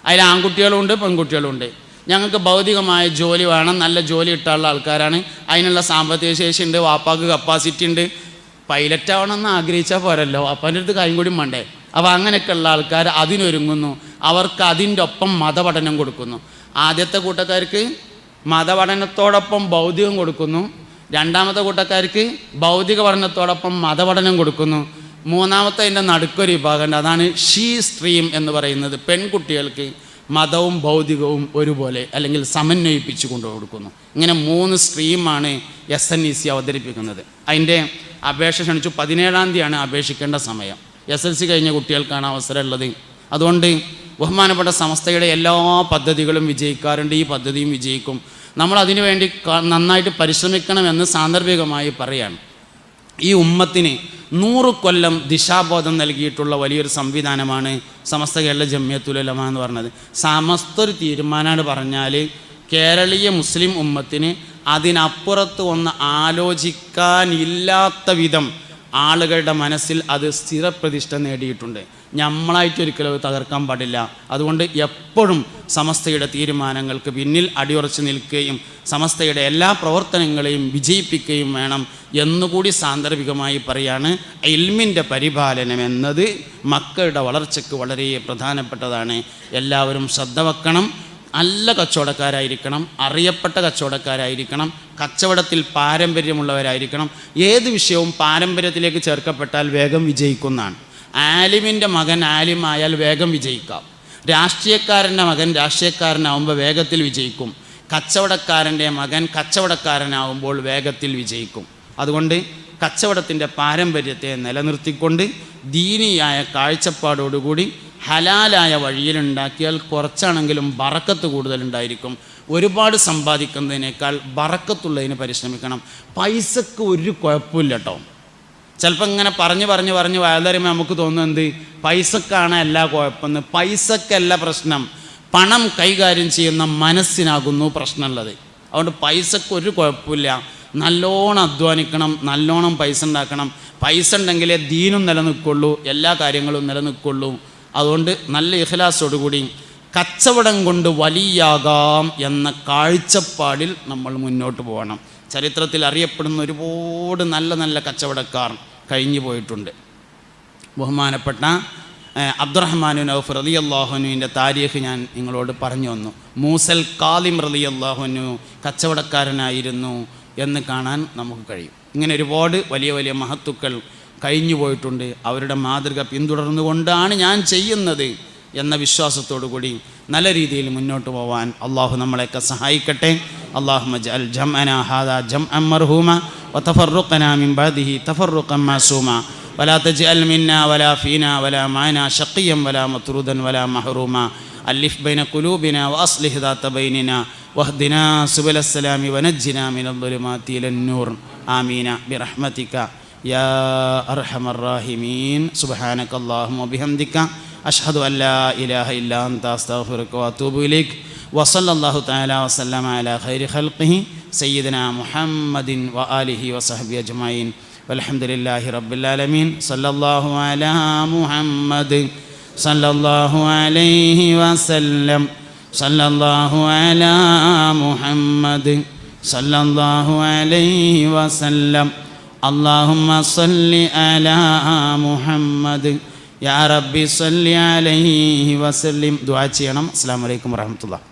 അതിൽ ആൺകുട്ടികളുണ്ട് പെൺകുട്ടികളുണ്ട്. ഞങ്ങൾക്ക് ഭൗതികമായ ജോലി വേണം, നല്ല ജോലി കിട്ടാനുള്ള ആൾക്കാരാണ്, അതിനുള്ള സാമ്പത്തിക ശേഷി ഉണ്ട്, വാപ്പാക്ക് കപ്പാസിറ്റി ഉണ്ട്. പൈലറ്റ് ആവണമെന്ന് ആഗ്രഹിച്ചാൽ പോരല്ലോ, വാപ്പാൻ്റെ അടുത്ത് കാര്യം കൂടി വേണ്ടേ. അപ്പോൾ അങ്ങനെയൊക്കെയുള്ള ആൾക്കാർ അതിനൊരുങ്ങുന്നു. അവർക്ക് അതിൻ്റെ ഒപ്പം മതപഠനം കൊടുക്കുന്നു. ആദ്യത്തെ കൂട്ടക്കാർക്ക് മതപഠനത്തോടൊപ്പം ഭൗതികം കൊടുക്കുന്നു. 2ാമത്തെ കൂട്ടക്കാർക്ക് ഭൗതിക പഠനത്തോടൊപ്പം മതപഠനം കൊടുക്കുന്നു. 3ാമത്തെ അതിൻ്റെ നടുക്കൊരു വിഭാഗമുണ്ട്, അതാണ് ഷീ സ്ട്രീം എന്ന് പറയുന്നത്. പെൺകുട്ടികൾക്ക് മതവും ഭൗതികവും ഒരുപോലെ അല്ലെങ്കിൽ സമന്വയിപ്പിച്ചു കൊണ്ടു കൊടുക്കുന്നു. ഇങ്ങനെ 3 സ്ട്രീമാണ് SNEC അവതരിപ്പിക്കുന്നത്. അതിൻ്റെ അപേക്ഷ ക്ഷണിച്ചു. 17-ാം തീയതിയാണ് അപേക്ഷിക്കേണ്ട സമയം. SLC കഴിഞ്ഞ കുട്ടികൾക്കാണ് അവസരമുള്ളത്. അതുകൊണ്ട് ബഹുമാനപ്പെട്ട സമസ്തയുടെ എല്ലാ പദ്ധതികളും വിജയിക്കാറുണ്ട്. ഈ പദ്ധതിയും വിജയിക്കും. നമ്മൾ അതിനു വേണ്ടി നന്നായിട്ട് പരിശ്രമിക്കണമെന്ന് സാന്ദർഭികമായി പറയാണ്. ഈ ഉമ്മത്തിന് 100 കൊല്ലം ദിശാബോധം നൽകിയിട്ടുള്ള വലിയൊരു സംവിധാനമാണ് സമസ്ത കേരള ജമിയത്തുൽ ഉലമ എന്ന് പറഞ്ഞത്. സമസ്തൊരു തീരുമാനമാണ് പറഞ്ഞാൽ കേരളീയ മുസ്ലിം ഉമ്മത്തിന് അതിനപ്പുറത്ത് ഒന്ന് ആലോചിക്കാനില്ലാത്ത വിധം ആളുകളുടെ മനസ്സിൽ അത് സ്ഥിരപ്രതിഷ്ഠ നേടിയിട്ടുണ്ട്. നമ്മളായിട്ടൊരിക്കലും അത് തകർക്കാൻ പാടില്ല. അതുകൊണ്ട് എപ്പോഴും സമസ്തയുടെ തീരുമാനങ്ങൾക്ക് പിന്നിൽ അടിയുറച്ച് നിൽക്കുകയും സമസ്തയുടെ എല്ലാ പ്രവർത്തനങ്ങളെയും വിജയിപ്പിക്കുകയും വേണം എന്നുകൂടി സാന്ദർഭികമായി പറയാണ്. ഇൽമിൻ്റെ പരിപാലനം എന്നത് മക്കളുടെ വളർച്ചയ്ക്ക് വളരെ പ്രധാനപ്പെട്ടതാണ്. എല്ലാവരും ശ്രദ്ധ വെക്കണം. നല്ല കച്ചവടക്കാരായിരിക്കണം, അറിയപ്പെട്ട കച്ചവടക്കാരായിരിക്കണം, കച്ചവടത്തിൽ പാരമ്പര്യമുള്ളവരായിരിക്കണം. ഏത് വിഷയവും പാരമ്പര്യത്തിലേക്ക് ചേർക്കപ്പെട്ടാൽ വേഗം വിജയിക്കുന്നതാണ്. ആലിമിൻ്റെ മകൻ ആലിമായാൽ വേഗം വിജയിക്കാം. രാഷ്ട്രീയക്കാരൻ്റെ മകൻ രാഷ്ട്രീയക്കാരനാവുമ്പോൾ വേഗത്തിൽ വിജയിക്കും. കച്ചവടക്കാരൻ്റെ മകൻ കച്ചവടക്കാരനാവുമ്പോൾ വേഗത്തിൽ വിജയിക്കും. അതുകൊണ്ട് കച്ചവടത്തിൻ്റെ പാരമ്പര്യത്തെ നിലനിർത്തിക്കൊണ്ട് ദീനിയായ കാഴ്ചപ്പാടോടുകൂടി ഹലാലായ വഴിയിലുണ്ടാക്കിയാൽ കുറച്ചാണെങ്കിലും ബറക്കത്ത് കൂടുതലുണ്ടായിരിക്കും. ഒരുപാട് സമ്പാദിക്കുന്നതിനേക്കാൾ ബറക്കത്തുള്ളതിന് പരിശ്രമിക്കണം. പൈസക്ക് ഒരു കുഴപ്പമില്ല കേട്ടോ. ചിലപ്പോൾ ഇങ്ങനെ പറഞ്ഞ് വയലറിയുമ്പോൾ നമുക്ക് തോന്നുന്നത് പൈസക്കാണ് എല്ലാ കുഴപ്പമെന്ന്. പൈസക്കല്ല പ്രശ്നം, പണം കൈകാര്യം ചെയ്യുന്ന മനസ്സിനാകുന്നു പ്രശ്നമുള്ളത്. അതുകൊണ്ട് പൈസക്ക് ഒരു കുഴപ്പമില്ല. നല്ലോണം അധ്വാനിക്കണം, നല്ലോണം പൈസ ഉണ്ടാക്കണം. പൈസ ഉണ്ടെങ്കിലേ ദീനും നിലനിൽക്കുള്ളൂ, എല്ലാ കാര്യങ്ങളും നിലനിൽക്കുള്ളൂ. അതുകൊണ്ട് നല്ല ഇഖ്ലാസോടുകൂടി കച്ചവടം കൊണ്ട് വലിയാകാം എന്ന കാഴ്ചപ്പാടിൽ നമ്മൾ മുന്നോട്ട് പോകണം. ചരിത്രത്തിൽ അറിയപ്പെടുന്ന ഒരുപാട് നല്ല നല്ല കച്ചവടക്കാർ കഴിഞ്ഞു പോയിട്ടുണ്ട്. ബഹുമാനപ്പെട്ട അബ്ദുറഹ്മാൻ ഔഫ് റളിയല്ലാഹു അൻഹുവിൻ്റെ താരീഖ് ഞാൻ നിങ്ങളോട് പറഞ്ഞു വന്നു. മൂസൽ കാലിം റളിയല്ലാഹു അൻഹു കച്ചവടക്കാരനായിരുന്നു എന്ന് കാണാൻ നമുക്ക് കഴിയും. ഇങ്ങനെ ഒരുപാട് വലിയ വലിയ മഹത്തുക്കൾ കഴിഞ്ഞു പോയിട്ടുണ്ട്. അവരുടെ മാതൃക പിന്തുടർന്നുകൊണ്ടാണ് ഞാൻ ചെയ്യുന്നത് എന്ന വിശ്വാസത്തോടു കൂടി നല്ല രീതിയിൽ മുന്നോട്ട് പോകാൻ അള്ളാഹു നമ്മളെയൊക്കെ സഹായിക്കട്ടെ. അല്ലാഹുമ്മ ജഅൽ ജംഅനാ ഹാദാ ജംഅൻ മർഹൂമ വതഫർറുഖനാ മിൻ ബഅദിഹി തഫർറുഖൻ മഅസൂമ വലാ തജ്അൽ മിന്നാ വലാ ഫീനാ വലാ മഅനാ ശഖിയ്യൻ വലാ മത്റൂദൻ വലാ മഹ്റൂമ അല്ലിഫ് ബൈന ഖുലൂബിനാ വഅസ്ലിഹ് ദാത ബൈനിനാ വഹ്ദിനാ സുബലസ്സലാമി വനജ്ജിനാ മിനൽ-ളുലുമാതി ഇലൻ-നൂർ ആമീന ബിറഹ്മതിക യാ അർഹമർ റഹീമീൻ. സുബ്ഹാനകല്ലാഹുമ്മ വബിഹംദിക അഷ്ഹദു അൻ ലാ ഇലാഹ ഇല്ലാ അൻത അസ്തഗ്ഫിറുക വഅതൂബു ഇലൈക്. വസല്ലല്ലാഹു തആല വസല്ലമ അലാ ഖൈരി ഖൽഖിഹി സയ്യിദിനാ മുഹമ്മദിൻ വആലിഹി വസഹ്ബിഹി അജ്മഈൻ വൽഹംദുലില്ലാഹി റബ്ബിൽ ആലമീൻ. സല്ലല്ലാഹു അലാ മുഹമ്മദ് സല്ലല്ലാഹു അലൈഹി വസല്ലം. സല്ലല്ലാഹു അലാ മുഹമ്മദ് സല്ലല്ലാഹു അലൈഹി വസല്ലം. അല്ലാഹുമ്മ സല്ലി അലാ മുഹമ്മദ് യാ റബ്ബി സല്ലി അലൈഹി വസല്ലിം. ദുആ ചെയ്യണം. അസ്സലാമു അലൈക്കും വറഹ്മത്തുള്ളാഹി.